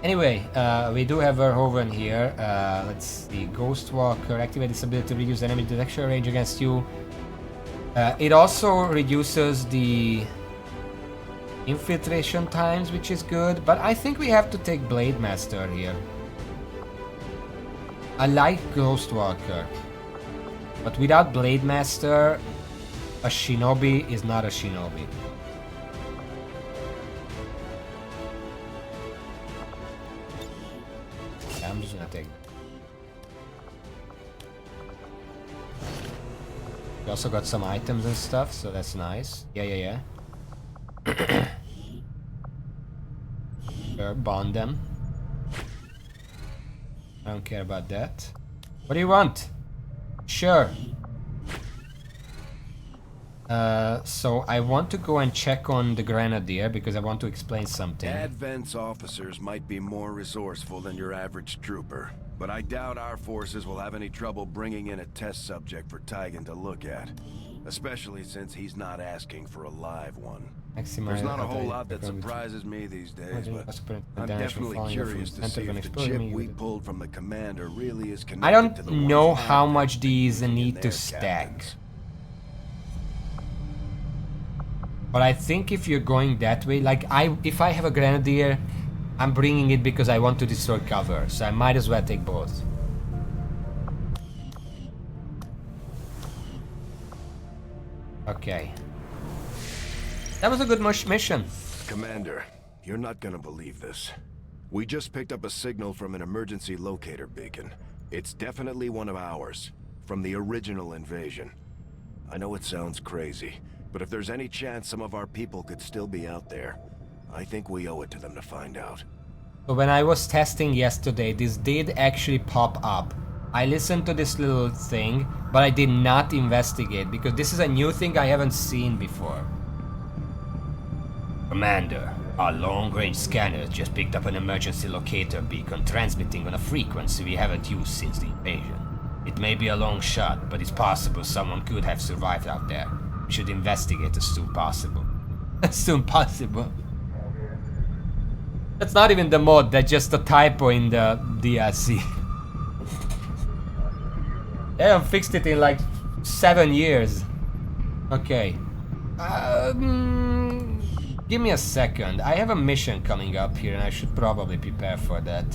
[SPEAKER 1] Anyway, we do have Verhoeven here. Let's see. Ghost Walker. Activate this ability to reduce enemy detection range against you. It also reduces the infiltration times, which is good. But I think we have to take Blade Master here. I like Ghost Walker. But without Blade Master, a Shinobi is not a Shinobi. I'm just gonna take. We also got some items and stuff, so that's nice. Yeah. Sure, bond them. I don't care about that. What do you want? Sure. So I want to go and check on the Grenadier because I want to explain something.
[SPEAKER 4] Advent's officers might be more resourceful than your average trooper, but I doubt our forces will have any trouble bringing in a test subject for Tigan to look at. Especially since he's not asking for a live one. There's not a whole lot that surprises me these days, but I'm definitely curious to see if the chip we pulled from the commander really is connected
[SPEAKER 1] I don't
[SPEAKER 4] to the
[SPEAKER 1] know how much these need to stack. But I think if you're going that way, like if I have a Grenadier, I'm bringing it because I want to destroy cover, so I might as well take both. Okay. That was a good mission.
[SPEAKER 4] Commander, you're not gonna believe this. We just picked up a signal from an emergency locator beacon. It's definitely one of ours, from the original invasion. I know it sounds crazy, but if there's any chance some of our people could still be out there, I think we owe it to them to find out.
[SPEAKER 1] So when I was testing yesterday, this did actually pop up. I listened to this little thing, but I did not investigate because this is a new thing I haven't seen before. Commander, our long-range scanner just picked up an emergency locator beacon transmitting on a frequency we haven't used since the invasion. It may be a long shot, but it's possible someone could have survived out there. We should investigate as soon possible. As soon possible. That's not even the mod, that's just a typo in the DLC. They haven't fixed it in like 7 years. Okay. Give me a second. I have a mission coming up here and I should probably prepare for that.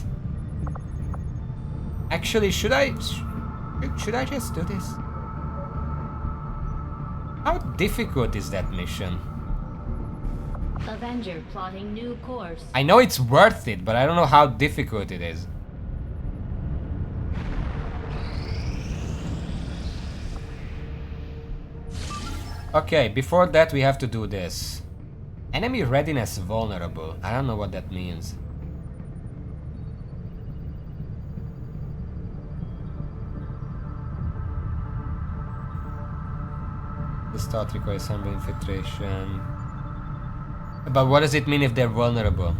[SPEAKER 1] Actually, should I just do this? How difficult is that mission?
[SPEAKER 7] Avenger plotting new course.
[SPEAKER 1] I know it's worth it, but I don't know how difficult it is. Okay, before that we have to do this. Enemy readiness vulnerable. I don't know what that means. The start requires some infiltration. But what does it mean if they're vulnerable?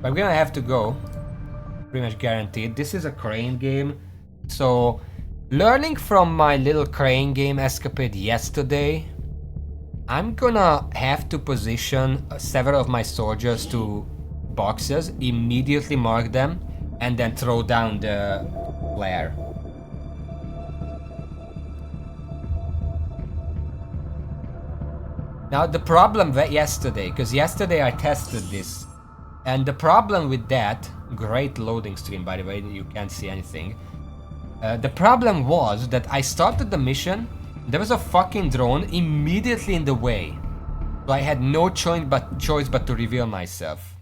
[SPEAKER 1] I'm gonna have to go. Pretty much guaranteed. This is a crane game, so learning from my little crane game escapade yesterday, I'm gonna have to position several of my soldiers to boxes, immediately mark them, and then throw down the flare. Now the problem yesterday, because yesterday I tested this, and the problem with that, great loading screen by the way, you can't see anything. The problem was that I started the mission, there was a fucking drone immediately in the way. So I had no choice but to reveal myself.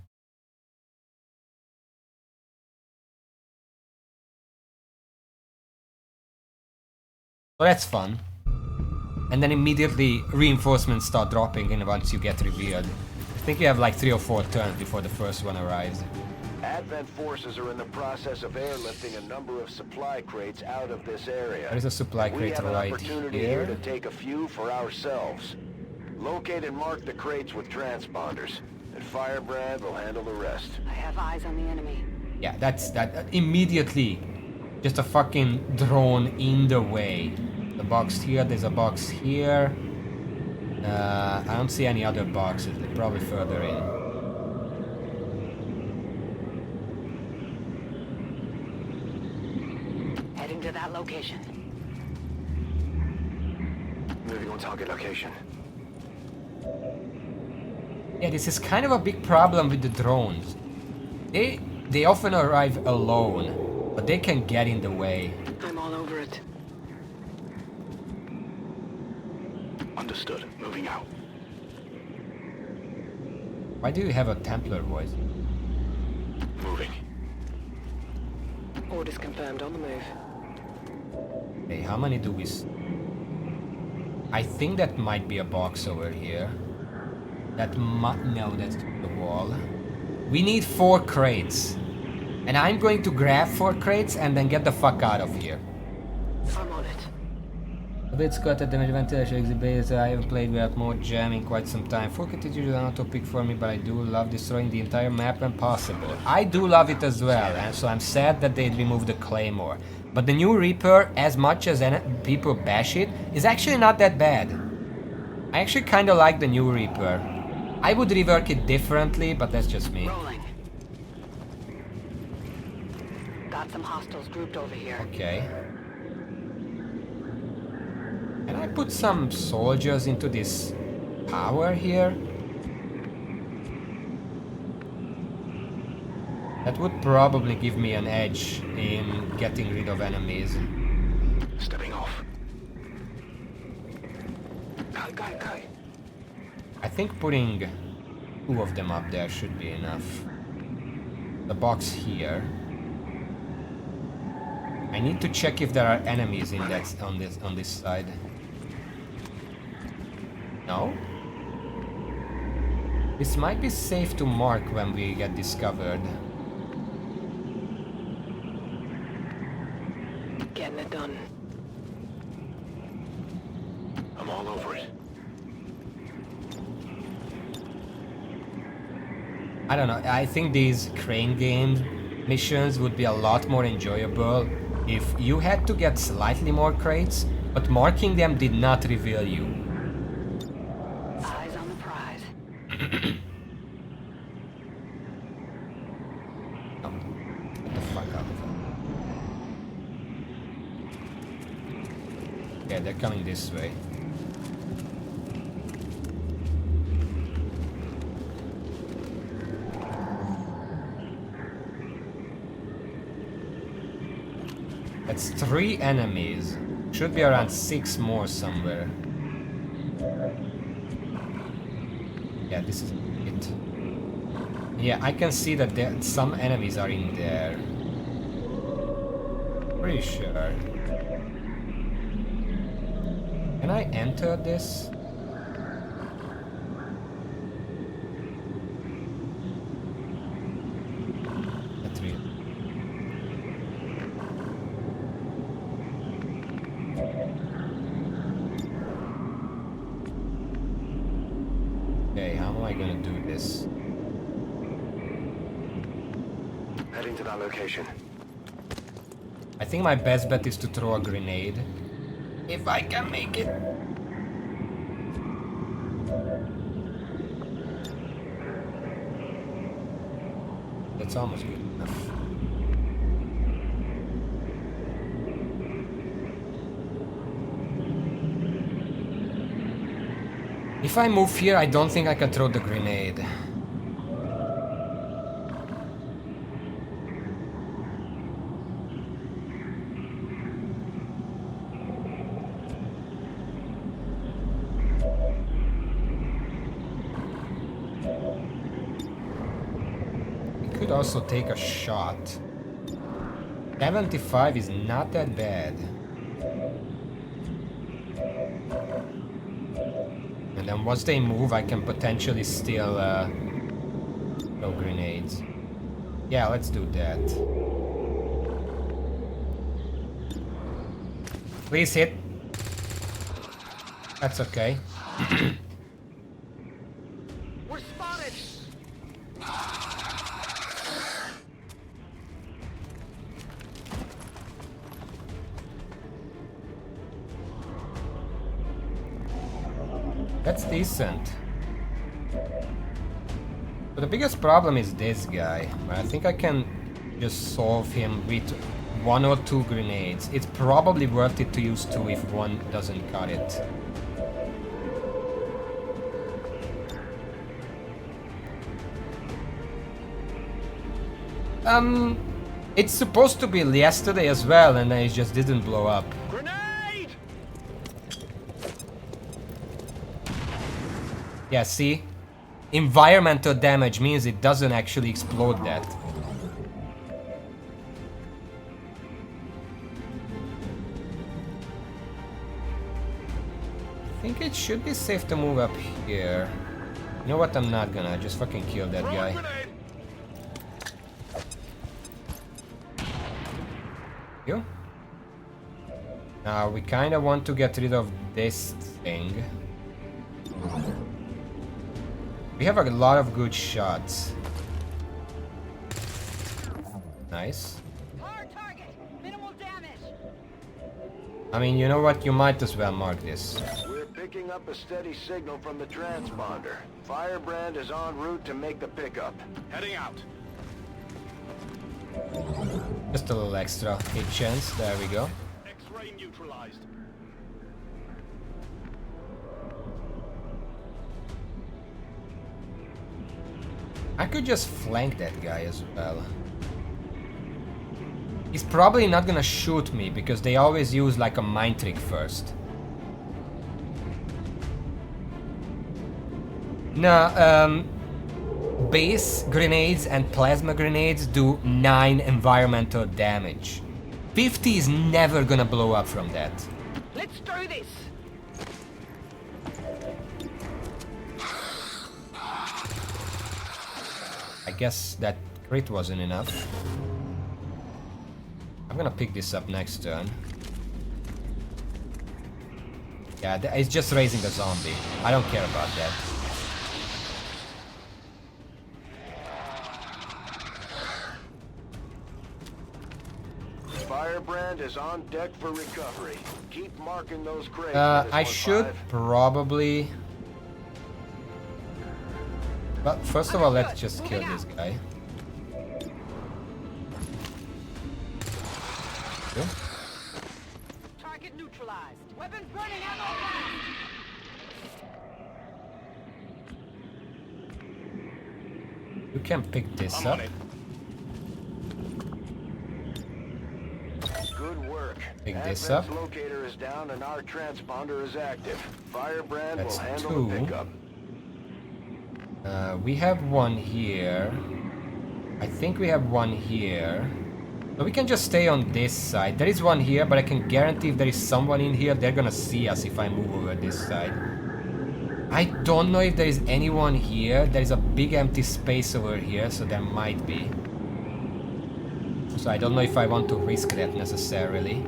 [SPEAKER 1] So that's fun. And then immediately reinforcements start dropping in once you get revealed. I think you have like 3 or 4 turns before the first one arrives.
[SPEAKER 4] Advent forces are in the process of airlifting a number of supply crates out of this area.
[SPEAKER 1] There's a supply crate
[SPEAKER 4] We have an
[SPEAKER 1] right
[SPEAKER 4] opportunity
[SPEAKER 1] here.
[SPEAKER 4] here to take a few for ourselves. Locate and mark the crates with transponders, and Firebrand will handle the rest.
[SPEAKER 9] I have eyes on the enemy.
[SPEAKER 1] Yeah, that's that immediately. Just a fucking drone in the way. The box here, there's a box here. I don't see any other boxes, they're probably further in.
[SPEAKER 9] Heading to that location.
[SPEAKER 10] Moving on target location.
[SPEAKER 1] Yeah, this is kind of a big problem with the drones. They often arrive alone, but they can get in the way.
[SPEAKER 9] I'm all over it.
[SPEAKER 2] Understood. Moving out.
[SPEAKER 1] Why do you have a Templar voice?
[SPEAKER 2] Moving.
[SPEAKER 9] Orders confirmed, on the move.
[SPEAKER 1] Hey, how many do we I think that might be a box over here. That no, that's the wall. We need 4 crates. And I'm going to grab 4 crates and then get the fuck out of here.
[SPEAKER 9] I'm on it.
[SPEAKER 1] A bit Scott at the ventilation exit base. I haven't played without more jam in quite some time. Full kit is usually an auto pick for me, but I do love destroying the entire map when possible. I do love it as well, and so I'm sad that they removed the Claymore. But the new Reaper, as much as people bash it, is actually not that bad. I actually kinda like the new Reaper. I would rework it differently, but that's just me.
[SPEAKER 9] Rolling. Got some hostiles grouped over here.
[SPEAKER 1] Okay. Can I put some soldiers into this tower here? That would probably give me an edge in getting rid of enemies.
[SPEAKER 2] Stepping off.
[SPEAKER 10] Kai.
[SPEAKER 1] I think putting 2 of them up there should be enough. The box here. I need to check if there are enemies in that on this side. No? This might be safe to mark when we get discovered.
[SPEAKER 9] Getting it done.
[SPEAKER 2] I'm all over it.
[SPEAKER 1] I don't know, I think these crane game missions would be a lot more enjoyable if you had to get slightly more crates, but marking them did not reveal you.
[SPEAKER 9] Eyes on the prize.
[SPEAKER 1] Oh, get the fuck out of here. Yeah, they're coming this way. That's 3 enemies. Should be around 6 more somewhere. Yeah, this is it. Yeah, I can see that some enemies are in there. Pretty sure. Can I enter this? That's weird. Okay, how am I gonna do this?
[SPEAKER 10] Heading to that location.
[SPEAKER 1] I think my best bet is to throw a grenade. If I can make it. That's almost good enough. If I move here, I don't think I can throw the grenade. Could also take a shot. 75 is not that bad. And then once they move, I can potentially still throw grenades. Yeah, let's do that. Please hit. That's okay.
[SPEAKER 10] We're spotted!
[SPEAKER 1] That's decent. But the biggest problem is this guy. I think I can just solve him with 1 or 2 grenades. It's probably worth it to use 2 if 1 doesn't cut it. It's supposed to be yesterday as well, and it just didn't blow up.
[SPEAKER 10] Grenade!
[SPEAKER 1] Yeah, see? Environmental damage means it doesn't actually explode that. I think it should be safe to move up here. You know what? I'm not gonna. Just fucking kill that guy. You? Now we kinda want to get rid of this thing. We have a lot of good shots. Nice.
[SPEAKER 9] Hard target. Minimal damage.
[SPEAKER 1] I mean, you know what? You might as well mark this.
[SPEAKER 4] We're picking up a steady signal from the transponder. Firebrand is en route to make the pickup.
[SPEAKER 10] Heading out.
[SPEAKER 1] Just a little extra hit chance. There we go.
[SPEAKER 10] X-ray neutralized.
[SPEAKER 1] I could just flank that guy as well. He's probably not gonna shoot me because they always use like a mind trick first. No, base grenades and plasma grenades do 9 environmental damage. 50 is never gonna blow up from that.
[SPEAKER 10] Let's do this!
[SPEAKER 1] I guess that crit wasn't enough. I'm gonna pick this up next turn. Yeah, it's just raising a zombie. I don't care about that.
[SPEAKER 4] Firebrand is on deck for recovery. Keep marking those crates.
[SPEAKER 1] I should probably... But first of all, let's just kill this guy. Okay.
[SPEAKER 9] Target neutralized. Weapons burning ammo blast.
[SPEAKER 1] You can pick this up.
[SPEAKER 4] Good work.
[SPEAKER 1] Pick this up.
[SPEAKER 4] Locator is down and our transponder is active. Firebrand
[SPEAKER 1] That's
[SPEAKER 4] will handle
[SPEAKER 1] 2.
[SPEAKER 4] the pickup.
[SPEAKER 1] We have one here. I think we have one here. So we can just stay on this side. There is one here, but I can guarantee if there is someone in here, they're gonna see us if I move over this side. I don't know if there is anyone here. There is a big empty space over here, so there might be. So I don't know if I want to risk that necessarily.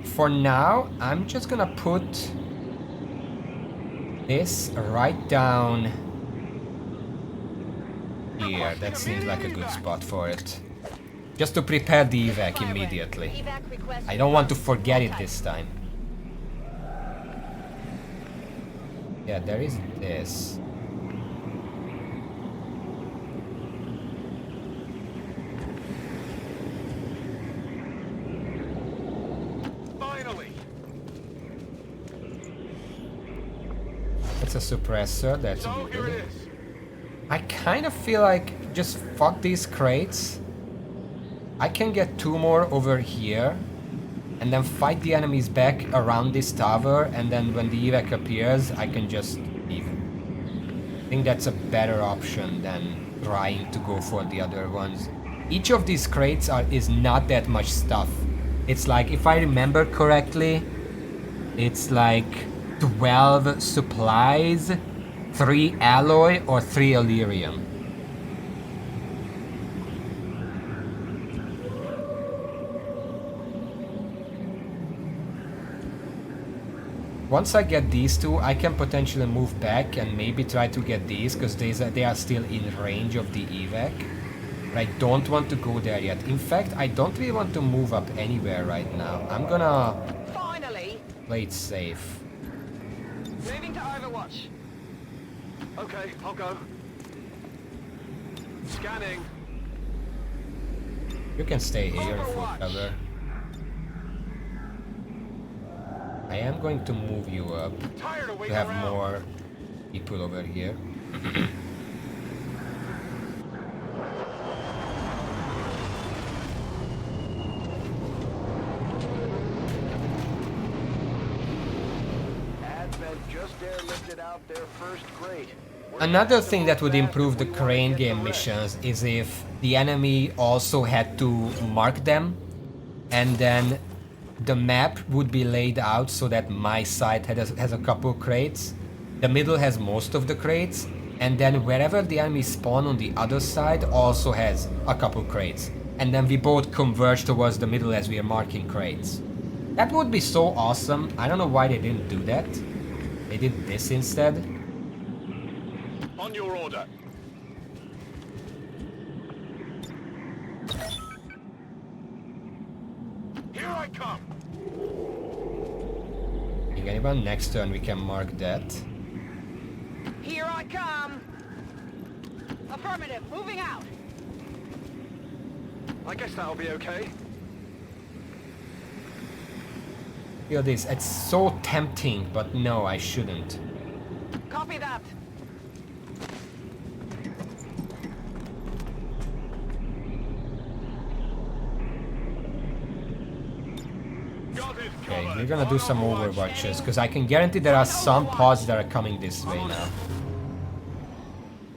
[SPEAKER 1] For now, I'm just gonna put this right down here. That seems like a good spot for it. Just to prepare the evac immediately. I don't want to forget it this time. Yeah, there is this.
[SPEAKER 10] Finally.
[SPEAKER 1] That's a suppressor, that's
[SPEAKER 10] So here
[SPEAKER 1] good.
[SPEAKER 10] it is.
[SPEAKER 1] I kind of feel like just fuck these crates. I can get 2 more over here and then fight the enemies back around this tower, and then when the evac appears I can just leave. I think that's a better option than trying to go for the other ones. Each of these crates is not that much stuff. It's like, if I remember correctly, it's like 12 supplies, 3 alloy or 3 Illyrium. once I get these two, I can potentially move back and maybe try to get these, because they are still in range of the evac. But I don't want to go there yet. In fact, I don't really want to move up anywhere right now. I'm gonna play it safe.
[SPEAKER 10] Moving to Overwatch. Okay, I'll go. Scanning.
[SPEAKER 1] You can stay here in full cover. I am going to move you up to have more people over here. Another thing that would improve the crane game missions is if the enemy also had to mark them, and then the map would be laid out so that my side has a couple crates, the middle has most of the crates, and then wherever the enemy spawn on the other side also has a couple crates. And then we both converge towards the middle as we are marking crates. That would be so awesome. I don't know why they didn't do that. They did this instead.
[SPEAKER 10] On your order. Here I come.
[SPEAKER 1] Think anyone? Next turn we can mark that.
[SPEAKER 9] Here I come. Affirmative. Moving out.
[SPEAKER 10] I guess that'll be okay.
[SPEAKER 1] Feel this. It's so tempting, but no, I shouldn't.
[SPEAKER 9] Copy that.
[SPEAKER 1] Okay, we're gonna do some overwatches, because I can guarantee there are some pods that are coming this way now.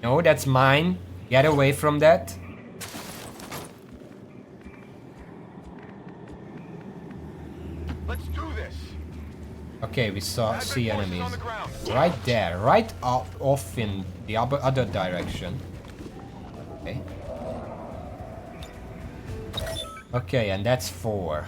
[SPEAKER 1] No, that's mine. Get away from that.
[SPEAKER 10] Let's do this.
[SPEAKER 1] Okay, we see enemies. Right there, right off in the other direction. Okay. Okay, and that's 4.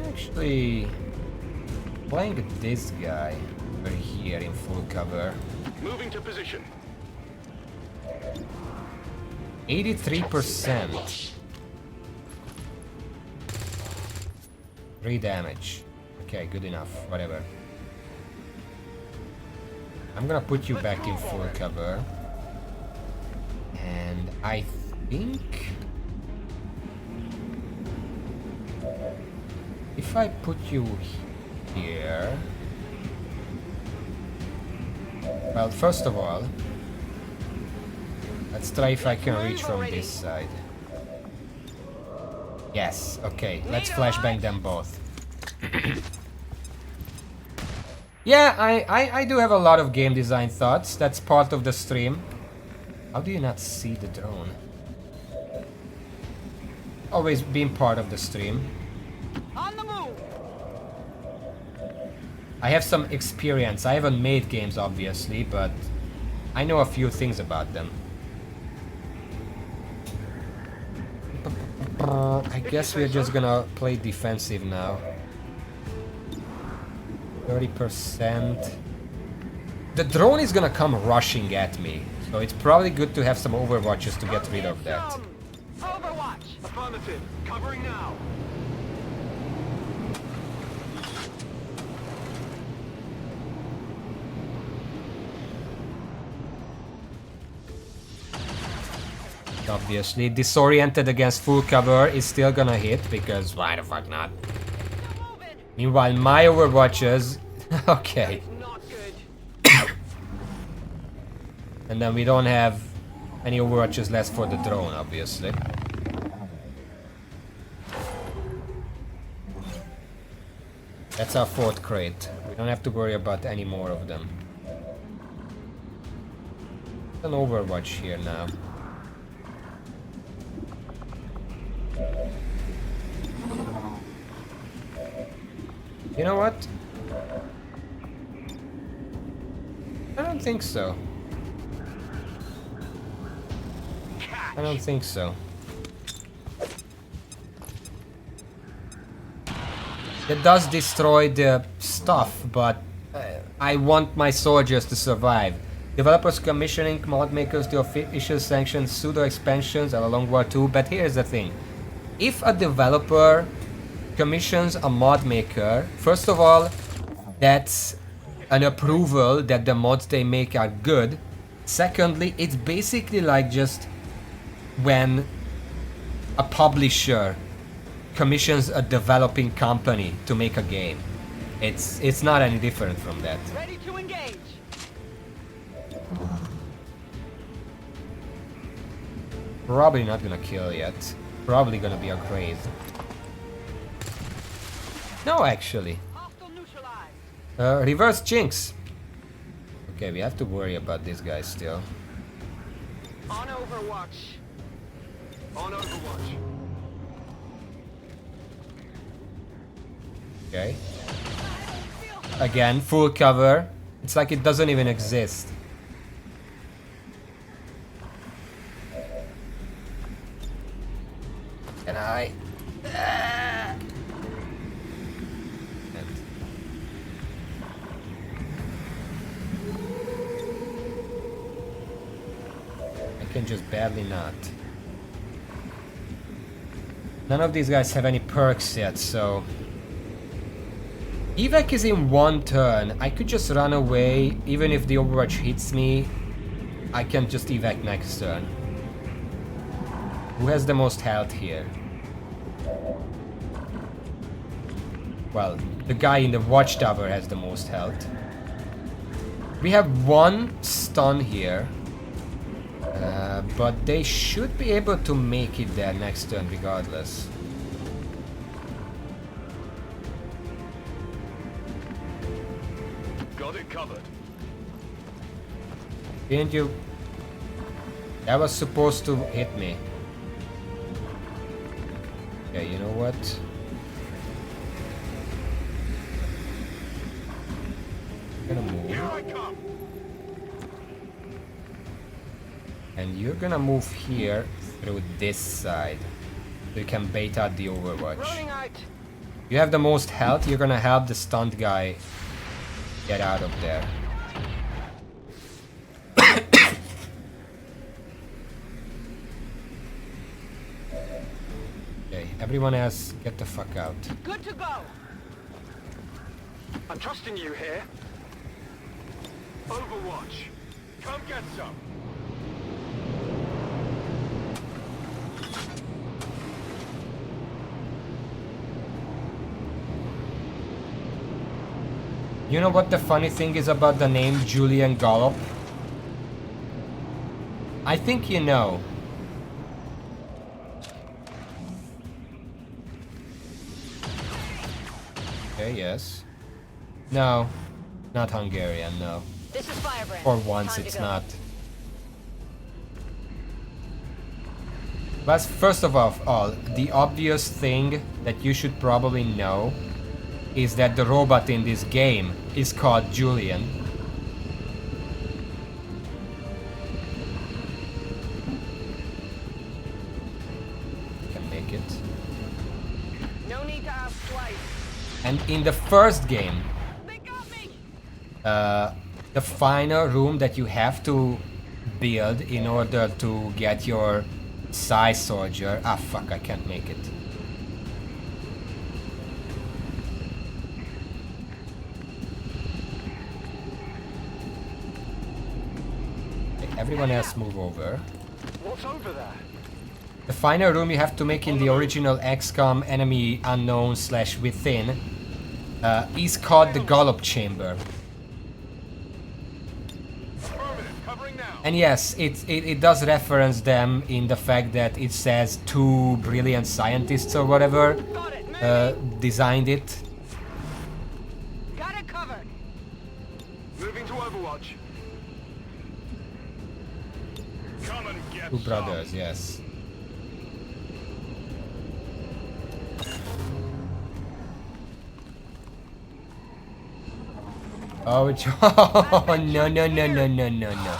[SPEAKER 1] Actually, playing this guy over here in full cover.
[SPEAKER 10] Moving to position.
[SPEAKER 1] 83%. 3 damage. Okay, good enough. Whatever. I'm gonna put you back in full cover. And I think if I put you here... Well, first of all, let's try if I can reach from this side. Yes, okay, let's flashbang them both. Yeah, I do have a lot of game design thoughts. That's part of the stream. How do you not see the drone? Always been part of the stream.
[SPEAKER 9] On the move.
[SPEAKER 1] I have some experience. I haven't made games, obviously, but I know a few things about them. I guess we're just gonna play defensive now. 30%. The drone is gonna come rushing at me, so it's probably good to have some overwatches to get rid of that.
[SPEAKER 9] Overwatch.
[SPEAKER 10] Affirmative. Covering now.
[SPEAKER 1] Obviously, disoriented against full cover is still gonna hit, because why the fuck not? Meanwhile, my overwatches... okay. And then we don't have any overwatches left for the drone, obviously. That's our 4th crate. We don't have to worry about any more of them. An overwatch here now. You know what? I don't think so. I don't think so. It does destroy the stuff, but I want my soldiers to survive. Developers commissioning mod makers to official sanctioned pseudo expansions along War 2. But here's the thing: if a developer commissions a mod maker, first of all, that's an approval that the mods they make are good. Secondly, it's basically like just when a publisher commissions a developing company to make a game. It's not any different from that.
[SPEAKER 9] Ready to engage.
[SPEAKER 1] Probably not gonna kill yet. Probably gonna be a grave. No, actually.
[SPEAKER 9] Hostile neutralized.
[SPEAKER 1] Reverse jinx. Okay, we have to worry about this guy still.
[SPEAKER 10] On Overwatch. On Overwatch.
[SPEAKER 1] Okay. Again, full cover. It's like it doesn't even exist. Can I? I can just barely not. None of these guys have any perks yet, so... Evac is in one turn. I could just run away. Even if the Overwatch hits me, I can just evac next turn. Who has the most health here? Well, the guy in the watchtower has the most health. We have one stun here. But they should be able to make it there next turn regardless.
[SPEAKER 10] Got it covered.
[SPEAKER 1] Didn't you? That was supposed to hit me. Okay, you know what? I'm gonna move.
[SPEAKER 10] Here I come.
[SPEAKER 1] And you're gonna move here through this side. So you can bait out the Overwatch.
[SPEAKER 10] Running out.
[SPEAKER 1] You have the most health, you're gonna help the stunned guy get out of there. Okay, everyone else get the fuck out.
[SPEAKER 9] Good to go.
[SPEAKER 10] I'm trusting you here.
[SPEAKER 5] Overwatch, come get some.
[SPEAKER 1] You know what the funny thing is about the name Julian Gollop? I think you know. Okay, yes. No, not Hungarian, no.
[SPEAKER 9] This is Firebrand.
[SPEAKER 1] For once
[SPEAKER 9] Time to
[SPEAKER 1] it's
[SPEAKER 9] go.
[SPEAKER 1] not. But first of all, the obvious thing that you should probably know is that the robot in this game is called Julian. Can make it.
[SPEAKER 9] No need to ask twice.
[SPEAKER 1] And in the first game,
[SPEAKER 9] They got me.
[SPEAKER 1] the final room that you have to build in order to get your Psi soldier. Ah, fuck, I can't make it. Everyone else move over.
[SPEAKER 10] What's over there?
[SPEAKER 1] The final room you have to make in the original XCOM enemy unknown / within is called the Gollop Chamber.
[SPEAKER 10] Covering now.
[SPEAKER 1] And yes, it does reference them in the fact that it says 2 brilliant scientists or whatever
[SPEAKER 9] Got it.
[SPEAKER 1] designed it.
[SPEAKER 9] Got it covered.
[SPEAKER 10] Moving to Overwatch. Come and get
[SPEAKER 1] 2 brothers, yes. Oh, no, no, no, no, no, no, no.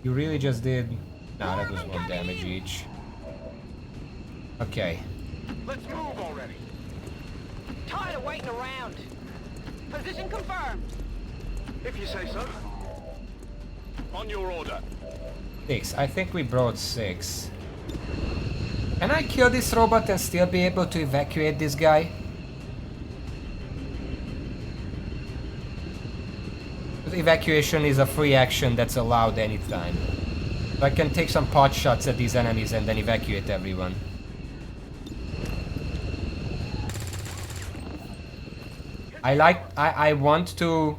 [SPEAKER 1] You really just did... No, that was 1 damage each. Okay.
[SPEAKER 10] Let's move already.
[SPEAKER 9] Tired of waiting around. Position confirmed.
[SPEAKER 10] If you say so. On your order.
[SPEAKER 1] 6. I think we brought 6. Can I kill this robot and still be able to evacuate this guy? The evacuation is a free action that's allowed anytime. So I can take some pot shots at these enemies and then evacuate everyone. I want to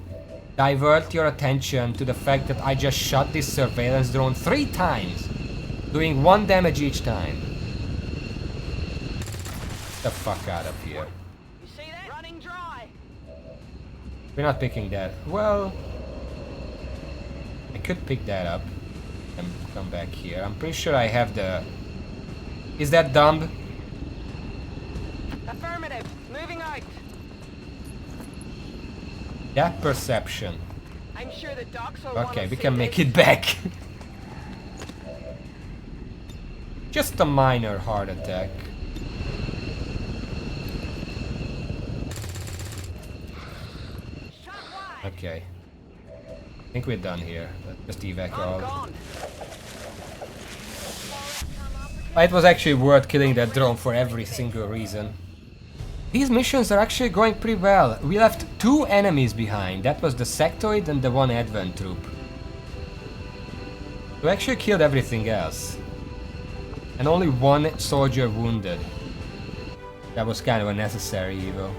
[SPEAKER 1] divert your attention to the fact that I just shot this surveillance drone 3 times, doing 1 damage each time. Get the fuck out of here.
[SPEAKER 9] You see that? Running dry.
[SPEAKER 1] We're not picking that. Well, I could pick that up and come back here. I'm pretty sure I have the... Is that dumb?
[SPEAKER 9] Affirmative. Moving out.
[SPEAKER 1] That perception.
[SPEAKER 9] I'm sure the docs will
[SPEAKER 1] Okay, we can make it back. Just a minor heart attack. Okay. I think we're done here. Let's just evac all. It was actually worth killing that drone for every single reason. These missions are actually going pretty well. We left 2 enemies behind. That was the sectoid and the 1 advent troop. We actually killed everything else. And only 1 soldier wounded. That was kind of a necessary evil.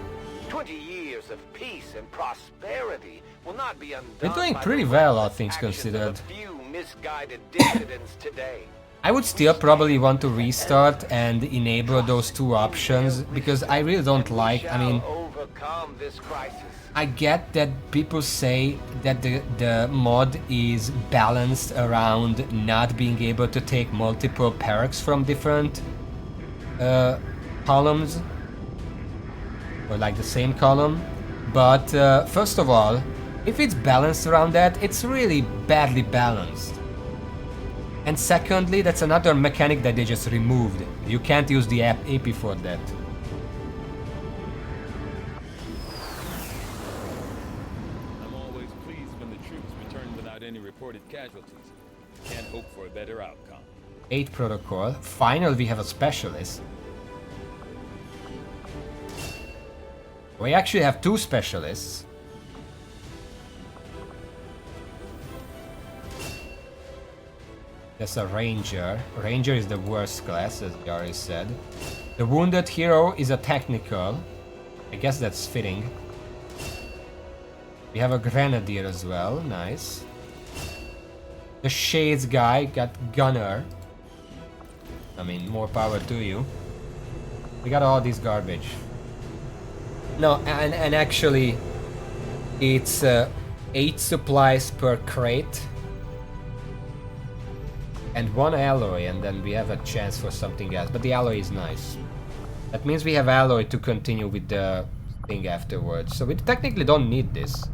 [SPEAKER 10] 20 years of peace and prosperity will not be undone.
[SPEAKER 1] We're doing
[SPEAKER 10] by
[SPEAKER 1] pretty
[SPEAKER 10] the
[SPEAKER 1] well, all
[SPEAKER 10] reckless
[SPEAKER 1] things
[SPEAKER 10] actions of
[SPEAKER 1] considered.
[SPEAKER 10] a few misguided dissidents today.
[SPEAKER 1] I would still probably want to restart and enable those 2 options, because I really don't like, I mean,
[SPEAKER 10] Overcome this crisis.
[SPEAKER 1] I get that people say that the mod is balanced around not being able to take multiple perks from different columns, or like the same column, but first of all, if it's balanced around that, it's really badly balanced. And secondly, that's another mechanic that they just removed. You can't use the AP for that.
[SPEAKER 6] I'm always pleased when the troops return without any reported casualties. Can't hope for a better outcome.
[SPEAKER 1] 8 protocol. Finally, we have a specialist. We actually have 2 specialists. That's a ranger. Ranger is the worst class, as Yari said. The wounded hero is a technical. I guess that's fitting. We have a grenadier as well. Nice. The shades guy got gunner. I mean, more power to you. We got all this garbage. No, and actually, it's 8 supplies per crate. And 1 alloy, and then we have a chance for something else. But the alloy is nice. That means we have alloy to continue with the thing afterwards. So we technically don't need this.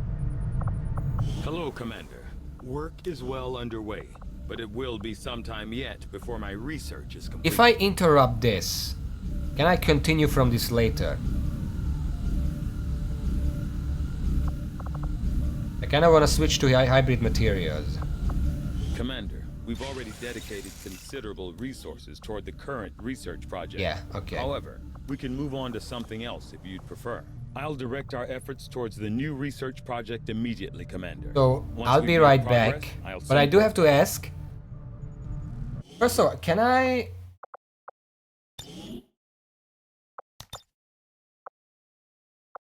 [SPEAKER 5] Hello, Commander. Work is well underway, but it will be some time yet before my research is complete.
[SPEAKER 1] If I interrupt this, can I continue from this later? I kinda wanna switch to hybrid materials.
[SPEAKER 5] Commander, we've already dedicated considerable resources toward the current research project.
[SPEAKER 1] Yeah, okay.
[SPEAKER 5] However, we can move on to something else if you'd prefer. I'll direct our efforts towards the new research project immediately, Commander.
[SPEAKER 1] So,
[SPEAKER 5] Once
[SPEAKER 1] I'll
[SPEAKER 5] we've
[SPEAKER 1] be
[SPEAKER 5] made
[SPEAKER 1] right
[SPEAKER 5] progress,
[SPEAKER 1] back.
[SPEAKER 5] I'll
[SPEAKER 1] But I
[SPEAKER 5] send
[SPEAKER 1] do have to ask. First of all, can I...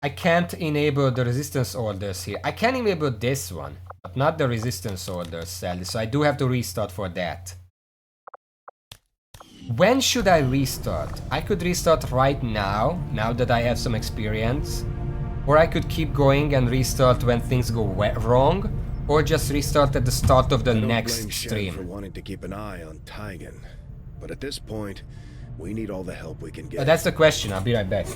[SPEAKER 1] I can't enable the resistance orders here. I can enable this one, but not the resistance orders, sadly. So I do have to restart for that. When should I restart? I could restart right now, now that I have some experience. Or I could keep going and restart when things go wrong. Or just restart at the start of the next stream.
[SPEAKER 8] For wanting to keep an eye on Tigan, but at this point, we need all the help we can get.
[SPEAKER 1] That's the question. I'll be right back.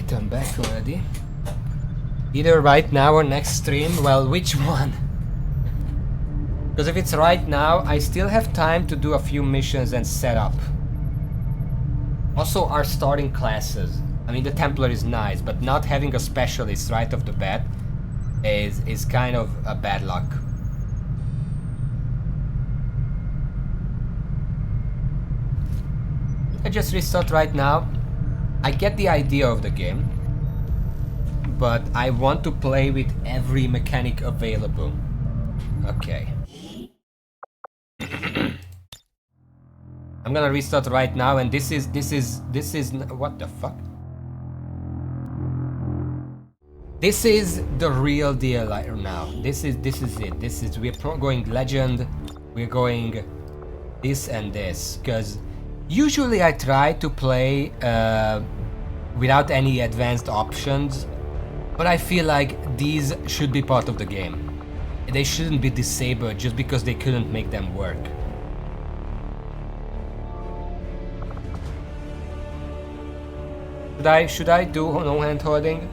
[SPEAKER 1] turn back already. Either right now or next stream. Well, which one? Because if it's right now, I still have time to do a few missions and set up. Also, our starting classes. I mean, the Templar is nice, but not having a specialist right off the bat is kind of a bad luck. I just restart right now. I get the idea of the game, but I want to play with every mechanic available. Okay. I'm gonna restart right now, and this is what the fuck? This is the real deal right now. This is it. We're going legend. We're going this and this, because usually I try to play without any advanced options, but I feel like these should be part of the game. They shouldn't be disabled just because they couldn't make them work. Should I do no hand holding?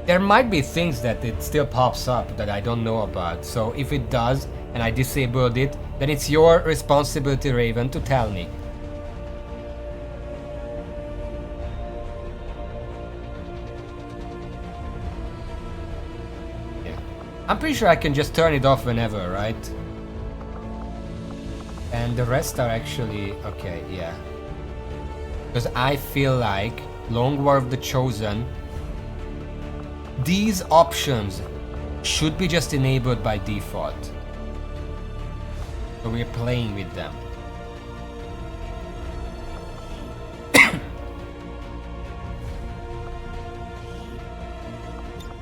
[SPEAKER 1] There might be things that it still pops up that I don't know about, so if it does and I disabled it, then it's your responsibility, Raven, to tell me. Yeah. I'm pretty sure I can just turn it off whenever, right? And the rest are actually... okay, yeah. Because I feel like Long War of the Chosen, these options should be just enabled by default. So we're playing with them.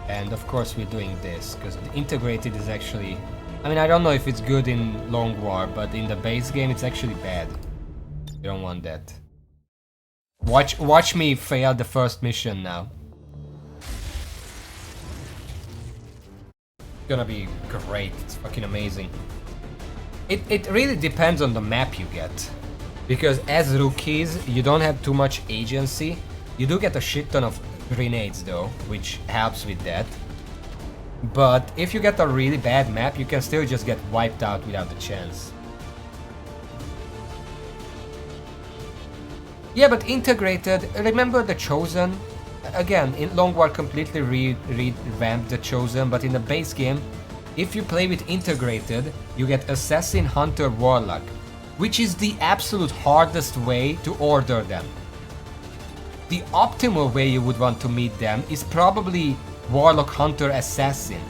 [SPEAKER 1] And of course we're doing this, because the integrated is actually... I mean, I don't know if it's good in Long War, but in the base game it's actually bad. You don't want that. Watch me fail the first mission now. It's gonna be great. It's fucking amazing. It really depends on the map you get. Because as rookies, you don't have too much agency. You do get a shit ton of grenades though, which helps with that. But if you get a really bad map, you can still just get wiped out without a chance. Yeah, but integrated, remember the Chosen? Again, in Long War completely revamped the Chosen, but in the base game, if you play with integrated, you get Assassin, Hunter, Warlock, which is the absolute hardest way to order them. The optimal way you would want to meet them is probably Warlock, Hunter, Assassin.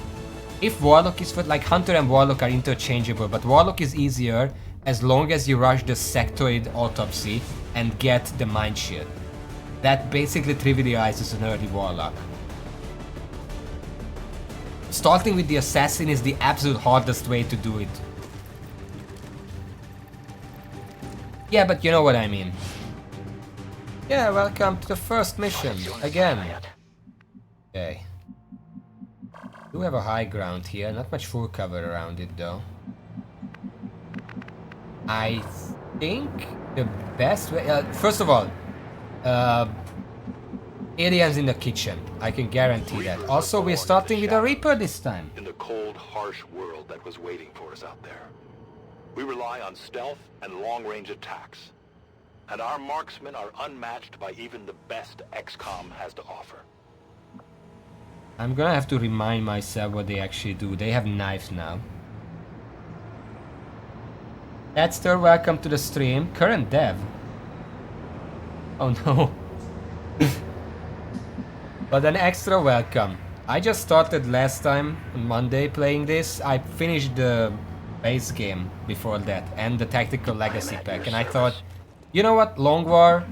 [SPEAKER 1] If Warlock is for, like, Hunter and Warlock are interchangeable, but Warlock is easier as long as you rush the Sectoid Autopsy and get the Mind Shield. That basically trivializes an early Warlock. Starting with the Assassin is the absolute hardest way to do it. Yeah, but you know what I mean. Yeah, welcome to the first mission, again. Okay. Do have a high ground here, not much full cover around it though. I think the best way... first of all, aliens in the kitchen. I can guarantee that. Also, we're starting with a Reaper this time.
[SPEAKER 2] In the cold, harsh world that was waiting for us out there. We rely on stealth and long-range attacks. And our marksmen are unmatched by even the best XCOM has to offer.
[SPEAKER 1] I'm gonna have to remind myself what they actually do. They have knives now. Edster, welcome to the stream. Current dev. Oh no. But an extra welcome. I just started last time on Monday playing this. I finished the base game before that and the Tactical Legacy pack, and I thought, you know what, Long War,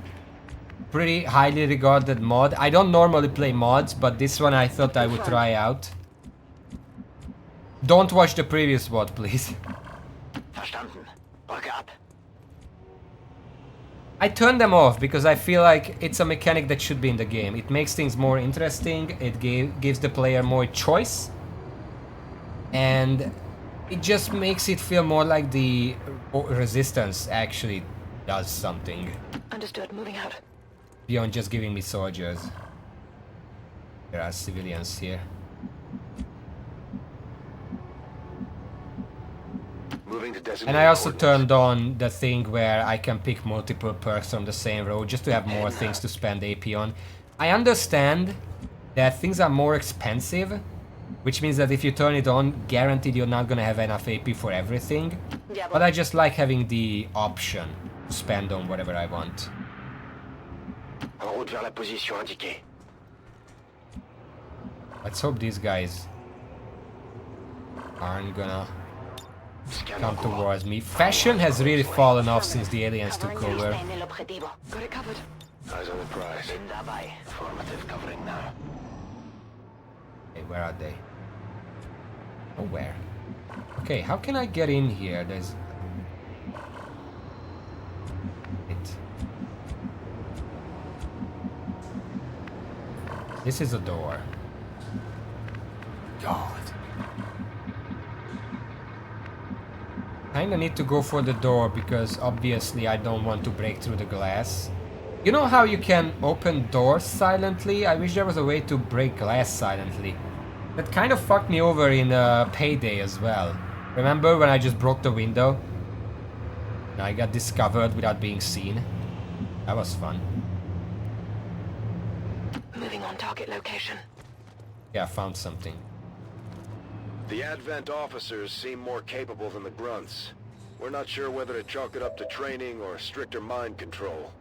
[SPEAKER 1] pretty highly regarded mod. I don't normally play mods, but this one I thought I would try out. Don't watch the previous mod, please.
[SPEAKER 10] Verstanden. Rücke ab.
[SPEAKER 1] I turned them off because I feel like it's a mechanic that should be in the game. It makes things more interesting, it gives the player more choice, and it just makes it feel more like the resistance actually does something.
[SPEAKER 9] Understood. Moving out.
[SPEAKER 1] Beyond just giving me soldiers. There are civilians here.
[SPEAKER 2] Moving to designated
[SPEAKER 1] And I also
[SPEAKER 2] coordinates.
[SPEAKER 1] turned on the thing where I can pick multiple perks from the same row just to have more things to spend AP on. I understand that things are more expensive, which means that if you turn it on, guaranteed you're not gonna have enough AP for everything. But I just like having the option to spend on whatever I want.
[SPEAKER 2] En route vers la position indiquée.
[SPEAKER 1] Let's hope these guys aren't gonna come towards me. Fashion has really fallen off since the aliens took over.
[SPEAKER 9] Got it covered.
[SPEAKER 2] Eyes on the prize. Affirmative covering now.
[SPEAKER 1] Okay, where are they? Oh, where? Okay, how can I get in here? There's... Wait. This is a door. God. Kinda need to go for the door because obviously I don't want to break through the glass. You know how you can open doors silently? I wish there was a way to break glass silently. That kind of fucked me over in Payday as well. Remember when I just broke the window? And I got discovered without being seen? That was fun.
[SPEAKER 9] Moving on target location.
[SPEAKER 1] Yeah, I found something.
[SPEAKER 8] The Advent officers seem more capable than the grunts. We're not sure whether to chalk it up to training or stricter mind control.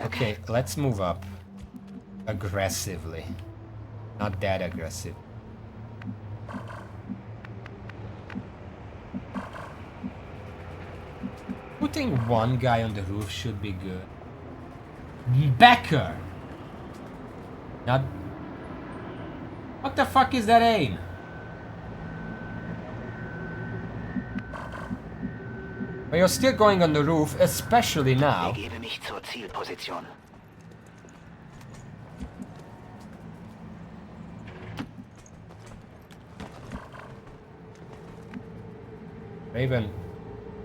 [SPEAKER 1] Okay, let's move up. Aggressively. Not that aggressive. Putting one guy on the roof should be good. Becker! Not... What the fuck is that aim? But you're still going on the roof, especially now.
[SPEAKER 10] Begebe mich zur Zielposition.
[SPEAKER 1] Raven,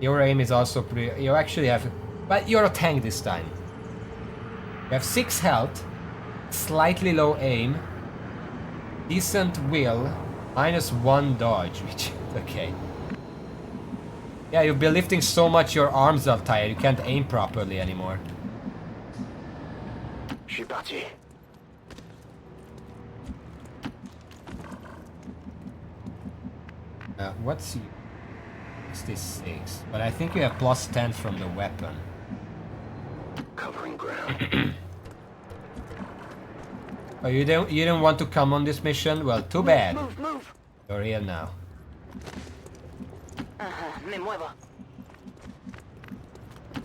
[SPEAKER 1] your aim is also pretty... You actually have... But you're a tank this time. You have 6 health, slightly low aim, decent will, -1 dodge, which... Okay. Yeah, you've been lifting so much your arms are tired, you can't aim properly anymore.
[SPEAKER 2] Je suis parti.
[SPEAKER 1] What's 66? But I think you have +10 from the weapon.
[SPEAKER 2] Covering ground.
[SPEAKER 1] Oh, you didn't want to come on this mission? Well, too bad.
[SPEAKER 9] Move, move.
[SPEAKER 1] You're here now.
[SPEAKER 9] Me muevo.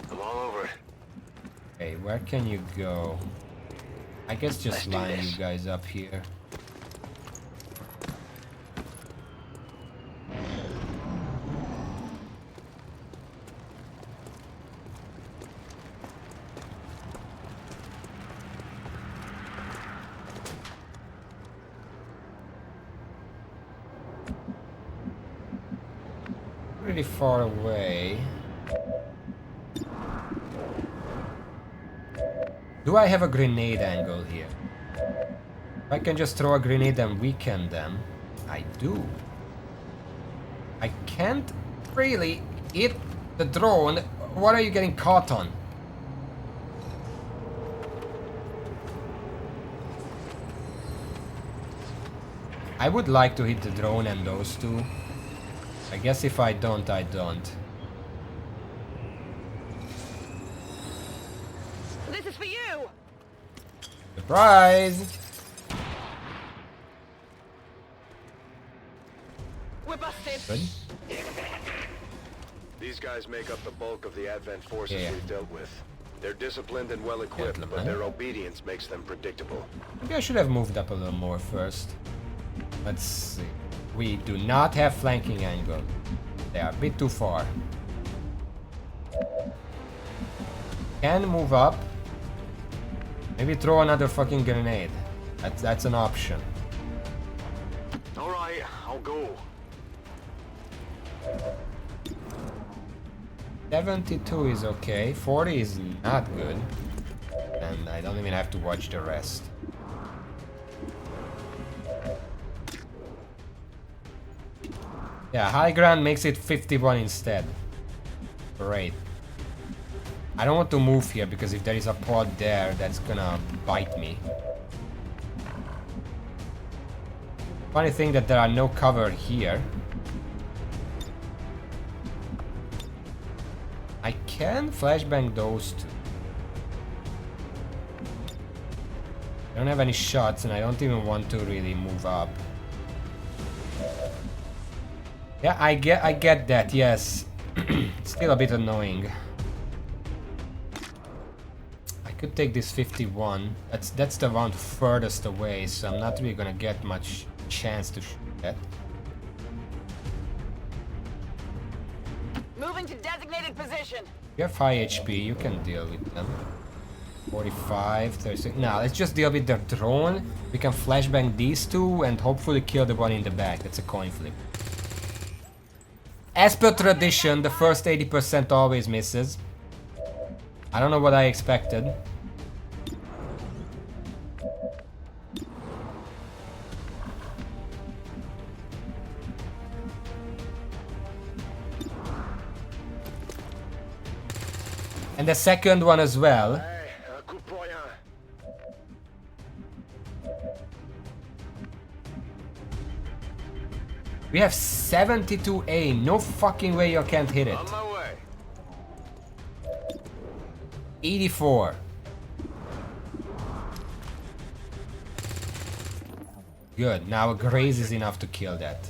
[SPEAKER 2] I'm all over it.
[SPEAKER 1] Okay, where can you go? I guess just
[SPEAKER 2] Let's do
[SPEAKER 1] line
[SPEAKER 2] this.
[SPEAKER 1] you guys up here. Pretty far away. Do I have a grenade angle here? If I can just throw a grenade and weaken them, I do. I can't really hit the drone. What are you getting caught on? I would like to hit the drone and those two. I guess if I don't, I don't.
[SPEAKER 9] This is for you.
[SPEAKER 1] Surprise!
[SPEAKER 9] We're busted.
[SPEAKER 1] Good.
[SPEAKER 8] These guys make up the bulk of the Advent forces
[SPEAKER 1] Yeah.
[SPEAKER 8] we've dealt with. They're disciplined and well-equipped, but
[SPEAKER 1] Gentlemen.
[SPEAKER 8] their obedience makes them predictable.
[SPEAKER 1] Maybe I should have moved up a little more first. Let's see. We do not have flanking angle. They are a bit too far. Can move up. Maybe throw another fucking grenade. That's an option.
[SPEAKER 2] All right, I'll go.
[SPEAKER 1] 72 is okay. 40 is not good. and I don't even have to watch the rest. Yeah, high ground makes it 51 instead. Great. I don't want to move here because if there is a pod there, that's gonna bite me. Funny thing that there are no cover here. I can flashbang those two. I don't have any shots and I don't even want to really move up. Yeah, I get that, yes. Still a bit annoying. I could take this 51. That's the one furthest away, so I'm not really gonna get much chance to shoot that.
[SPEAKER 9] Moving to designated position.
[SPEAKER 1] You have high HP, you can deal with them. 45, 36. Now let's just deal with the drone. We can flashbang these two and hopefully kill the one in the back. That's a coin flip. As per tradition, the first 80% always misses. I don't know what I expected. And the second one as well. We have 72A. No fucking way you can't hit it.
[SPEAKER 8] On my way.
[SPEAKER 1] 84. Good. Now a graze is enough to kill that.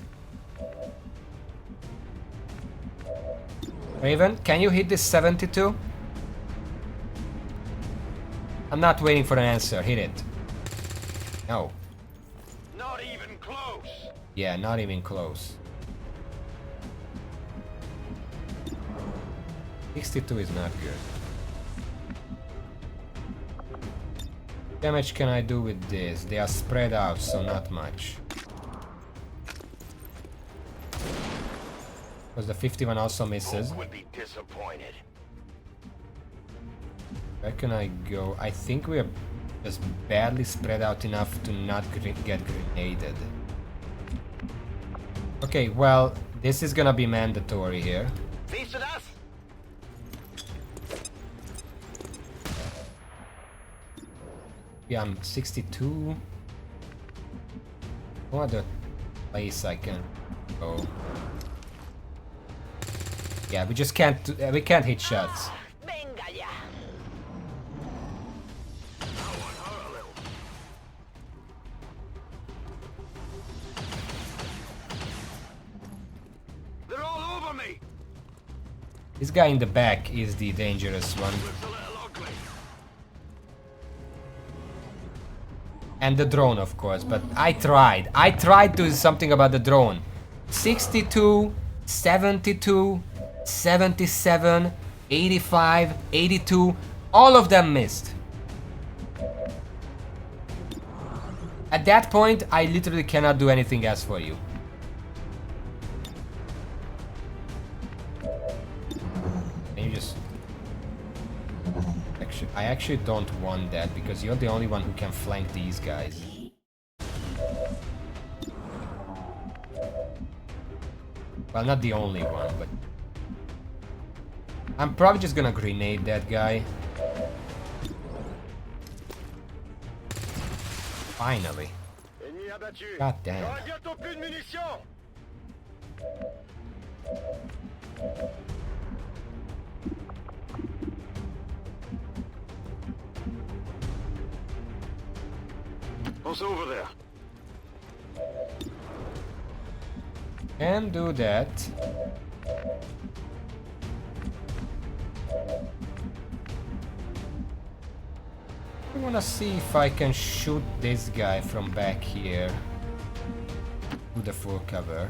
[SPEAKER 1] Raven, can you hit this 72? I'm not waiting for an answer. Hit it. No.
[SPEAKER 8] Not even close.
[SPEAKER 1] Yeah, not even close. 62 is not good. Damage can I do with this? They are spread out, so not much. Because the 51 also misses.
[SPEAKER 8] Would be disappointed.
[SPEAKER 1] Where can I go? I think we are just badly spread out enough to not get grenaded. Okay, well, this is gonna be mandatory here. Yeah, I'm 62. No other place I can go. Yeah, we just can't. We can't hit shots.
[SPEAKER 8] They're all over me.
[SPEAKER 1] This guy in the back is the dangerous one. And the drone, of course, but I tried. I tried to do something about the drone. 62, 72, 77, 85, 82. All of them missed. At that point, I literally cannot do anything else for you. Can you just... I actually don't want that because you're the only one who can flank these guys. Well, not the only one, but... I'm probably just gonna grenade that guy. Finally. God damn.
[SPEAKER 8] What's over there?
[SPEAKER 1] Can do that. I wanna see if I can shoot this guy from back here to the full cover.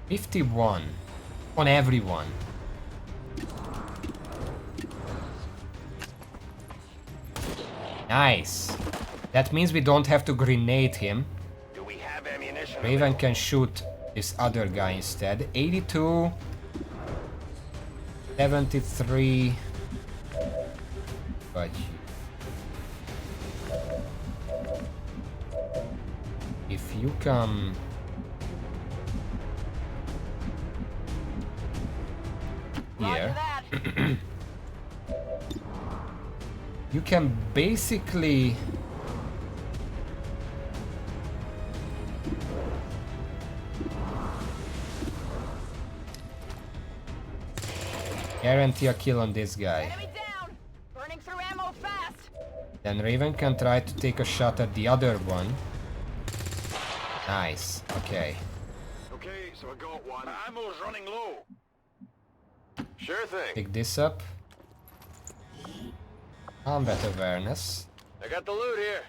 [SPEAKER 1] 51 on everyone. Nice. That means we don't have to grenade him.
[SPEAKER 8] Do we have ammunition?
[SPEAKER 1] Raven can shoot this other guy instead. 82, 73, But if you come here, you can basically guarantee a kill on this guy.
[SPEAKER 9] Enemy down. Burning through ammo fast.
[SPEAKER 1] Then Raven can try to take a shot at the other one. Nice. Okay.
[SPEAKER 8] Okay, so I got one. Ammo's running low. Sure thing.
[SPEAKER 1] Pick this up. Combat awareness.
[SPEAKER 8] I got the loot here.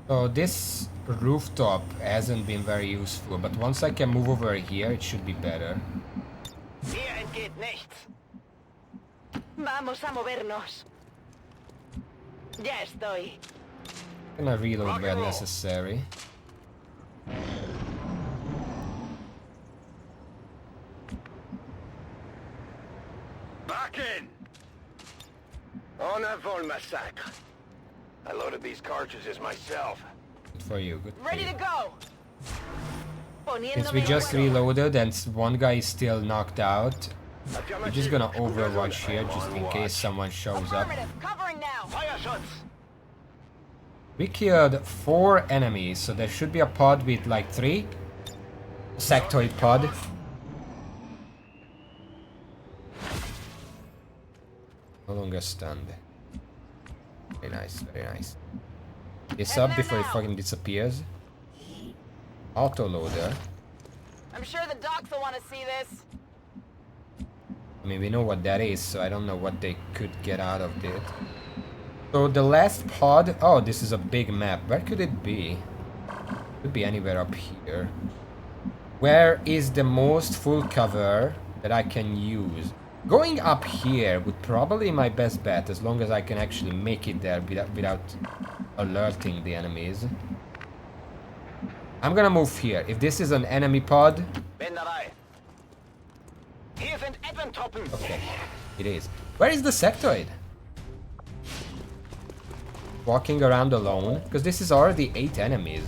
[SPEAKER 1] So this rooftop hasn't been very useful, but once I can move over here, it should be better.
[SPEAKER 10] Hier entgeht nichts.
[SPEAKER 9] Vamos a movernos. Ya estoy.
[SPEAKER 1] Gonna reload where necessary.
[SPEAKER 8] Back in! En avant, massacre. I loaded these cartridges myself.
[SPEAKER 1] Good for you, good for
[SPEAKER 9] Ready
[SPEAKER 1] you.
[SPEAKER 9] to go.
[SPEAKER 1] Since we just reloaded and one guy is still knocked out, we're just gonna overwatch here just in case someone shows up.
[SPEAKER 9] Covering now.
[SPEAKER 10] Fire shots.
[SPEAKER 1] We killed 4 enemies, so there should be a pod with like 3. Sectoid pod. No longer stunned. Very nice, very nice. This up before it fucking disappears. Autoloader.
[SPEAKER 9] I'm sure the docs will want to see this.
[SPEAKER 1] I mean, we know what that is, so I don't know what they could get out of it. So the last pod... Oh, this is a big map. Where could it be? Could be anywhere up here. Where is the most full cover that I can use? Going up here would probably be my best bet, as long as I can actually make it there without alerting the enemies. I'm gonna move here. If this is an enemy pod...
[SPEAKER 10] Bin dabei. Hier sind Eppentruppen.
[SPEAKER 1] Okay, it is. Where is the sectoid? Walking around alone? Because this is already 8 enemies.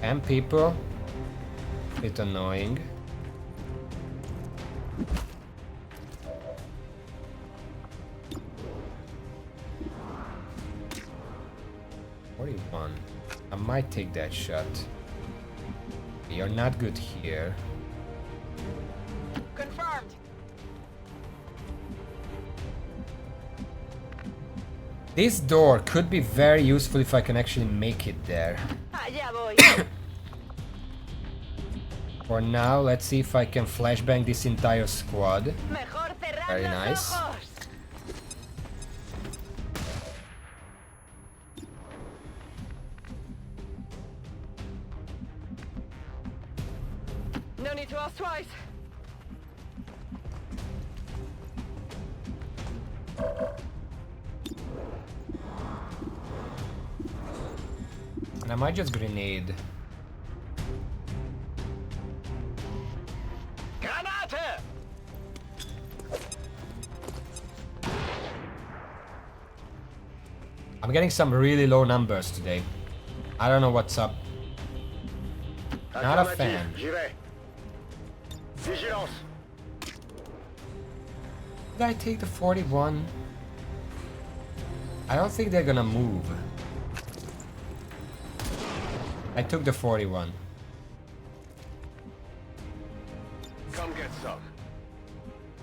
[SPEAKER 1] And people, bit annoying. I might take that shot. You're not good here.
[SPEAKER 9] Confirmed.
[SPEAKER 1] This door could be very useful if I can actually make it there.
[SPEAKER 9] Ya voy.
[SPEAKER 1] For now, let's see if I can flashbang this entire squad.
[SPEAKER 9] Mejor cerrar
[SPEAKER 1] Very
[SPEAKER 9] los
[SPEAKER 1] nice.
[SPEAKER 9] ojos. No need to ask twice.
[SPEAKER 1] And I might just grenade.
[SPEAKER 10] Granate!
[SPEAKER 1] I'm getting some really low numbers today. I don't know what's up. Not a fan.
[SPEAKER 8] Vigilance.
[SPEAKER 1] Did I take the 41? I don't think they're gonna move. I took the 41.
[SPEAKER 8] Come get some.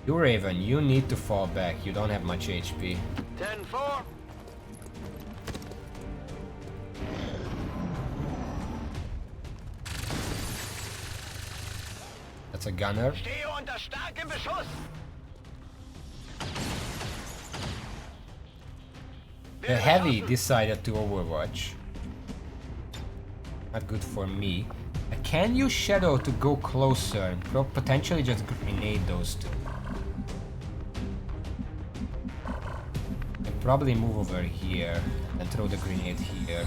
[SPEAKER 1] You Raven, you need to fall back. You don't have much HP.
[SPEAKER 10] 10-4.
[SPEAKER 1] That's a gunner.
[SPEAKER 10] Stehe unter starkem Beschuss.
[SPEAKER 1] The heavy decided to overwatch. Not good for me. I can use Shadow to go closer and potentially just grenade those two. probably move over here and throw the grenade here.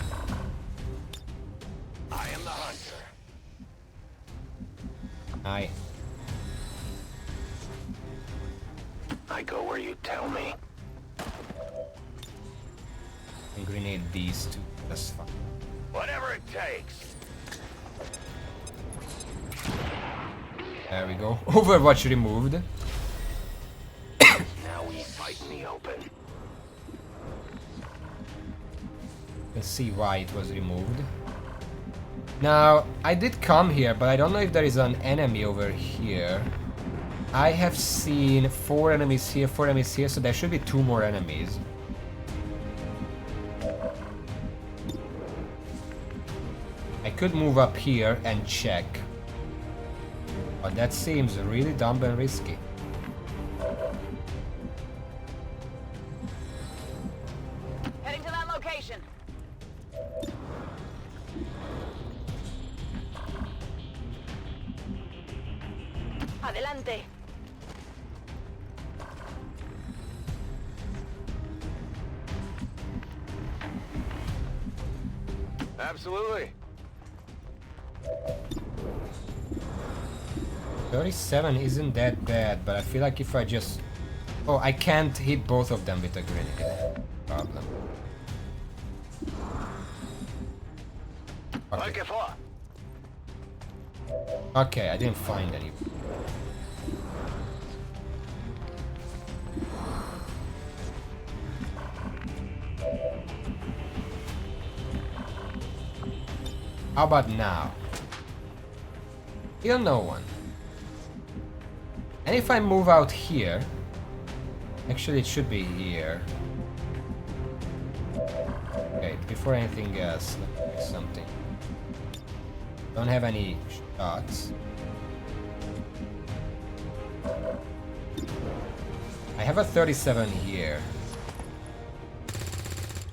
[SPEAKER 10] I am the hunter. I go where you tell me.
[SPEAKER 1] And grenade these two. That's fine.
[SPEAKER 10] Whatever it takes.
[SPEAKER 1] There we go. Overwatch removed.
[SPEAKER 10] Now we fight in the open.
[SPEAKER 1] Let's see why it was removed. Now, I did come here, but I don't know if there is an enemy over here. I have seen 4 enemies here, 4 enemies here, so there should be 2 more enemies. I could move up here and check. But that seems really dumb and risky.
[SPEAKER 9] Heading to that location. Adelante.
[SPEAKER 8] Absolutely.
[SPEAKER 1] 37 isn't that bad, but I feel like if I just... Oh, I can't hit both of them with a grenade. Problem. Okay. Okay, I didn't find any. How about now? Still no one. And if I move out here, actually it should be here. Okay, before anything else, let me make something. Don't have any shots. I have a 37 here.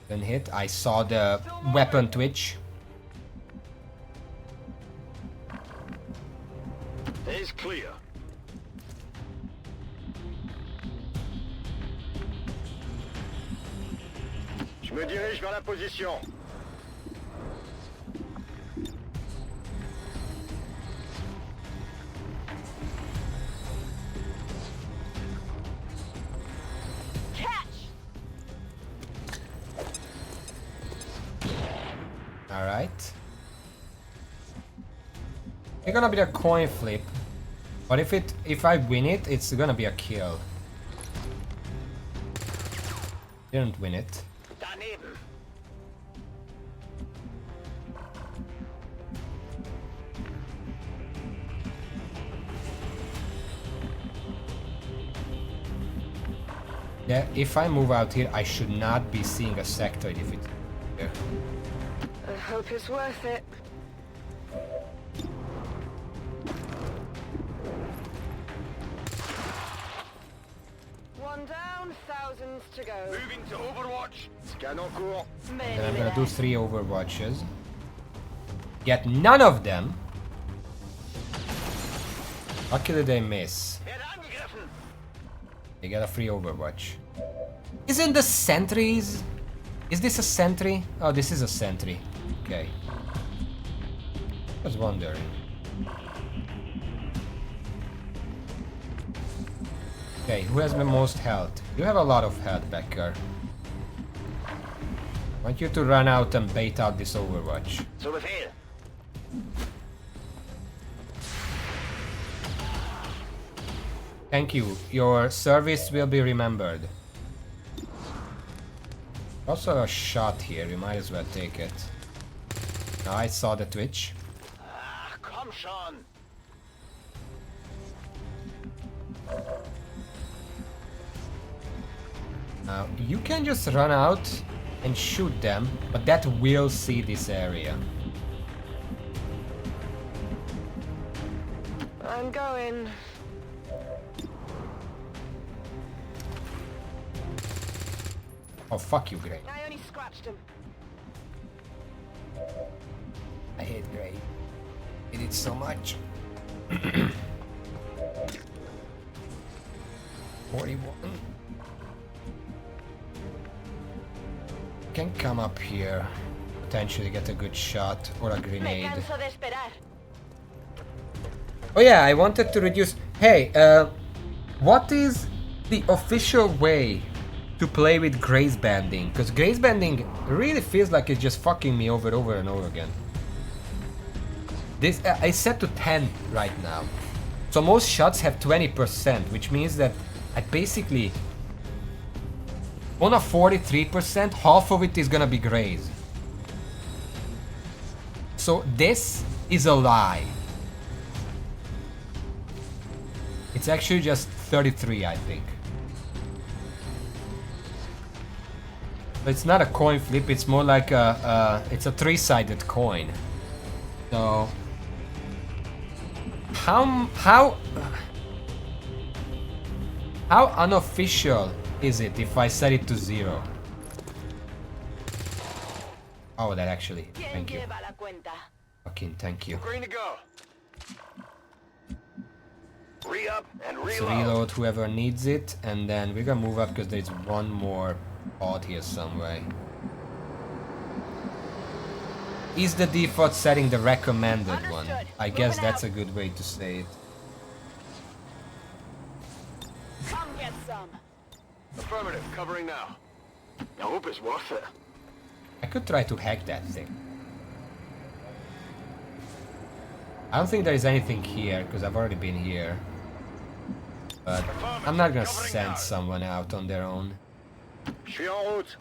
[SPEAKER 1] Then hit. I saw the weapon twitch.
[SPEAKER 8] It's clear. Je me dirige vers la position.
[SPEAKER 1] Alright. It's gonna be a coin flip. But if I win it, it's gonna be a kill. Didn't win it. Yeah, if I move out here, I should not be seeing a sectoid if it's here.
[SPEAKER 9] I hope it's worth it. One down, thousands to go.
[SPEAKER 8] Moving to Overwatch. Scan en cours.
[SPEAKER 1] Then I'm gonna do 3 Overwatches. Get none of them. Luckily they miss. They get a free Overwatch. Isn't the sentries? Is this a sentry? Oh, this is a sentry. Okay. I was wondering. Okay, who has the most health? You have a lot of health, Becker. I want you to run out and bait out this Overwatch.
[SPEAKER 10] So befehl.
[SPEAKER 1] Thank you. Your service will be remembered. Also a shot here. We might as well take it. Now I saw the twitch.
[SPEAKER 10] Ah, komm schon.
[SPEAKER 1] Now you can just run out and shoot them, but that will see this area.
[SPEAKER 9] I'm going.
[SPEAKER 1] Oh, fuck you, Gray.
[SPEAKER 9] I only scratched him.
[SPEAKER 1] I hate Gray. He did so much. 41. can come up here. Potentially get a good shot or a grenade. Oh yeah, I wanted to reduce... Hey, what is the official way to play with grace banding? Because grace banding really feels like it's just fucking me over and over again. This I set to 10 right now. So most shots have 20%, which means that I basically... On a 43%, half of it is gonna be graze. So this is a lie. It's actually just 33, I think. But it's not a coin flip, it's more like it's a three-sided coin. So how unofficial is it if I set it to 0? Oh, that actually. Thank you. Fucking thank you.
[SPEAKER 8] Green to go. Re-up and
[SPEAKER 1] Let's
[SPEAKER 8] reload.
[SPEAKER 1] reload whoever needs it, and then we're gonna move up because there's one more pod here somewhere. Is the default setting the recommended one? I guess that's a good way to say it.
[SPEAKER 9] Come get some.
[SPEAKER 8] Affirmative, covering now. I hope it's worth it.
[SPEAKER 1] I could try to hack that thing. I don't think there is anything here because I've already been here. But I'm not gonna send someone out on their own.
[SPEAKER 8] Je suis en route.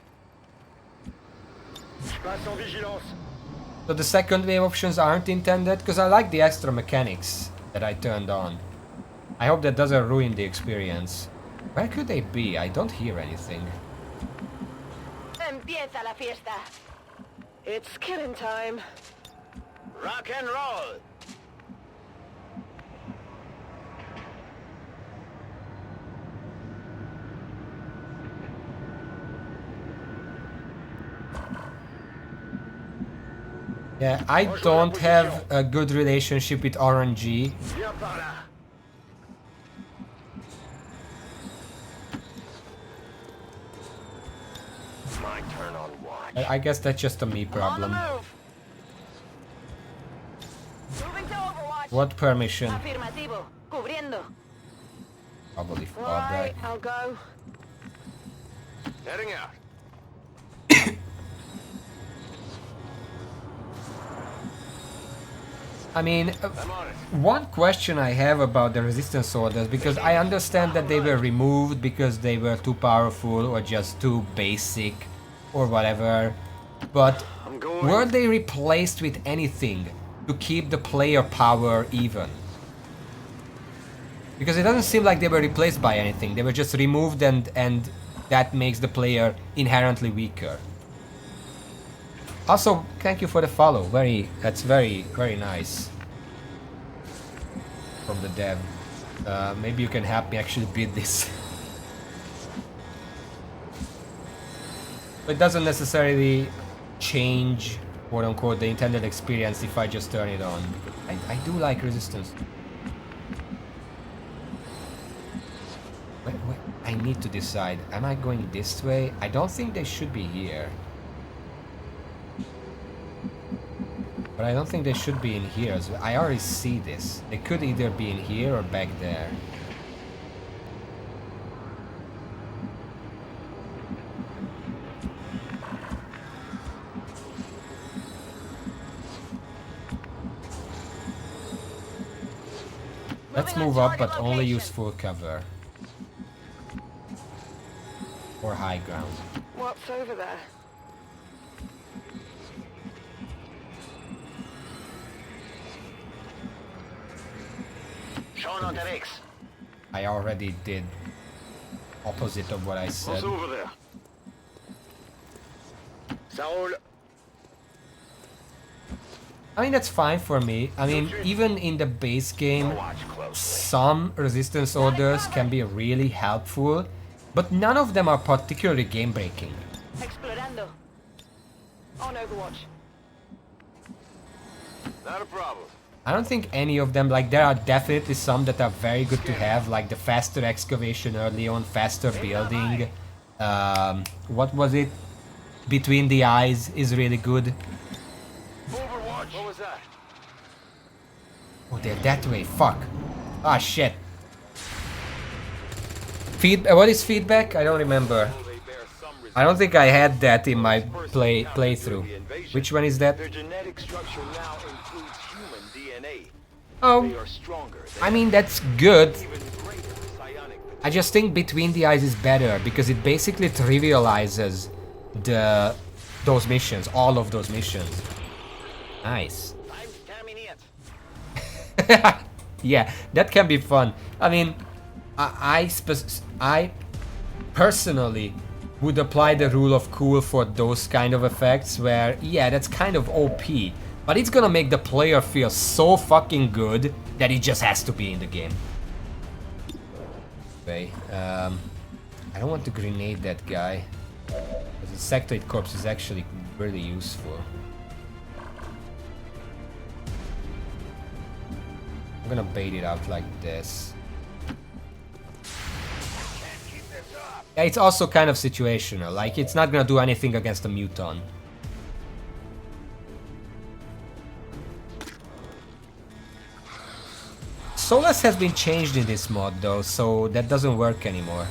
[SPEAKER 8] Je passe en vigilance.
[SPEAKER 1] So the second wave options aren't intended because I like the extra mechanics that I turned on. I hope that doesn't ruin the experience. Where could they be? I don't hear anything.
[SPEAKER 9] Empieza la fiesta.
[SPEAKER 10] It's killing time.
[SPEAKER 8] Rock and roll.
[SPEAKER 1] Yeah, I don't have a good relationship with RNG.
[SPEAKER 8] Viens par là.
[SPEAKER 10] My turn on watch.
[SPEAKER 1] I guess that's just a me problem.
[SPEAKER 9] Move. Moving to Overwatch.
[SPEAKER 1] What permission?
[SPEAKER 9] Afirmativo. Cubriendo.
[SPEAKER 1] Probably for
[SPEAKER 10] Right,
[SPEAKER 1] right.
[SPEAKER 10] I'll go.
[SPEAKER 8] Heading out.
[SPEAKER 1] I mean,
[SPEAKER 8] I'm on it.
[SPEAKER 1] one question I have about the resistance orders, because I understand that they were removed because they were too powerful or just too basic or whatever, but were they replaced with anything to keep the player power even? Because it doesn't seem like they were replaced by anything, they were just removed and that makes the player inherently weaker. Also, thank you for the follow. That's very nice from the dev. Maybe you can help me actually beat this. But it doesn't necessarily change, quote unquote, the intended experience if I just turn it on. I do like resistance. Wait, I need to decide. Am I going this way? I don't think they should be here. But I don't think they should be in here as well. I already see this. They could either be in here or back there. Let's move up, but only use full cover. Or high ground.
[SPEAKER 10] What's over there?
[SPEAKER 8] Sean on that X.
[SPEAKER 1] I already did opposite of what I said.
[SPEAKER 8] What's over there? Ça roule.
[SPEAKER 1] I mean, that's fine for me. I mean, even in the base game, some resistance orders can be really helpful, but none of them are particularly game-breaking.
[SPEAKER 9] Explorando. On Overwatch.
[SPEAKER 8] Not a problem.
[SPEAKER 1] I don't think any of them, like, there are definitely some that are very good to have, like the faster excavation early on, faster building. What was it? between the eyes is really good.
[SPEAKER 10] Overwatch. What was that?
[SPEAKER 1] Oh, they're that way. Fuck. Ah, shit. What is feedback? I don't remember. I don't think I had that in my playthrough. Which one is that?
[SPEAKER 10] Their genetic structure now includes human DNA.
[SPEAKER 1] Oh,
[SPEAKER 10] They are stronger.
[SPEAKER 1] I mean, that's good.
[SPEAKER 10] Even greater psionic potential.
[SPEAKER 1] I just think between the eyes is better because it basically trivializes those missions, all of those missions. Nice.
[SPEAKER 10] I'm coming in.
[SPEAKER 1] Yeah, that can be fun. I mean, I personally would apply the rule of cool for those kind of effects where, yeah, that's kind of OP, but it's gonna make the player feel so fucking good that it just has to be in the game. Okay, I don't want to grenade that guy. The sectoid corpse is actually really useful. I'm gonna bait it out like this. Yeah, it's also kind of situational, like it's not gonna do anything against a muton. Solus has been changed in this mod though, so that doesn't work anymore.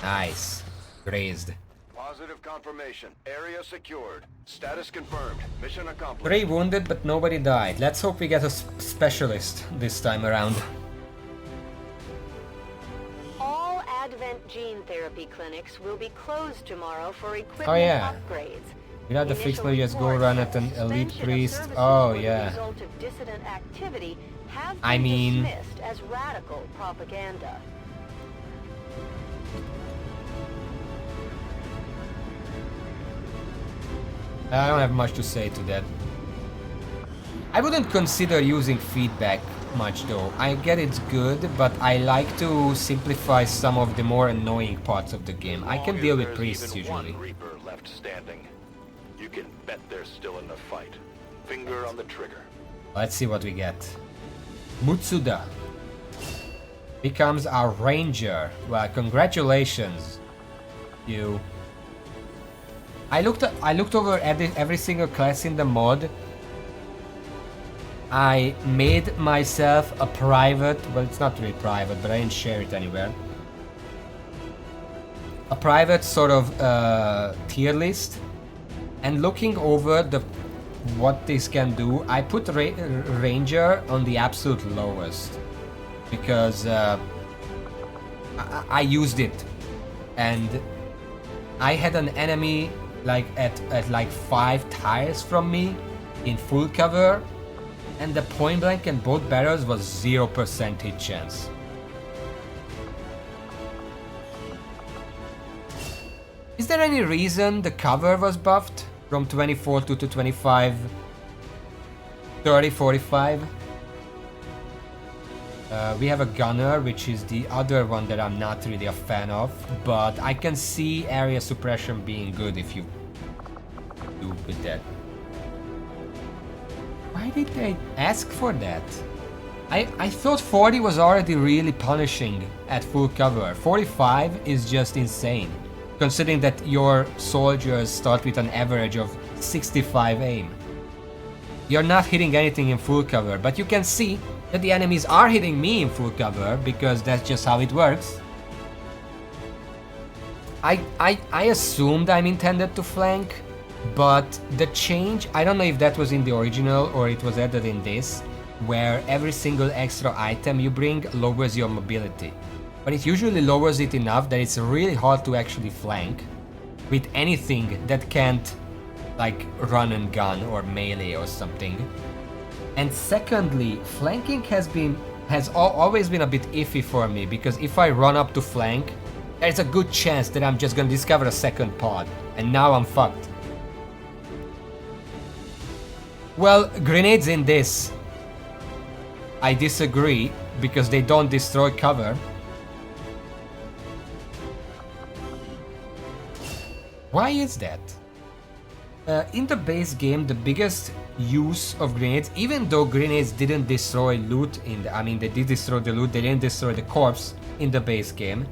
[SPEAKER 1] Nice. Grazed.
[SPEAKER 8] Positive confirmation. Area secured. Status confirmed. Mission accomplished.
[SPEAKER 1] 3 wounded, but nobody died. Let's hope we get a specialist this time around.
[SPEAKER 9] All Advent gene therapy clinics will be closed tomorrow for equipment upgrades.
[SPEAKER 1] Without the fixed mode, just go run at an elite priest.
[SPEAKER 9] Suspension of
[SPEAKER 1] Oh,
[SPEAKER 9] services for the
[SPEAKER 1] yeah.
[SPEAKER 9] result of dissident activity have
[SPEAKER 1] I
[SPEAKER 9] been
[SPEAKER 1] mean-
[SPEAKER 9] dismissed as radical propaganda.
[SPEAKER 1] I don't have much to say to that. I wouldn't consider using feedback much though. I get it's good, but I like to simplify some of the more annoying parts of the game. I can deal with priests usually.
[SPEAKER 2] One Reaper left standing. You can bet they're still in the fight. Finger on the trigger.
[SPEAKER 1] Let's see what we get. Mutsuda becomes our ranger. Well, congratulations, you. I looked over every single class in the mod. I made myself a private, well, it's not really private, but I didn't share it anywhere. A private sort of tier list, and looking over what this can do, I put Ranger on the absolute lowest because I used it, and I had an enemy like at like 5 tiles from me in full cover, and the point blank and both barrels was 0% hit chance. Is there any reason the cover was buffed from 24 to 25, 30, 45? We have a gunner, which is the other one that I'm not really a fan of, but I can see area suppression being good if you do with that. Why did they ask for that? I thought 40 was already really punishing at full cover. 45 is just insane, considering that your soldiers start with an average of 65 aim. You're not hitting anything in full cover, but you can see that the enemies are hitting me in full cover because that's just how it works. I assumed I'm intended to flank, but the change, I don't know if that was in the original or it was added in this, where every single extra item you bring lowers your mobility. But it usually lowers it enough that it's really hard to actually flank with anything that can't like run and gun or melee or something. And secondly, flanking has always been a bit iffy for me, because if I run up to flank, there's a good chance that I'm just gonna discover a second pod, and now I'm fucked. Well, grenades in this, I disagree, because they don't destroy cover. Why is that? In the base game, the biggest use of grenades, even though grenades didn't destroy loot I mean, they did destroy the loot, they didn't destroy the corpse in the base game.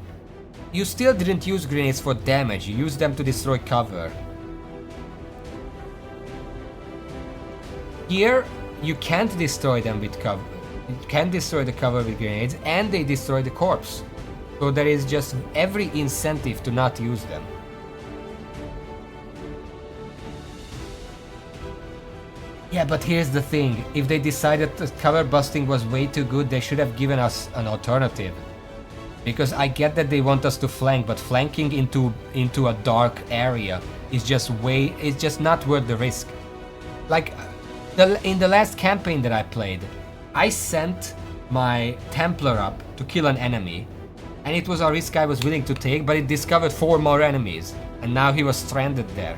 [SPEAKER 1] you still didn't use grenades for damage, you used them to destroy cover. Here, you can't destroy them with cover. You can't destroy the cover with grenades, and they destroy the corpse. So there is just every incentive to not use them. Yeah, but here's the thing. If they decided that cover busting was way too good, they should have given us an alternative. Because I get that they want us to flank, but flanking into a dark area is just it's just not worth the risk. Like, in the last campaign that I played, I sent my Templar up to kill an enemy, and it was a risk I was willing to take, but it discovered 4 more enemies, and now he was stranded there.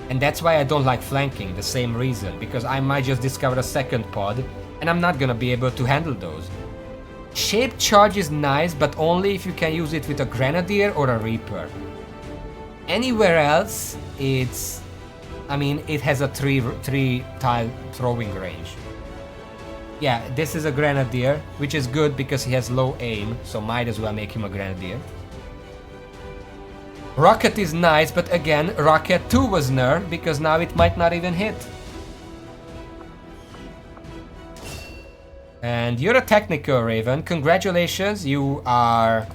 [SPEAKER 1] And that's why I don't like flanking, the same reason, because I might just discover a second pod, and I'm not gonna be able to handle those. Shaped charge is nice, but only if you can use it with a Grenadier or a Reaper. Anywhere else, it has a 3 tile throwing range. Yeah, this is a Grenadier, which is good because he has low aim, so might as well make him a Grenadier. Rocket is nice, but again, Rocket 2 was nerfed because now it might not even hit. And you're a technical Raven. Congratulations, you are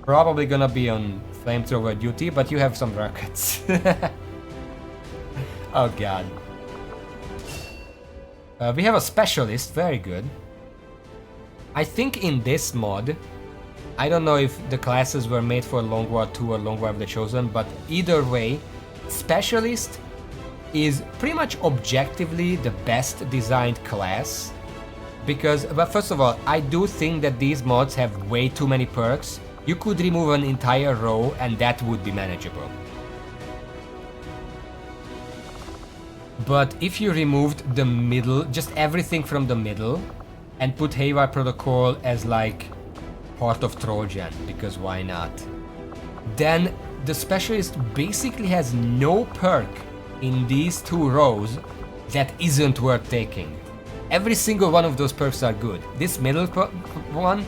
[SPEAKER 1] probably gonna be on flamethrower duty, but you have some rockets. Oh god. We have a specialist, very good. I think in this mod, I don't know if the classes were made for Long War 2 or Long War of the Chosen, but either way, specialist is pretty much objectively the best designed class. Because, but first of all, I do think that these mods have way too many perks. You could remove an entire row and that would be manageable. But if you removed the middle, just everything from the middle, and put Haywire Protocol as like part of Trojan, because why not? Then the specialist basically has no perk in these 2 rows that isn't worth taking. Every single one of those perks are good. This middle one,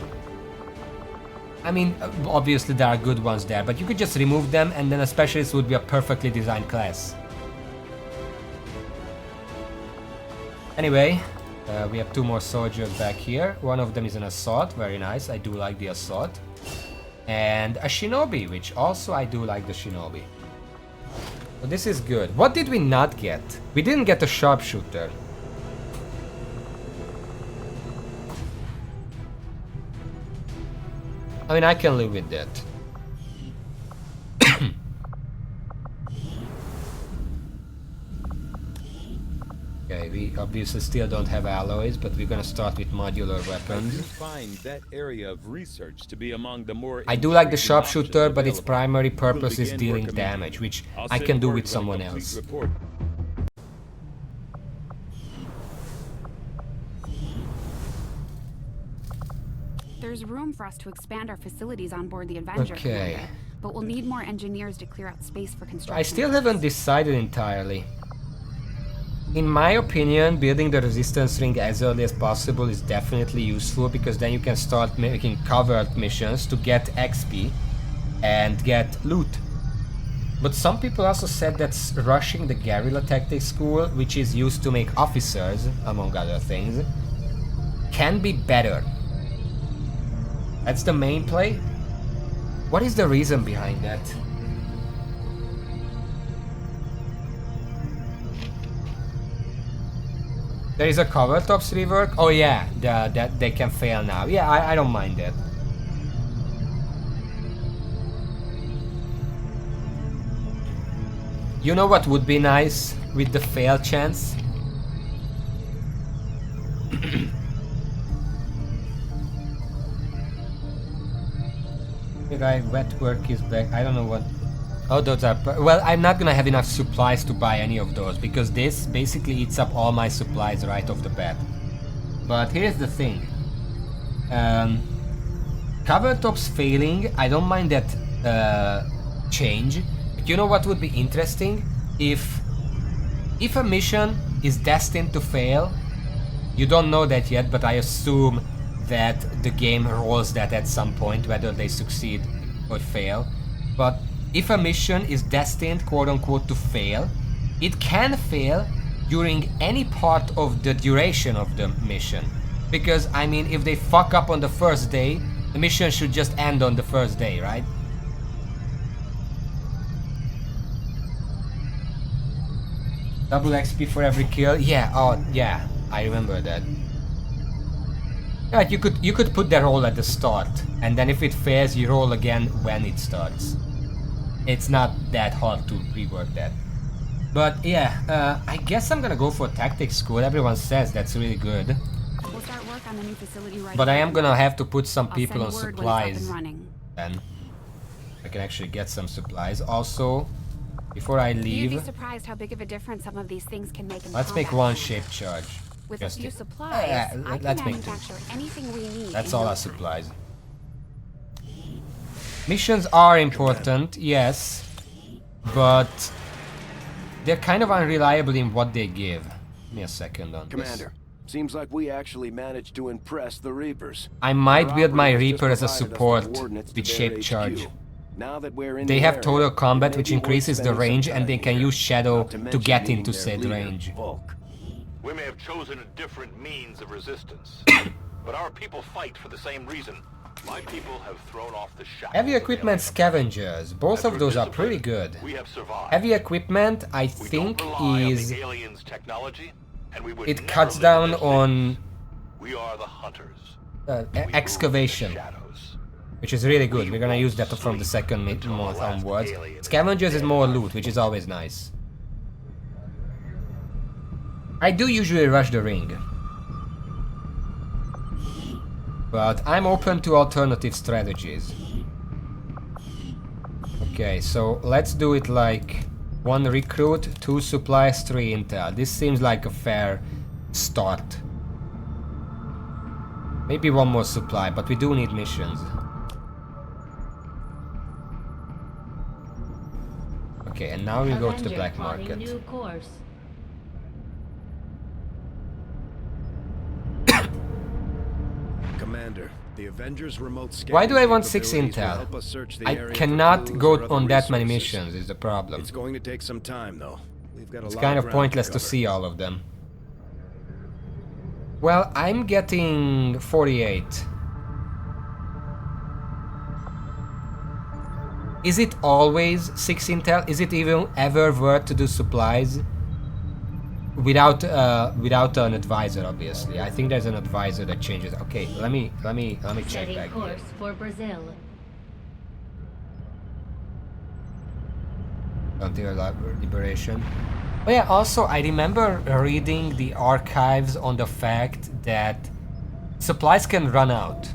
[SPEAKER 1] I mean, obviously there are good ones there, but you could just remove them and then a specialist would be a perfectly designed class. Anyway, we have 2 more soldiers back here. One of them is an assault, very nice. I do like the assault. And a shinobi, which also I do like the shinobi. So this is good. What did we not get? We didn't get a sharpshooter. I mean, I can live with that. Okay, we obviously still don't have alloys, but we're gonna start with modular weapons.
[SPEAKER 6] I find that area of research to be among the more
[SPEAKER 1] I do like the sharpshooter, but its primary purpose is dealing damage, which I can do with someone else.
[SPEAKER 3] There's room for us to expand our facilities on board the Avenger.
[SPEAKER 1] Okay.
[SPEAKER 3] But we'll need more engineers to clear out space for construction.
[SPEAKER 1] I still haven't decided entirely. In my opinion, building the resistance ring as early as possible is definitely useful, because then you can start making covert missions to get XP and get loot. But some people also said that rushing the guerrilla tactics school, which is used to make officers, among other things, can be better. That's the main play? What is the reason behind that? There is a cover tops rework? Oh yeah, that they can fail now. Yeah, I don't mind that. You know what would be nice with the fail chance? Guy, wet work is back. I don't know what. Oh, those are. Well, I'm not gonna have enough supplies to buy any of those, because this basically eats up all my supplies right off the bat. But here's the thing. Cover tops failing, I don't mind that change. But you know what would be interesting? If a mission is destined to fail, you don't know that yet, but I assume that the game rolls that at some point, whether they succeed or fail. But if a mission is destined, quote-unquote, to fail, it can fail during any part of the duration of the mission. Because, I mean, if they fuck up on the first day, the mission should just end on the first day, right? Double XP for every kill. Yeah, oh yeah, I remember that. Yeah, you could put the roll at the start, and then if it fails, you roll again when it starts. It's not that hard to rework that. But yeah, I guess I'm gonna go for tactics school. Everyone says that's really good.
[SPEAKER 3] We'll start work on the new facility right
[SPEAKER 1] But I
[SPEAKER 3] away.
[SPEAKER 1] am gonna have to put some people on
[SPEAKER 3] I'll send word
[SPEAKER 1] supplies.
[SPEAKER 3] when it's up and running.
[SPEAKER 1] Then I can actually get some supplies. Also, before I
[SPEAKER 3] You'd be
[SPEAKER 1] leave,
[SPEAKER 3] surprised how big of a difference some of these things can make in
[SPEAKER 1] let's make
[SPEAKER 3] combat.
[SPEAKER 1] one shape charge.
[SPEAKER 3] With
[SPEAKER 1] Just
[SPEAKER 3] a few
[SPEAKER 1] to-
[SPEAKER 3] supplies,
[SPEAKER 1] Yeah,
[SPEAKER 3] I can
[SPEAKER 1] let's make two.
[SPEAKER 3] manufacture anything we need.
[SPEAKER 1] That's
[SPEAKER 3] in
[SPEAKER 1] all
[SPEAKER 3] no
[SPEAKER 1] our
[SPEAKER 3] time.
[SPEAKER 1] supplies. Missions are important, yes, but they're kind of unreliable in what they give. Give me a second on
[SPEAKER 4] Commander, seems like we actually managed to impress the Reapers.
[SPEAKER 1] this. I might
[SPEAKER 4] Our
[SPEAKER 1] build my
[SPEAKER 4] operatives
[SPEAKER 1] Reaper as
[SPEAKER 4] just
[SPEAKER 1] a
[SPEAKER 4] provided us
[SPEAKER 1] support
[SPEAKER 4] the coordinates to
[SPEAKER 1] with
[SPEAKER 4] their
[SPEAKER 1] shape
[SPEAKER 4] HQ.
[SPEAKER 1] charge.
[SPEAKER 4] Now that we're in
[SPEAKER 1] They
[SPEAKER 4] the
[SPEAKER 1] have
[SPEAKER 4] area,
[SPEAKER 1] total
[SPEAKER 4] it
[SPEAKER 1] combat,
[SPEAKER 4] may
[SPEAKER 1] which
[SPEAKER 4] be worth
[SPEAKER 1] increases the
[SPEAKER 4] spending some
[SPEAKER 1] range, and they
[SPEAKER 4] time
[SPEAKER 1] can
[SPEAKER 4] here,
[SPEAKER 1] use Shadow
[SPEAKER 4] not
[SPEAKER 1] to
[SPEAKER 4] mention
[SPEAKER 1] get
[SPEAKER 4] meeting
[SPEAKER 1] into
[SPEAKER 4] their
[SPEAKER 1] said
[SPEAKER 4] leader,
[SPEAKER 1] range.
[SPEAKER 4] Volk.
[SPEAKER 2] We may have chosen a different means of resistance, but our people fight for the same reason. My people have thrown off the shackles.
[SPEAKER 1] Heavy equipment scavengers, both of those are pretty good.
[SPEAKER 2] We have survived.
[SPEAKER 1] Heavy equipment, I
[SPEAKER 2] We
[SPEAKER 1] think,
[SPEAKER 2] don't rely on
[SPEAKER 1] is
[SPEAKER 2] the aliens' technology, and we would
[SPEAKER 1] it
[SPEAKER 2] never
[SPEAKER 1] cuts
[SPEAKER 2] live
[SPEAKER 1] down
[SPEAKER 2] in this
[SPEAKER 1] on
[SPEAKER 2] state. We are the hunters. We move
[SPEAKER 1] excavation,
[SPEAKER 2] in the shadows.
[SPEAKER 1] which is really good. We're gonna use that from the second month onwards. Scavengers is more loot, which is always nice. I do usually rush the ring, but I'm open to alternative strategies. Okay, so let's do it like 1 recruit, 2 supplies, 3 intel. This seems like a fair start. Maybe 1 more supply, but we do need missions. Okay, and now we go to the black
[SPEAKER 7] plotting
[SPEAKER 1] market.
[SPEAKER 7] New course.
[SPEAKER 4] Commander, the Avengers remote scanning
[SPEAKER 1] Why do I want 6
[SPEAKER 4] capabilities will
[SPEAKER 1] intel?
[SPEAKER 4] help us search the
[SPEAKER 1] I
[SPEAKER 4] area for
[SPEAKER 1] cannot
[SPEAKER 4] clues
[SPEAKER 1] go
[SPEAKER 4] or other
[SPEAKER 1] on that many
[SPEAKER 4] resources.
[SPEAKER 1] missions, is the problem.
[SPEAKER 4] It's going to take some time, though. We've got a
[SPEAKER 1] It's
[SPEAKER 4] lot
[SPEAKER 1] kind of
[SPEAKER 4] ground
[SPEAKER 1] pointless to
[SPEAKER 4] cover.
[SPEAKER 1] see all of them. Well, I'm getting 48. Is it always 6 intel? Is it even ever worth to do supplies? Without an advisor, obviously. I think there's an advisor that changes. Okay, let me check
[SPEAKER 7] Setting
[SPEAKER 1] back
[SPEAKER 7] course
[SPEAKER 1] here.
[SPEAKER 7] for Brazil.
[SPEAKER 1] Until liberation. Oh yeah, also I remember reading the archives on the fact that supplies can run out.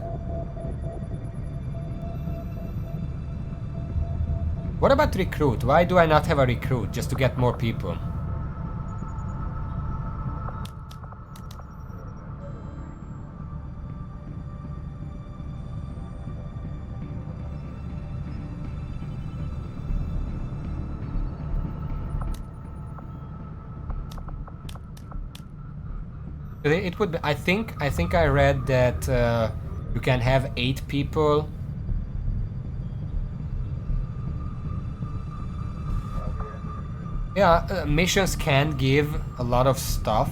[SPEAKER 1] What about recruit? Why do I not have a recruit just to get more people? It would be, I think I read that you can have 8 people. Yeah, missions can give a lot of stuff.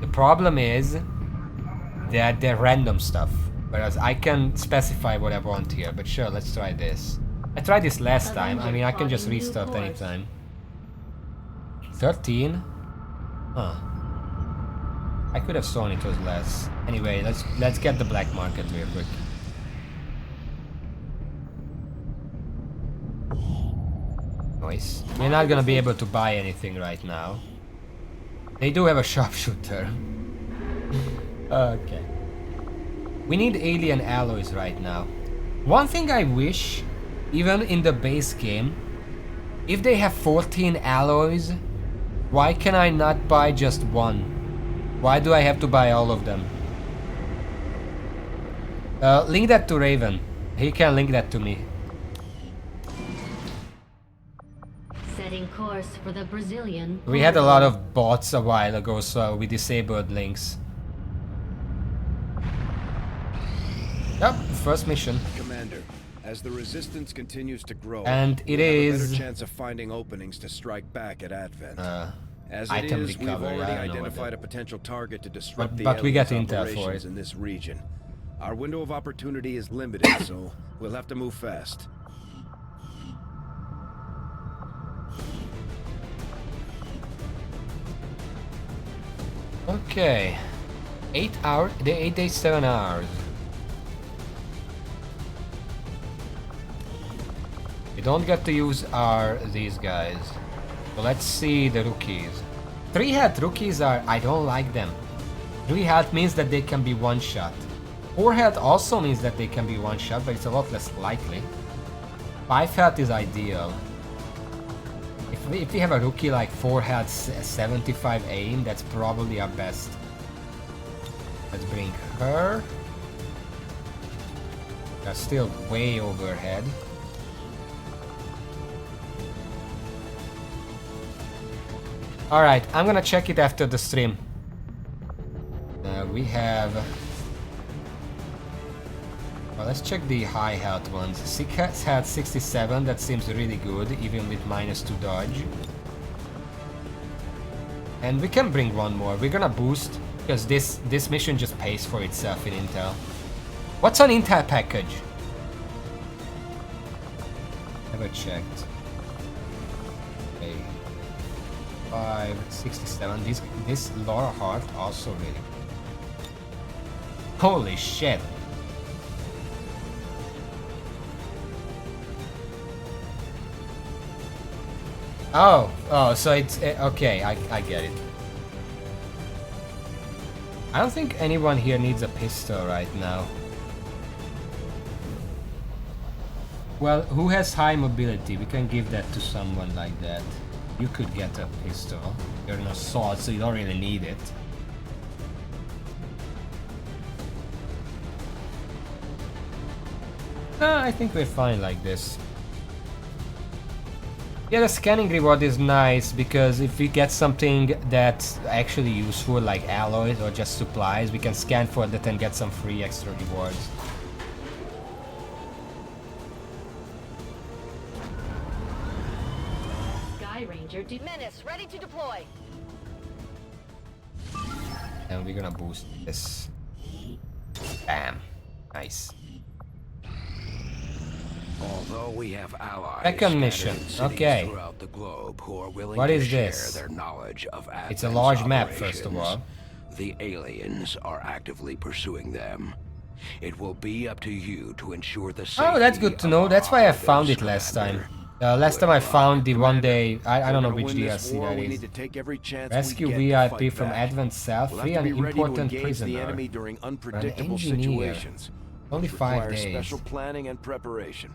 [SPEAKER 1] The problem is that they're random stuff, whereas I can specify what I want here. But sure, let's try this. I tried this last time. I mean, I can just restart anytime. 13? Huh. I could have sworn it was less. Anyway, let's get the black market real quick. Nice. We're not gonna be able to buy anything right now. They do have a sharpshooter. Okay. We need alien alloys right now. One thing I wish, even in the base game, if they have 14 alloys, why can I not buy just 1? Why do I have to buy all of them? Link that to Raven. He can link that to me.
[SPEAKER 7] Setting course for the Brazilian.
[SPEAKER 1] We had a lot of bots a while ago, so we disabled links. Yep, first mission.
[SPEAKER 4] Commander, As the resistance continues to grow,
[SPEAKER 1] and it
[SPEAKER 4] we'll
[SPEAKER 1] is
[SPEAKER 4] have a better chance of finding openings to strike back at Advent. As it
[SPEAKER 1] item
[SPEAKER 4] is, we've
[SPEAKER 1] recovery,
[SPEAKER 4] already
[SPEAKER 1] I don't know
[SPEAKER 4] identified a
[SPEAKER 1] what
[SPEAKER 4] potential target to disrupt the
[SPEAKER 1] but we get
[SPEAKER 4] aliens'
[SPEAKER 1] intel for
[SPEAKER 4] operations
[SPEAKER 1] it.
[SPEAKER 4] in this region. Our window of opportunity is limited, so we'll have to move fast.
[SPEAKER 1] Okay. 8 hours, 8 days, 7 hours. We don't get to use these guys. So let's see the rookies. 3-hat rookies are, I don't like them. 3-hat means that they can be one-shot. 4-hat also means that they can be one-shot, but it's a lot less likely. 5-hat is ideal. If we have a rookie like 4-hat 75 aim, that's probably our best. Let's bring her. They're still way overhead. Alright, I'm gonna check it after the stream. We have... Well, let's check the high health ones. 6 had 67, that seems really good, even with -2 dodge. And we can bring one more. We're gonna boost, because this mission just pays for itself in intel. What's on intel package? Never checked. Okay. 567. This Laura Hart also really. Holy shit. Oh, so it's okay. I get it. I don't think anyone here needs a pistol right now. Well, who has high mobility? We can give that to someone like that. You could get a pistol. You're an assault, so you don't really need it. I think we're fine like this. Yeah, the scanning reward is nice, because if we get something that's actually useful, like alloys or just supplies, we can scan for that and get some free extra rewards.
[SPEAKER 7] Sky Ranger
[SPEAKER 9] Menace, ready to deploy.
[SPEAKER 1] And we're gonna boost this. Bam. Nice.
[SPEAKER 11] Although we have allies
[SPEAKER 1] Second mission. Okay.
[SPEAKER 11] throughout the globe who are willing
[SPEAKER 1] What
[SPEAKER 11] to
[SPEAKER 1] is
[SPEAKER 11] share
[SPEAKER 1] this?
[SPEAKER 11] their knowledge of
[SPEAKER 1] It's a
[SPEAKER 11] Advent's
[SPEAKER 1] large map, first of all.
[SPEAKER 11] The aliens are actively pursuing them. It will be up to you to ensure the safety.
[SPEAKER 1] Oh, that's good to know. That's why I found it last time. Last time I found the one day, I don't know which DLC that is. Rescue VIP from Advent South, free an important prisoner. An engineer. Only 5 days.
[SPEAKER 4] Special planning and preparation.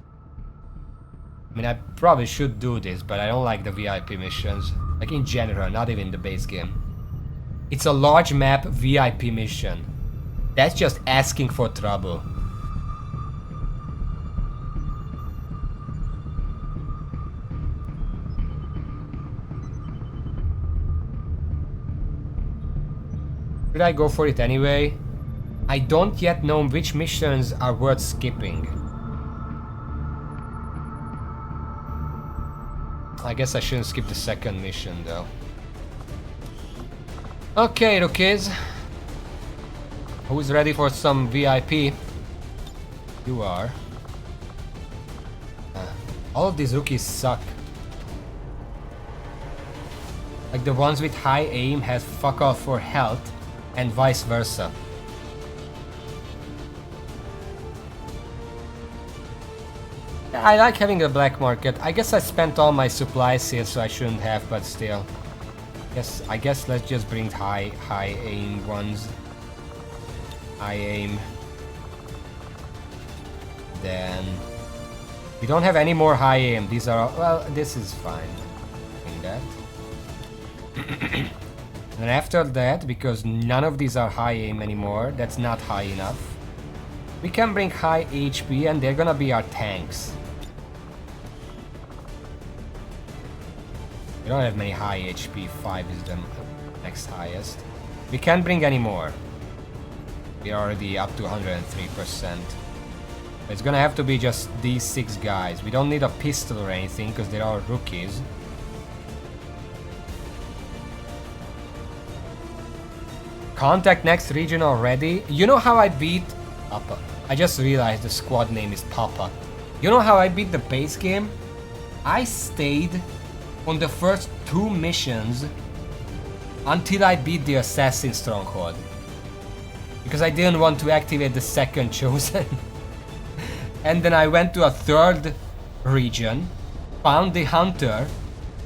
[SPEAKER 1] I mean, I probably should do this, but I don't like the VIP missions. Like in general, not even the base game. It's a large map VIP mission. That's just asking for trouble. Should I go for it anyway? I don't yet know which missions are worth skipping. I guess I shouldn't skip the second mission though. Okay, rookies. Who's ready for some VIP? You are. All of these rookies suck. Like the ones with high aim has fuck off for health, and vice versa. I like having a black market. I guess I spent all my supplies here, so I shouldn't have, but still. I guess let's just bring high aim ones. High aim. Then we don't have any more high aim. These are well, this is fine. Bring that. And after that, because none of these are high aim anymore, that's not high enough. We can bring high HP, and they're gonna be our tanks. We don't have many high HP, 5 is the next highest. We can't bring any more. We are already up to 103%. It's gonna have to be just these 6 guys. We don't need a pistol or anything because they're all rookies. Contact next region already. You know how I beat Papa? I just realized the squad name is Papa. You know how I beat the base game? I stayed on the first 2 missions until I beat the Assassin Stronghold. Because I didn't want to activate the second chosen. And then I went to a 3rd region, found the Hunter,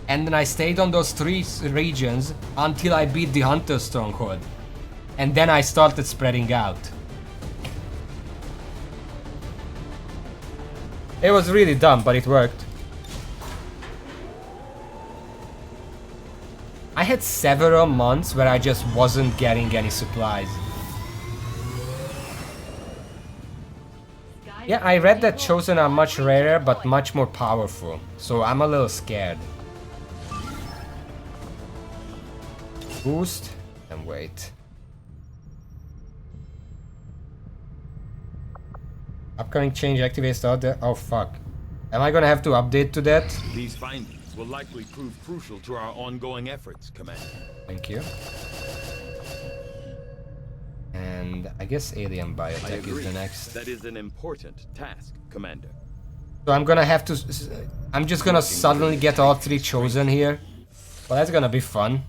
[SPEAKER 1] and then I stayed on those 3 regions until I beat the Hunter Stronghold. And then I started spreading out. It was really dumb, but it worked. I had several months where I just wasn't getting any supplies. Yeah, I read that Chosen are much rarer, but much more powerful. So I'm a little scared. Boost and wait. Upcoming change activates the other. Oh fuck. Am I gonna have to update to that?
[SPEAKER 5] These findings will likely prove crucial to our ongoing efforts, Commander.
[SPEAKER 1] Thank you. And I guess alien biotech is the next.
[SPEAKER 5] That is an important task, Commander.
[SPEAKER 1] So I'm gonna have to. I'm just gonna suddenly get all 3 chosen here. Well, that's gonna be fun.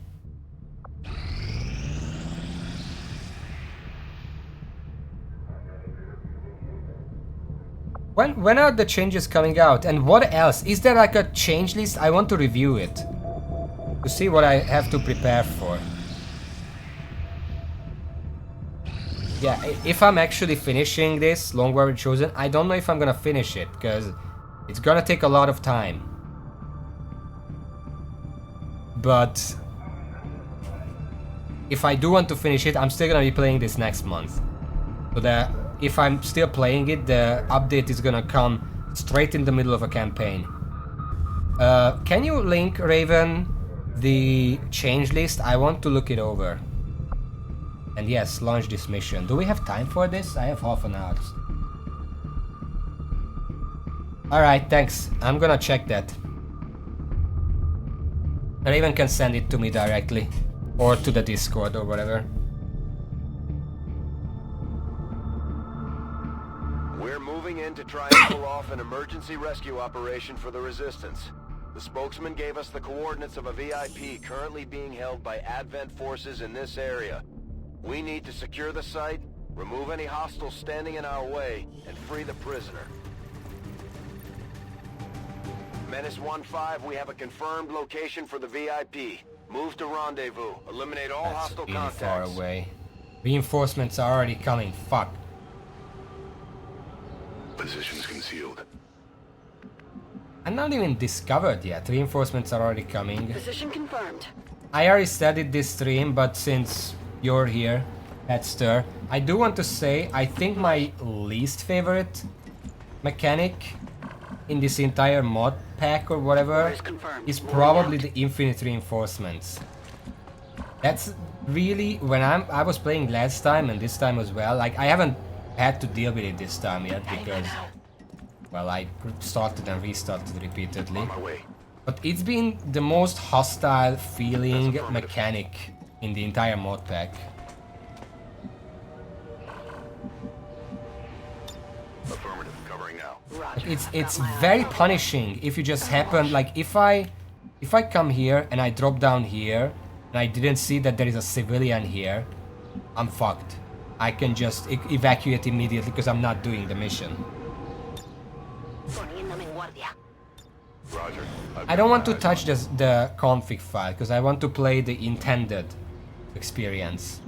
[SPEAKER 1] When are the changes coming out? And what else? Is there like a change list? I want to review it. To see what I have to prepare for. Yeah, if I'm actually finishing this Long War with Chosen, I don't know if I'm gonna finish it, because it's gonna take a lot of time. But if I do want to finish it, I'm still gonna be playing this next month. So that if I'm still playing it, the update is gonna come straight in the middle of a campaign. Can you link, Raven, the change list? I want to look it over. And yes, launch this mission. Do we have time for this? I have half an hour. Alright, thanks. I'm gonna check that. Raven can send it to me directly. Or to the Discord or whatever.
[SPEAKER 8] We're moving in to try and pull off an emergency rescue operation for the Resistance. The spokesman gave us the coordinates of a VIP currently being held by Advent forces in this area. We need to secure the site, remove any hostiles standing in our way, and free the prisoner. Menace 1-5, we have a confirmed location for the VIP. Move to rendezvous. Eliminate all hostile contacts.
[SPEAKER 1] Far away. Reinforcements are already coming. Fuck.
[SPEAKER 2] Positions concealed.
[SPEAKER 1] I'm not even discovered yet. Reinforcements are already coming.
[SPEAKER 9] Position confirmed.
[SPEAKER 1] I already started this stream, but since you're here, Headster, I do want to say I think my least favorite mechanic in this entire mod pack or whatever is probably the infinite reinforcements. That's really when I was playing last time and this time as well. Like I haven't had to deal with it this time yet because, well, I started and restarted repeatedly. But it's been the most hostile feeling mechanic in the entire mod pack.
[SPEAKER 2] Affirmative, covering now.
[SPEAKER 1] It's very punishing if you just happen, like if I come here and I drop down here and I didn't see that there is a civilian here, I'm fucked. I can just evacuate immediately because I'm not doing the mission.
[SPEAKER 2] Roger.
[SPEAKER 1] I don't want to touch the config file because I want to play the intended experience.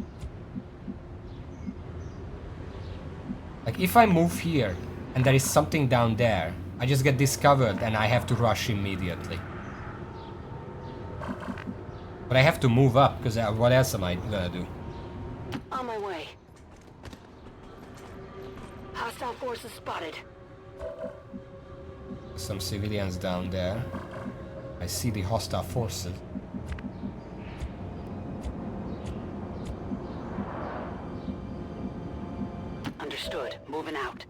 [SPEAKER 1] Like if I move here and there is something down there, I just get discovered and I have to rush immediately. But I have to move up because what else am I gonna do?
[SPEAKER 9] On my way. Hostile forces spotted.
[SPEAKER 1] Some civilians down there. I see the hostile forces.
[SPEAKER 9] Understood. Moving out.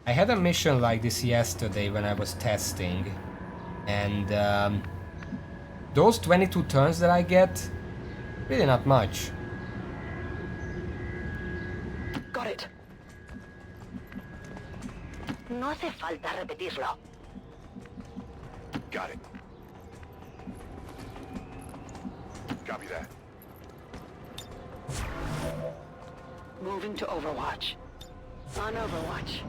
[SPEAKER 1] I had a mission like this yesterday when I was testing, and those 22 turns that I get, really not much.
[SPEAKER 9] Got it. No hace falta repetirlo.
[SPEAKER 2] Got it. Copy that.
[SPEAKER 9] Moving to Overwatch. On Overwatch.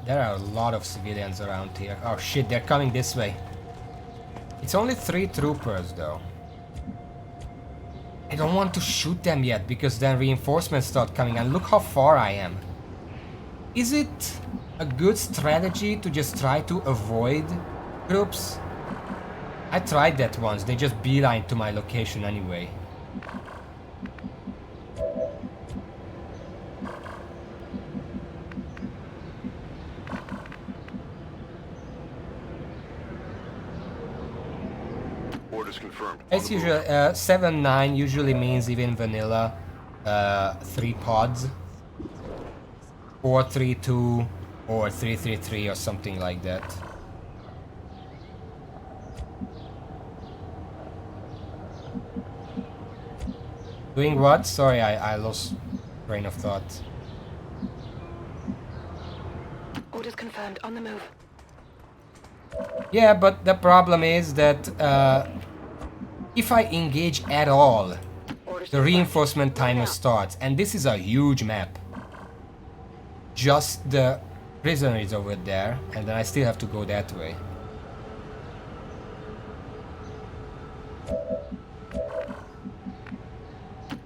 [SPEAKER 1] There are a lot of civilians around here. Oh shit, they're coming this way. It's only 3 troopers though. I don't want to shoot them yet because then reinforcements start coming, and look how far I am. Is it a good strategy to just try to avoid groups? I tried that once, they just beeline to my location anyway.
[SPEAKER 2] Orders confirmed.
[SPEAKER 1] As usual, 7-9 usually means even vanilla 3 pods. 4-3-2 or 3-3-3 or something like that. Doing what? Sorry, I lost train of thought.
[SPEAKER 9] Orders confirmed. On the move.
[SPEAKER 1] Yeah, but the problem is that if I engage at all, the reinforcement timer starts, and this is a huge map. Just the prisoner is over there, and then I still have to go that way.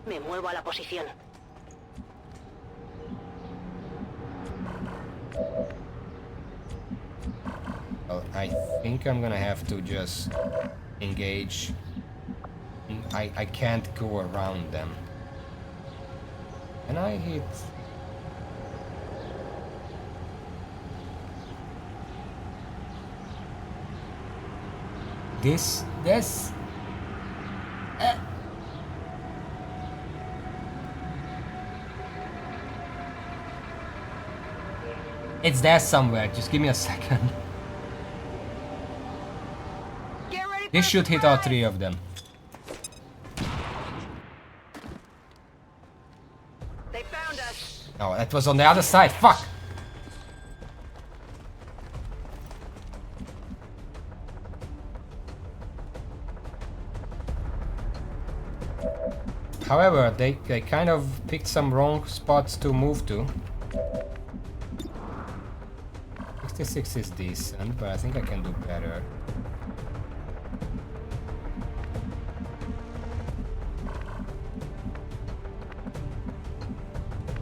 [SPEAKER 9] Me muevo a la posición.
[SPEAKER 1] Well, I think I'm gonna have to just engage. I can't go around them. Can I hit? This. It's there somewhere, just give me a second. This should hit all 3 of them.
[SPEAKER 9] They found us.
[SPEAKER 1] Oh, that was on the other side, fuck! However, they kind of picked some wrong spots to move to. 66 is decent, but I think I can do better.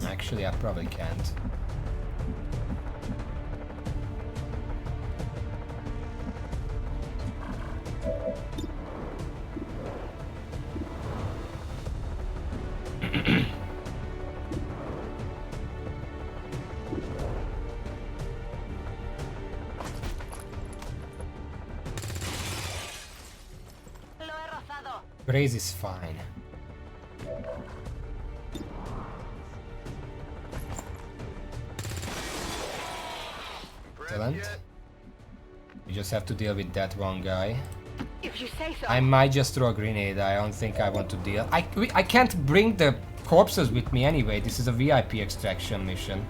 [SPEAKER 1] Actually, I probably can't. Graze is fine. Excellent. You just have to deal with that one guy.
[SPEAKER 9] If you say so.
[SPEAKER 1] I might just throw a grenade. I don't think I want to deal. I can't bring the corpses with me anyway. This is a VIP extraction mission.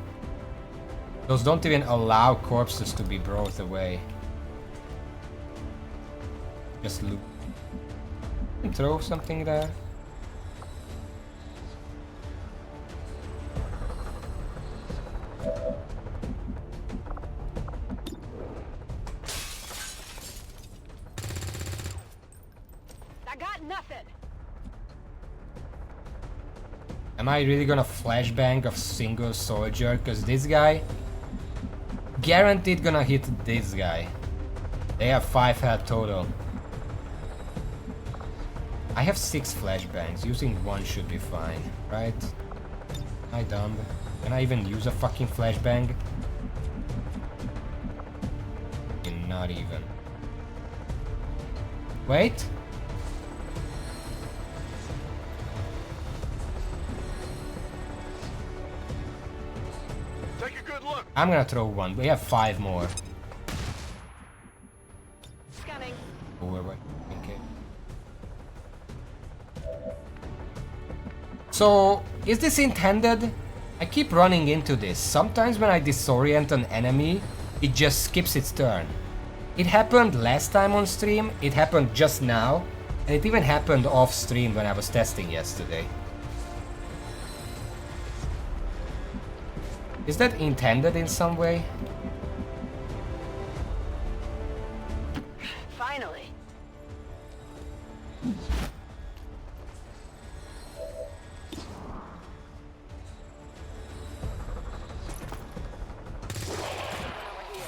[SPEAKER 1] Those don't even allow corpses to be brought away. Just loot. Throw something there.
[SPEAKER 9] I got nothing.
[SPEAKER 1] Am I really gonna flashbang a single soldier? Because this guy guaranteed gonna hit this guy. They have 5 health total. I have 6 flashbangs. Using 1 should be fine, right? Hi, dumb. Can I even use a fucking flashbang? Not even. Wait.
[SPEAKER 8] Take a good look.
[SPEAKER 1] I'm gonna throw one. We have 5 more.
[SPEAKER 9] Scanning.
[SPEAKER 1] Oh, wait. Okay. So, is this intended? I keep running into this. Sometimes when I disorient an enemy, it just skips its turn. It happened last time on stream, it happened just now, and it even happened off stream when I was testing yesterday. Is that intended in some way?
[SPEAKER 9] Finally.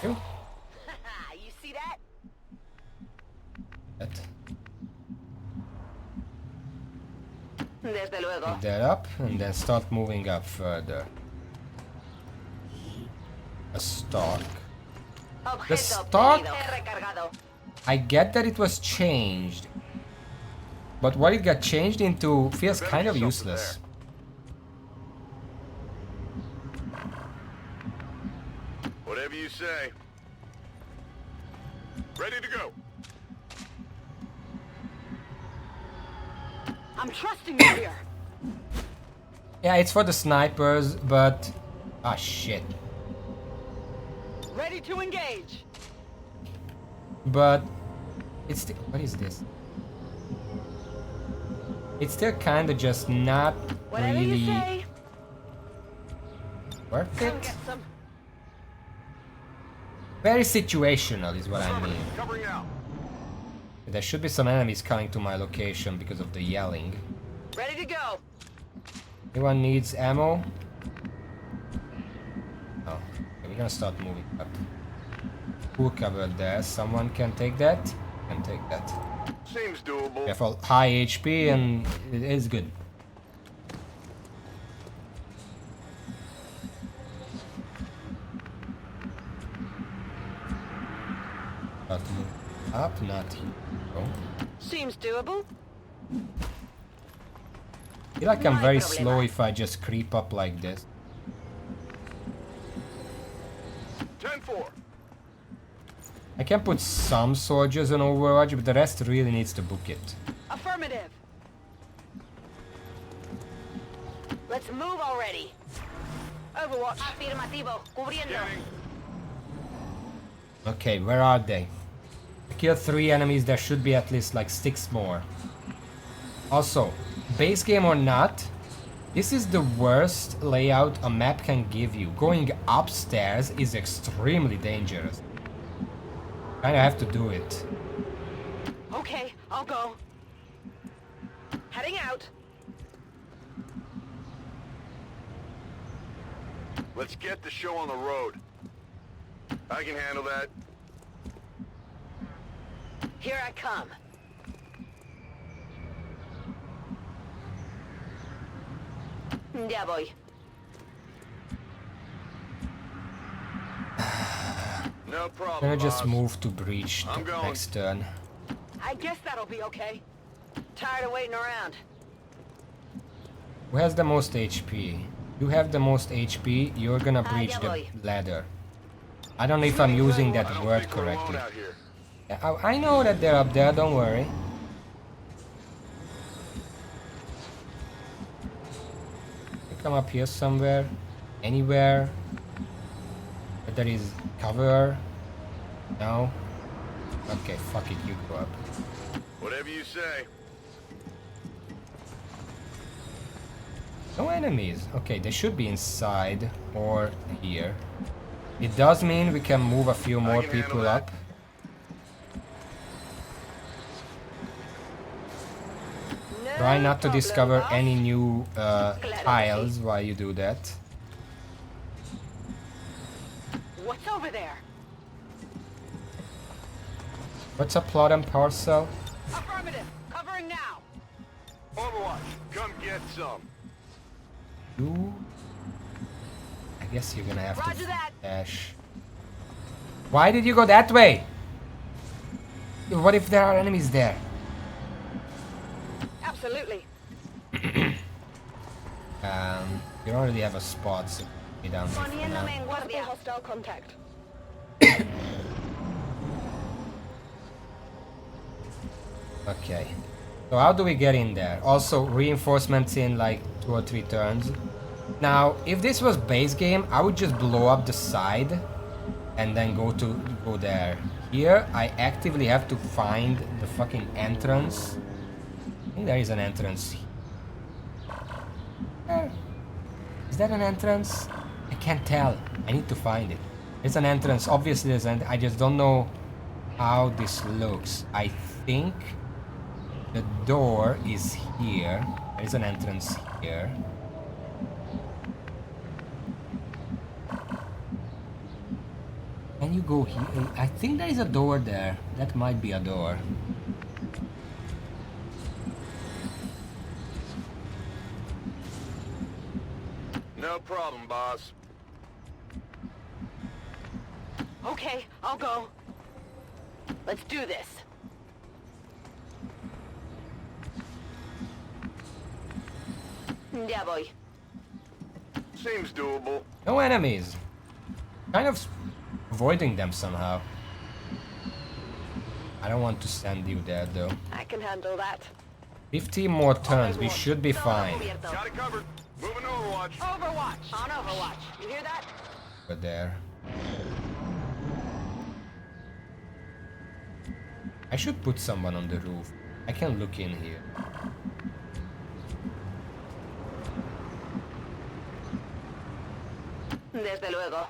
[SPEAKER 1] You?
[SPEAKER 9] You see that? Desde luego.
[SPEAKER 1] Pick that up and then start moving up further. A stock. The stock, I get that it was changed, but what it got changed into feels kind of useless.
[SPEAKER 8] Whatever you say. Ready to go.
[SPEAKER 9] I'm trusting you here.
[SPEAKER 1] Yeah, it's for the snipers, but... Ah, shit.
[SPEAKER 9] Ready to engage.
[SPEAKER 1] But... It's still... What is this? It's still kinda just not
[SPEAKER 9] Whatever
[SPEAKER 1] really...
[SPEAKER 9] you say.
[SPEAKER 1] Worth
[SPEAKER 9] Come
[SPEAKER 1] it?
[SPEAKER 9] get some.
[SPEAKER 1] Very situational is what I mean.
[SPEAKER 8] Covering out.
[SPEAKER 1] There should be some enemies coming to my location because of the yelling.
[SPEAKER 9] Ready to go.
[SPEAKER 1] Anyone needs ammo? Oh, okay, we're gonna start moving up. Full cover there. Someone can take that? Can take that.
[SPEAKER 8] Seems doable.
[SPEAKER 1] Careful, high HP and it is good. Not move up, not here. Oh.
[SPEAKER 9] Seems doable.
[SPEAKER 1] I feel like I'm very slow if I just creep up like this.
[SPEAKER 8] 10-4.
[SPEAKER 1] I can put some soldiers on Overwatch, but the rest really needs to book it.
[SPEAKER 9] Affirmative. Let's move already. Overwatch. Afirmativo. Cubriendo.
[SPEAKER 1] Okay, where are they? I killed 3 enemies, there should be at least like 6 more. Also, base game or not, this is the worst layout a map can give you. Going upstairs is extremely dangerous. Kinda have to do it.
[SPEAKER 9] Okay, I'll go. Heading out.
[SPEAKER 8] Let's get the show on the road. I can handle that.
[SPEAKER 9] Here I come. Ya voy.
[SPEAKER 8] No problem.
[SPEAKER 1] I'm gonna just
[SPEAKER 8] boss.
[SPEAKER 1] move to breach
[SPEAKER 8] I'm
[SPEAKER 1] the
[SPEAKER 8] going.
[SPEAKER 1] next turn.
[SPEAKER 9] I guess that'll be okay. Tired of waiting around.
[SPEAKER 1] Who has the most HP? You have the most HP, you're gonna breach the
[SPEAKER 9] voy.
[SPEAKER 1] ladder. I don't know if I'm using that
[SPEAKER 8] I don't
[SPEAKER 1] word
[SPEAKER 8] think we're alone
[SPEAKER 1] correctly.
[SPEAKER 8] out here.
[SPEAKER 1] Yeah, I know that they're up there, don't worry. You come up here somewhere, anywhere. But there is cover. No? Okay, fuck it, you go up.
[SPEAKER 8] Whatever you say.
[SPEAKER 1] No enemies. Okay, they should be inside or here. It does mean we can move a few more
[SPEAKER 8] can
[SPEAKER 1] people
[SPEAKER 8] handle that.
[SPEAKER 1] up.
[SPEAKER 9] No
[SPEAKER 1] Try not to
[SPEAKER 9] problem,
[SPEAKER 1] discover
[SPEAKER 9] boss.
[SPEAKER 1] any new tiles while you do that.
[SPEAKER 9] What's over there?
[SPEAKER 1] What's a plot and parcel?
[SPEAKER 9] Affirmative. Covering now.
[SPEAKER 8] Overwatch, come get some.
[SPEAKER 1] You... I guess you're gonna have
[SPEAKER 9] Roger
[SPEAKER 1] to
[SPEAKER 9] that.
[SPEAKER 1] dash. Why did you go that way? What if there are enemies there?
[SPEAKER 9] Absolutely.
[SPEAKER 1] You already have a spot, so Be down here for now.
[SPEAKER 9] Hostile contact.
[SPEAKER 1] Okay. So how do we get in there? Also, reinforcements in like 2 or 3 turns. Now, if this was base game, I would just blow up the side and then go there. Here, I actively have to find the fucking entrance. I think there is an entrance. Is that an entrance? I can't tell. I need to find it. There's an entrance. Obviously, there's an. I just don't know how this looks. I think the door is here. There's an entrance here. Can you go here? I think there is a door there. That might be a door.
[SPEAKER 8] No problem, boss.
[SPEAKER 9] Okay, I'll go. Let's do this. Yeah, boy.
[SPEAKER 8] Seems doable.
[SPEAKER 1] No enemies. Kind of avoiding them somehow. I don't want to send you there though.
[SPEAKER 9] I can handle that.
[SPEAKER 1] 15 more turns, we should be fine.
[SPEAKER 8] Got it covered. Moving Overwatch.
[SPEAKER 9] Overwatch! On Overwatch. You hear that?
[SPEAKER 1] Over there. I should put someone on the roof. I can look in here.
[SPEAKER 9] Desde luego.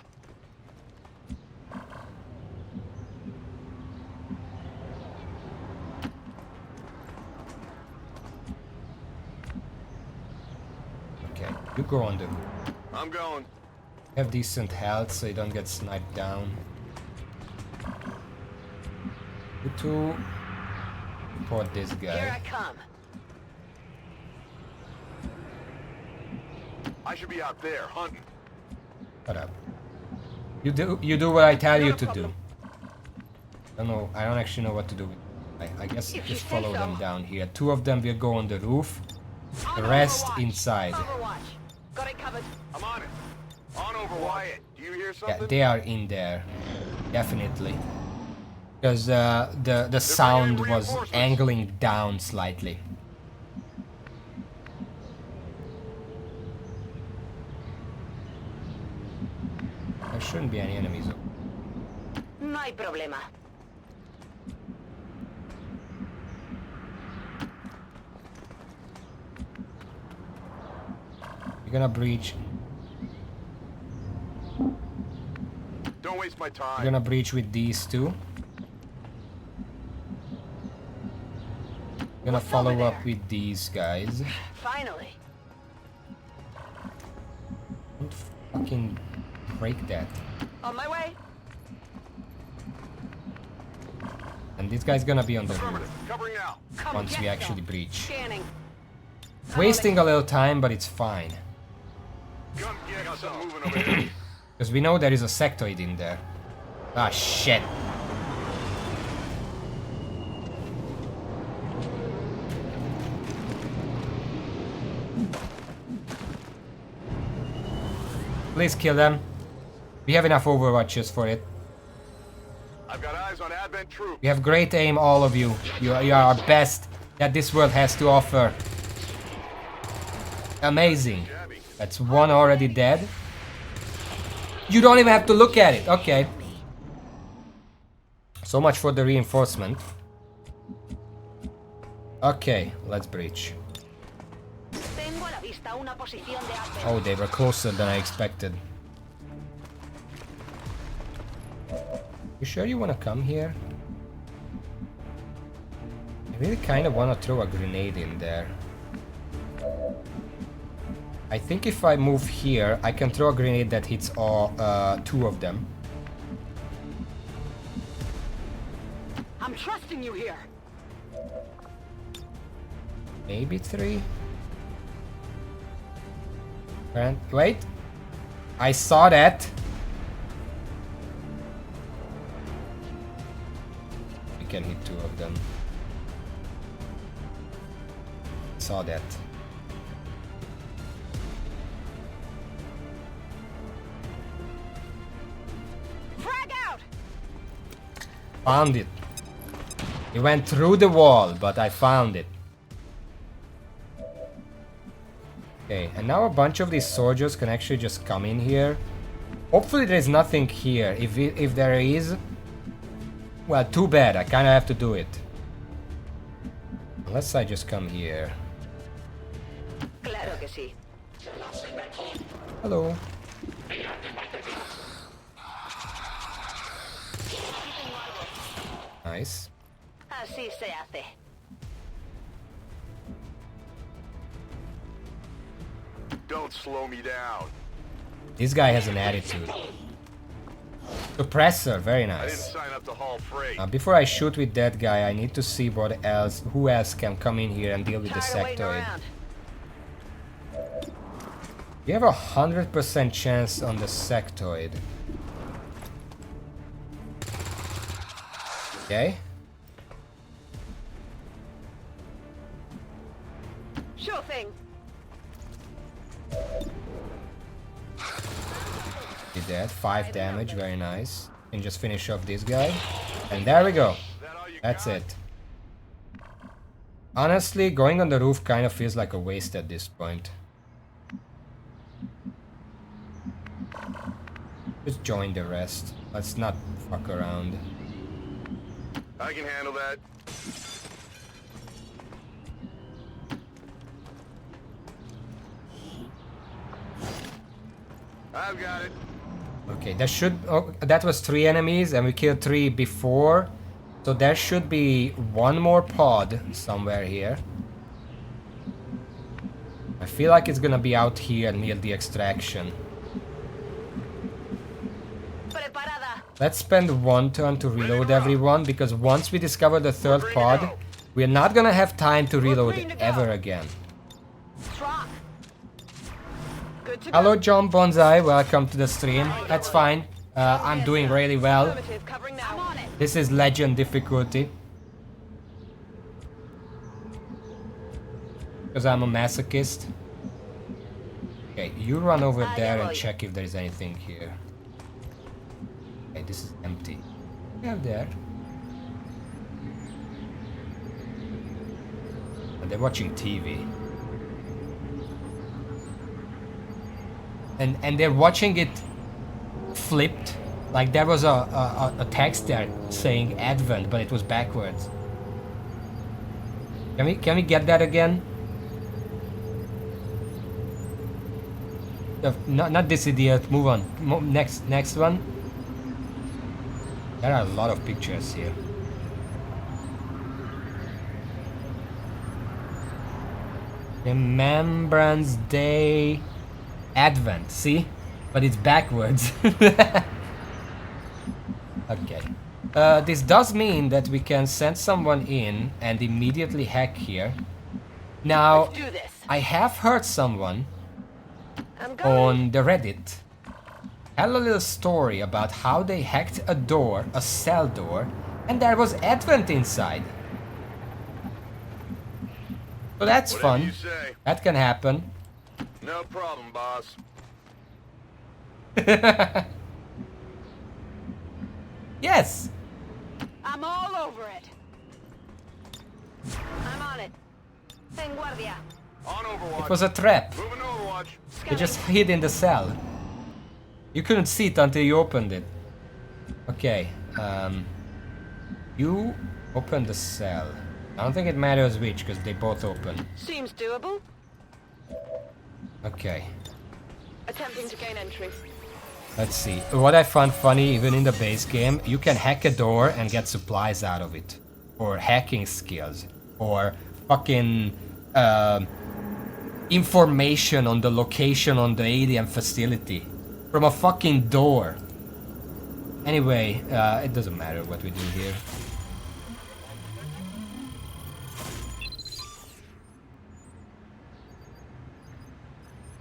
[SPEAKER 1] Okay, you go on the roof.
[SPEAKER 8] I'm going.
[SPEAKER 1] Have decent health so you don't get sniped down. You two support this
[SPEAKER 9] Here
[SPEAKER 1] guy.
[SPEAKER 9] I come.
[SPEAKER 8] I should be out there hunting.
[SPEAKER 1] Shut up. You do what I tell you to do. I don't actually know what to do. I guess just follow them down here. 2 of them will go on the roof. The rest inside.
[SPEAKER 9] Overwatch. Got it covered.
[SPEAKER 8] I'm on it. On Overwatch. Do you hear something?
[SPEAKER 1] Yeah, they are in there. Definitely. Because the sound was angling down slightly. There shouldn't be any enemies.
[SPEAKER 9] No hay problema.
[SPEAKER 1] You're gonna breach.
[SPEAKER 8] Don't waste my time.
[SPEAKER 1] You're gonna breach with these 2. Gonna follow up with these guys.
[SPEAKER 9] Finally.
[SPEAKER 1] Don't fucking break that.
[SPEAKER 9] On my way.
[SPEAKER 1] And this guy's gonna be on the roof
[SPEAKER 8] Affirmative. Covering now.
[SPEAKER 9] Come
[SPEAKER 1] once
[SPEAKER 9] get
[SPEAKER 1] we
[SPEAKER 9] some.
[SPEAKER 1] actually breach.
[SPEAKER 9] Scanning.
[SPEAKER 1] Wasting a little time, but it's fine.
[SPEAKER 8] Come get some moving over here.
[SPEAKER 1] Because we know there is a sectoid in there. Ah, shit. Please kill them. We have enough Overwatches for it.
[SPEAKER 8] I've got eyes on Advent troops.
[SPEAKER 1] You have great aim, all of you. You are our best that this world has to offer. Amazing. That's 1 already dead. You don't even have to look at it. Okay. So much for the reinforcement. Okay, let's breach.
[SPEAKER 9] Tengo a la vista una posición de Advent.
[SPEAKER 1] Oh, they were closer than I expected. You sure you want to come here? I really kind of want to throw a grenade in there. I think if I move here, I can throw a grenade that hits all 2 of them.
[SPEAKER 9] I'm trusting you here.
[SPEAKER 1] Maybe 3. And wait, I saw that. We can hit 2 of them. Saw that. Found it. It went through the wall, but I found it. Okay, and now a bunch of these soldiers can actually just come in here. Hopefully there's nothing here. If there is, well, too bad. I kind of have to do it. Unless I just come here.
[SPEAKER 9] Claro que sí.
[SPEAKER 1] Hello. Nice.
[SPEAKER 9] Así se hace.
[SPEAKER 8] Don't slow me down.
[SPEAKER 1] This guy has an attitude. Suppressor, very
[SPEAKER 8] I didn't
[SPEAKER 1] nice.
[SPEAKER 8] sign up to haul freight.
[SPEAKER 1] Before I shoot with that guy, I need to see who else can come in here and deal with the sectoid. You have 100% chance on the sectoid. Okay.
[SPEAKER 9] Sure thing.
[SPEAKER 1] Did that. 5 damage, very nice. And just finish off this guy. And there we go. That's it. Honestly, going on the roof kind of feels like a waste at this point. Just join the rest. Let's not fuck around.
[SPEAKER 8] I can handle that. I've got it.
[SPEAKER 1] Okay, that was 3 enemies and we killed 3 before. So there should be 1 more pod somewhere here. I feel like it's gonna be out here near the extraction. Let's spend 1 turn to reload everyone, because once we discover the 3rd pod, we're not gonna have time to reload ever again. Hello John Bonsai, welcome to the stream. That's fine. I'm doing really well. This is legend difficulty. Because I'm a masochist. Okay, you run over there and check if there's anything here. Okay, this is empty. Yeah, there. And they're watching TV. And they're watching it flipped. Like there was a text there saying Advent, but it was backwards. Can we get that again? Not this idiot. Move on. Next one. There are a lot of pictures here. Remembrance Day Advent, see? But it's backwards. Okay. This does mean that we can send someone in and immediately hack here. Now, I have heard someone on the Reddit tell a little story about how they hacked a door, a cell door, and there was Advent inside. So that's fun. That can happen.
[SPEAKER 8] No problem, boss.
[SPEAKER 1] Yes.
[SPEAKER 9] I'm all over it. I'm on it. En guardia.
[SPEAKER 8] On Overwatch.
[SPEAKER 1] It was a trap.
[SPEAKER 8] Moving to Overwatch.
[SPEAKER 1] They just hid in the cell. You couldn't see it until you opened it. Okay. You open the cell. I don't think it matters which, because they both open.
[SPEAKER 9] Seems doable.
[SPEAKER 1] Okay.
[SPEAKER 9] Attempting to gain entry.
[SPEAKER 1] Let's see. What I found funny, even in the base game, you can hack a door and get supplies out of it. Or hacking skills. Or fucking information on the location on the alien facility. From a fucking door. Anyway, it doesn't matter what we do here.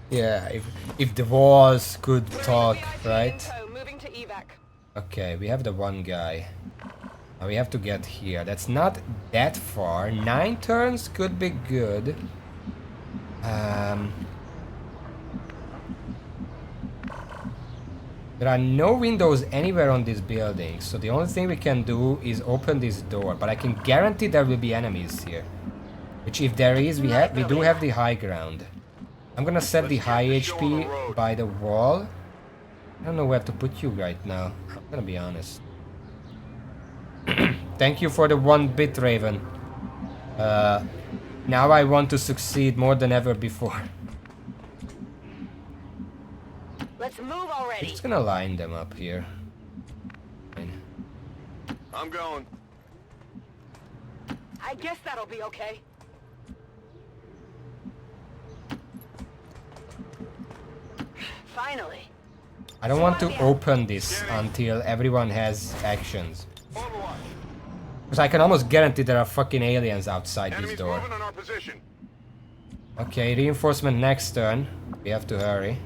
[SPEAKER 1] Yeah, if the walls could talk, right? Okay, we have the one guy. Now we have to get here. That's not that far. 9 turns could be good. There are no windows anywhere on this building, so the only thing we can do is open this door. But I can guarantee there will be enemies here. Which, if there is, we do have the high ground. I'm gonna set the high HP by the wall. I don't know where to put you right now. I'm gonna be honest. Thank you for the 1 bit, Raven. Now I want to succeed more than ever before.
[SPEAKER 9] Let's move already.
[SPEAKER 1] Just gonna line them up here.
[SPEAKER 8] I'm going.
[SPEAKER 9] I guess that'll be okay. Finally.
[SPEAKER 1] I don't want to open this until everyone has actions. Because I can almost guarantee there are fucking aliens outside this door. Okay, reinforcement next turn. We have to hurry.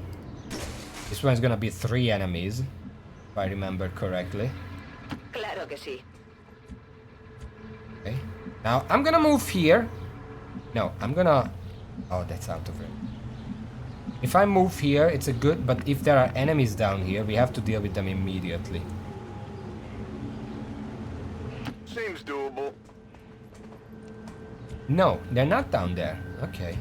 [SPEAKER 1] This one's gonna be 3 enemies, if I remember correctly.
[SPEAKER 9] Claro que sí.
[SPEAKER 1] Okay. Now, I'm gonna move here. No, I'm gonna... Oh, that's out of it. If I move here, it's a good... But if there are enemies down here, we have to deal with them immediately.
[SPEAKER 8] Seems doable.
[SPEAKER 1] No, they're not down there. Okay.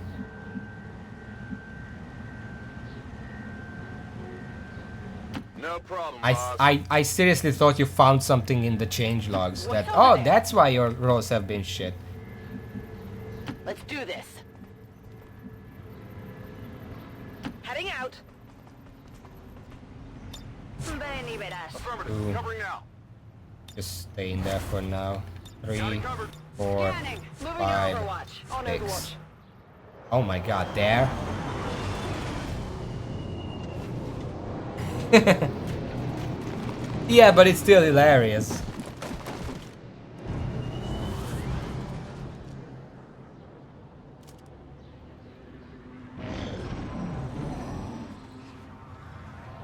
[SPEAKER 8] No problem,
[SPEAKER 1] I seriously thought you found something in the changelogs that... Oh, that's why your rolls have been shit.
[SPEAKER 9] Let's do this. Heading out. Ven y verás.
[SPEAKER 8] Affirmative. Covering now.
[SPEAKER 1] Just stay in there for now. 3, 4,
[SPEAKER 9] Scanning. Moving
[SPEAKER 1] 5,
[SPEAKER 9] to Overwatch. On
[SPEAKER 1] 6.
[SPEAKER 9] Overwatch.
[SPEAKER 1] Oh my god, there? Yeah, but it's still hilarious.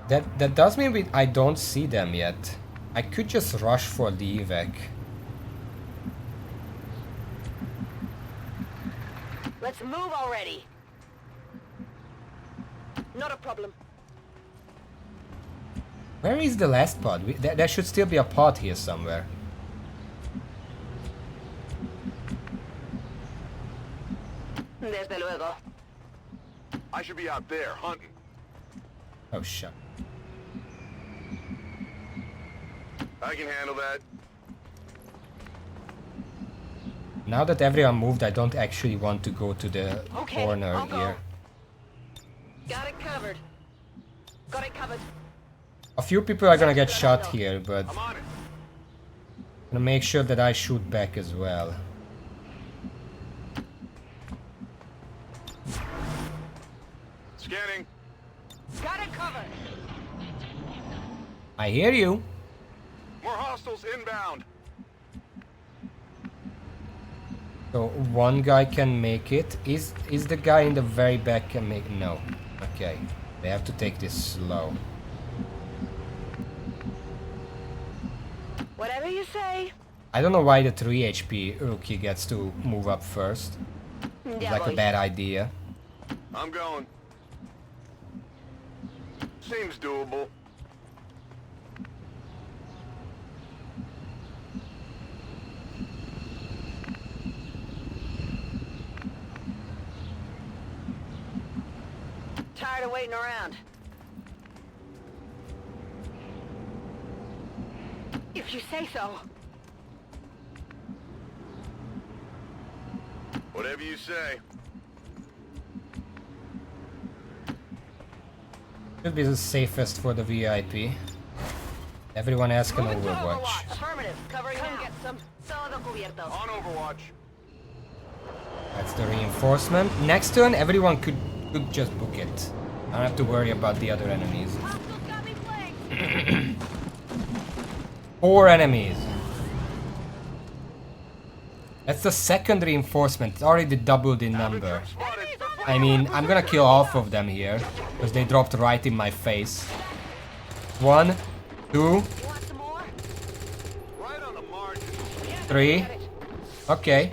[SPEAKER 1] That does mean I don't see them yet. I could just rush for the evac.
[SPEAKER 9] Let's move already. Not a problem.
[SPEAKER 1] Where is the last pod? There should still be a pod here somewhere.
[SPEAKER 9] Desde luego.
[SPEAKER 8] I should be out there hunting.
[SPEAKER 1] Oh shit.
[SPEAKER 8] I can handle that.
[SPEAKER 1] Now that everyone moved, I don't actually want to go to the corner here.
[SPEAKER 9] Got it covered. Got it covered.
[SPEAKER 1] A few people are gonna get shot here, but I'm gonna make sure that I shoot back as well.
[SPEAKER 8] Scanning.
[SPEAKER 9] Got it covered.
[SPEAKER 1] I hear you.
[SPEAKER 8] More hostiles inbound.
[SPEAKER 1] So one guy can make it. Is the guy in the very back can make? No. Okay. They have to take this slow.
[SPEAKER 9] Whatever you say.
[SPEAKER 1] I don't know why the 3 HP rookie gets to move up first. It's like a bad idea.
[SPEAKER 8] I'm going. Seems doable.
[SPEAKER 9] Tired of waiting around. If you say so.
[SPEAKER 8] Whatever you say.
[SPEAKER 1] Should be the safest for the VIP. Everyone else can overwatch.
[SPEAKER 9] Affirmative. Covering now. Get some. Todo cubierto.
[SPEAKER 8] On Overwatch.
[SPEAKER 1] That's the reinforcement. Next turn, everyone could just book it. I don't have to worry about the other enemies. 4 enemies. That's the second reinforcement. It's already doubled in number. I mean, I'm gonna kill half of them here, because they dropped right in my face. 1, 2, 3. Okay.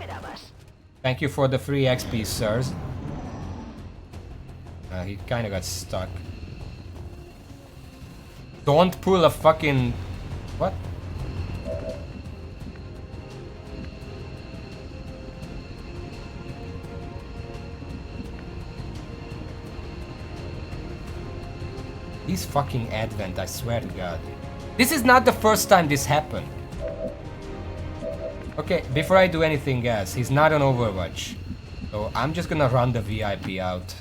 [SPEAKER 1] Thank you for the free XP, sirs. He kinda got stuck. Don't pull a fucking... What? These fucking Advent, I swear to God. This is not the first time this happened. Okay, before I do anything else, he's not on Overwatch. So I'm just gonna run the VIP out.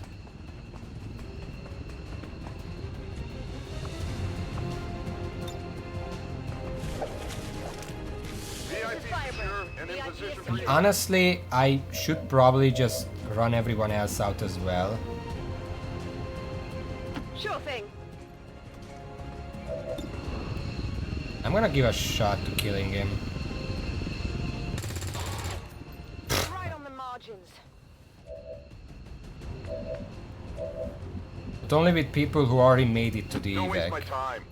[SPEAKER 1] And honestly, I should probably just run everyone else out as well.
[SPEAKER 9] Sure thing.
[SPEAKER 1] I'm gonna give a shot to killing him.
[SPEAKER 9] Right on the margins.
[SPEAKER 1] But only with people who already made it to the
[SPEAKER 8] Don't waste
[SPEAKER 1] evac.
[SPEAKER 8] my time.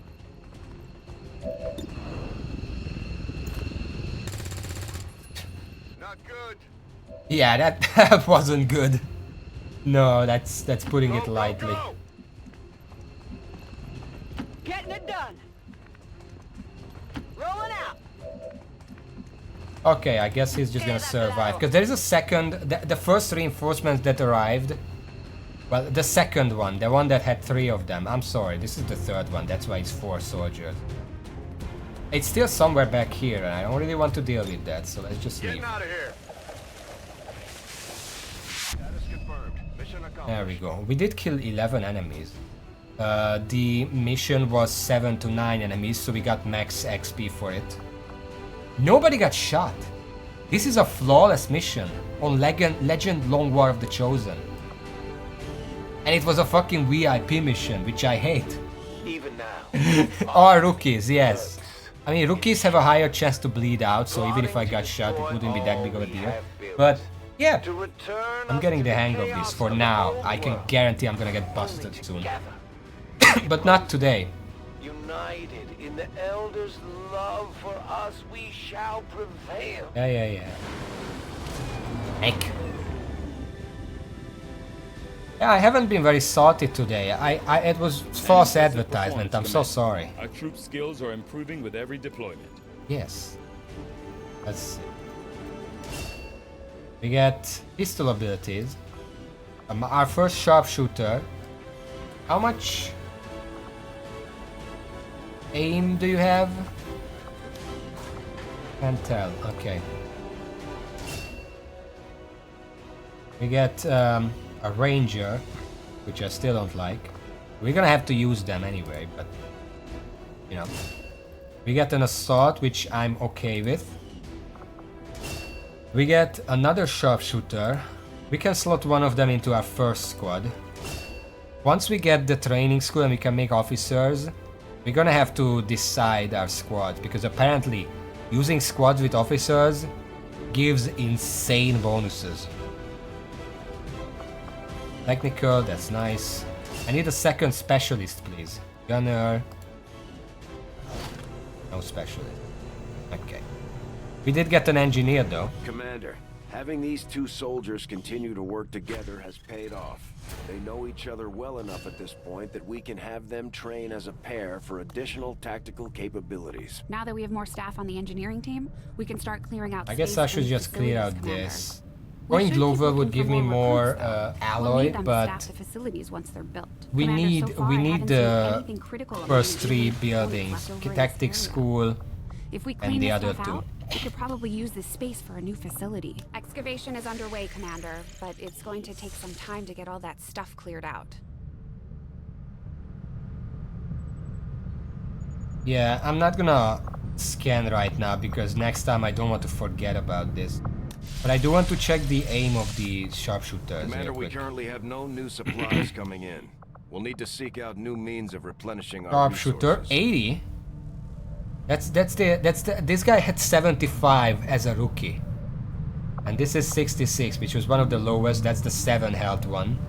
[SPEAKER 8] Not good.
[SPEAKER 1] Yeah, that wasn't good. No, that's putting it lightly.
[SPEAKER 8] Go.
[SPEAKER 9] Getting it done. Rolling out.
[SPEAKER 1] Okay, I guess he's just gonna survive. Because there is a second... The first reinforcement that arrived... Well, the second one. The one that had 3 of them. I'm sorry, this is the third one. That's why it's 4 soldiers. It's still somewhere back here, and I don't really want to deal with that, so let's just leave.
[SPEAKER 8] Getting out of here. Status confirmed. Mission accomplished.
[SPEAKER 1] There we go. We did kill 11 enemies. The mission was 7 to 9 enemies, so we got max XP for it. Nobody got shot. This is a flawless mission on Legend Long War of the Chosen. And it was a fucking VIP mission, which I hate.
[SPEAKER 8] Even now.
[SPEAKER 1] Or rookies, yes. I mean, rookies have a higher chance to bleed out, so even if I got shot, it wouldn't be that big of a deal. But, yeah, I'm getting the hang of this for now. I can guarantee I'm gonna get busted soon. But not today.
[SPEAKER 10] United in the Elder's love for us, we shall prevail.
[SPEAKER 1] Yeah. Heck. Yeah, I haven't been very salty today. It was false advertisement. I'm so sorry.
[SPEAKER 6] Our troop skills are improving with every deployment.
[SPEAKER 1] Yes. Let's see. We get pistol abilities. Our first sharpshooter. How much aim do you have? Can't tell. Okay. We get a ranger, which I still don't like. We're gonna have to use them anyway, but you know. We get an assault, which I'm okay with. We get another sharpshooter. We can slot one of them into our first squad. Once we get the training school and we can make officers, we're gonna have to decide our squad, because apparently using squads with officers gives insane bonuses. Technical, that's nice. I need a second specialist, please. Gunner. No specialist. Okay. We did get an engineer, though.
[SPEAKER 4] Commander, having these 2 soldiers continue to work together has paid off. They know each other well enough at this point that we can have them train as a pair for additional tactical capabilities.
[SPEAKER 3] Now that we have more staff on the engineering team, we can start clearing out
[SPEAKER 1] I guess
[SPEAKER 3] space
[SPEAKER 1] I should
[SPEAKER 3] and
[SPEAKER 1] just clear out
[SPEAKER 3] facilities,
[SPEAKER 1] this.
[SPEAKER 3] We
[SPEAKER 1] Going
[SPEAKER 3] should keep
[SPEAKER 1] Glover would
[SPEAKER 3] looking
[SPEAKER 1] give
[SPEAKER 3] for
[SPEAKER 1] me
[SPEAKER 3] more recruits,
[SPEAKER 1] more
[SPEAKER 3] though. We'll
[SPEAKER 1] alloy,
[SPEAKER 3] need them to
[SPEAKER 1] but
[SPEAKER 3] staff the facilities once they're built.
[SPEAKER 1] we
[SPEAKER 3] Commander,
[SPEAKER 1] need
[SPEAKER 3] so far,
[SPEAKER 1] we
[SPEAKER 3] I
[SPEAKER 1] need
[SPEAKER 3] haven't
[SPEAKER 1] the
[SPEAKER 3] seen anything critical about
[SPEAKER 1] first
[SPEAKER 3] any
[SPEAKER 1] 3
[SPEAKER 3] employees
[SPEAKER 1] buildings,
[SPEAKER 3] left over in
[SPEAKER 1] tactic
[SPEAKER 3] this area.
[SPEAKER 1] school,
[SPEAKER 3] If we clean
[SPEAKER 1] and the
[SPEAKER 3] this
[SPEAKER 1] other
[SPEAKER 3] stuff
[SPEAKER 1] 2.
[SPEAKER 3] out, we could probably use this space for a new facility. Excavation is underway, Commander, but it's going to take some time to get all that stuff cleared out.
[SPEAKER 1] Yeah, I'm not gonna scan right now because next time I don't want to forget about this. But I do want to check the aim of the sharpshooters.
[SPEAKER 4] Commander,
[SPEAKER 1] real
[SPEAKER 4] we
[SPEAKER 1] quick.
[SPEAKER 4] currently have no new supplies coming in. We'll need to seek out new means of replenishing our
[SPEAKER 1] Sharpshooter,
[SPEAKER 4] resources.
[SPEAKER 1] 80. This guy had 75 as a rookie. And this is 66, which was one of the lowest. That's the 7 health one.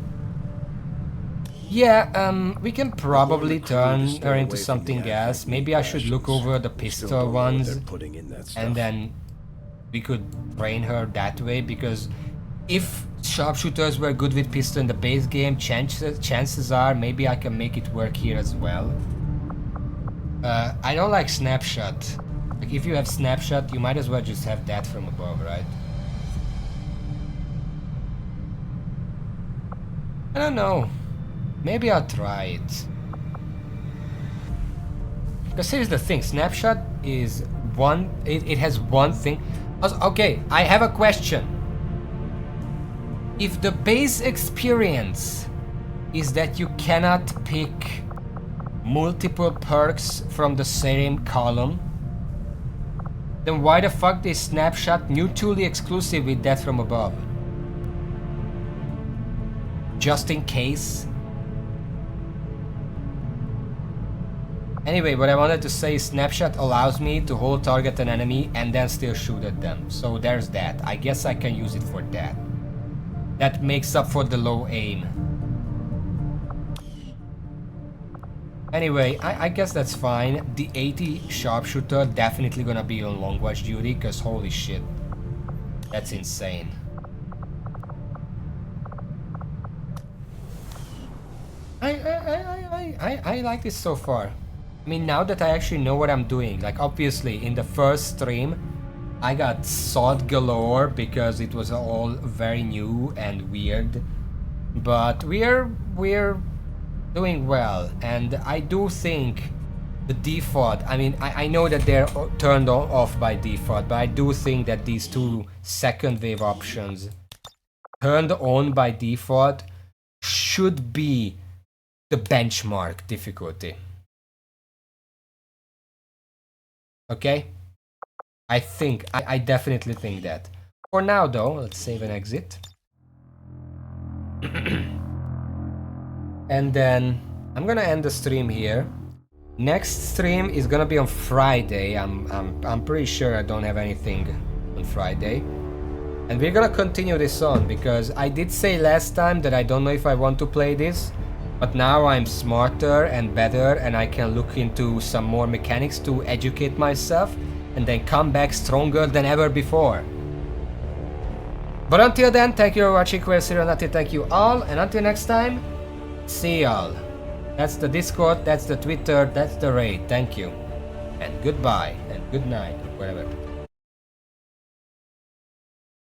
[SPEAKER 1] Yeah, we can probably turn her into something else. Maybe I should look over the pistol ones, and then we could train her that way, because if sharpshooters were good with pistol in the base game, chances are maybe I can make it work here as well. I don't like snapshot. Like, if you have snapshot, you might as well just have that from above, right? I don't know. Maybe I'll try it. Because here's the thing, snapshot is one, it has one thing. Okay, I have a question. If the base experience is that you cannot pick multiple perks from the same column, then why the fuck is snapshot mutually exclusive with that from above? Just in case? Anyway, what I wanted to say is snapshot allows me to hold target an enemy and then still shoot at them. So there's that. I guess I can use it for that. That makes up for the low aim. Anyway, I guess that's fine. The 80 sharpshooter definitely gonna be on long watch duty, cause holy shit. That's insane. I like this so far. I mean, now that I actually know what I'm doing, like obviously in the first stream I got sod galore because it was all very new and weird, but we're doing well, and I do think the default, I mean, I know that they're turned off by default, but I do think that these two second wave options turned on by default should be the benchmark difficulty. Okay? I definitely think that. For now though, let's save and exit. And then I'm gonna end the stream here. Next stream is gonna be on Friday. I'm pretty sure I don't have anything on Friday. And we're gonna continue this on because I did say last time that I don't know if I want to play this, but now I'm smarter and better and I can look into some more mechanics to educate myself and then come back stronger than ever before. But until then, thank you for watching. Thank you all, and until next time, see y'all. That's the Discord, that's the Twitter, that's the raid. Thank you. And goodbye, and good night, or whatever.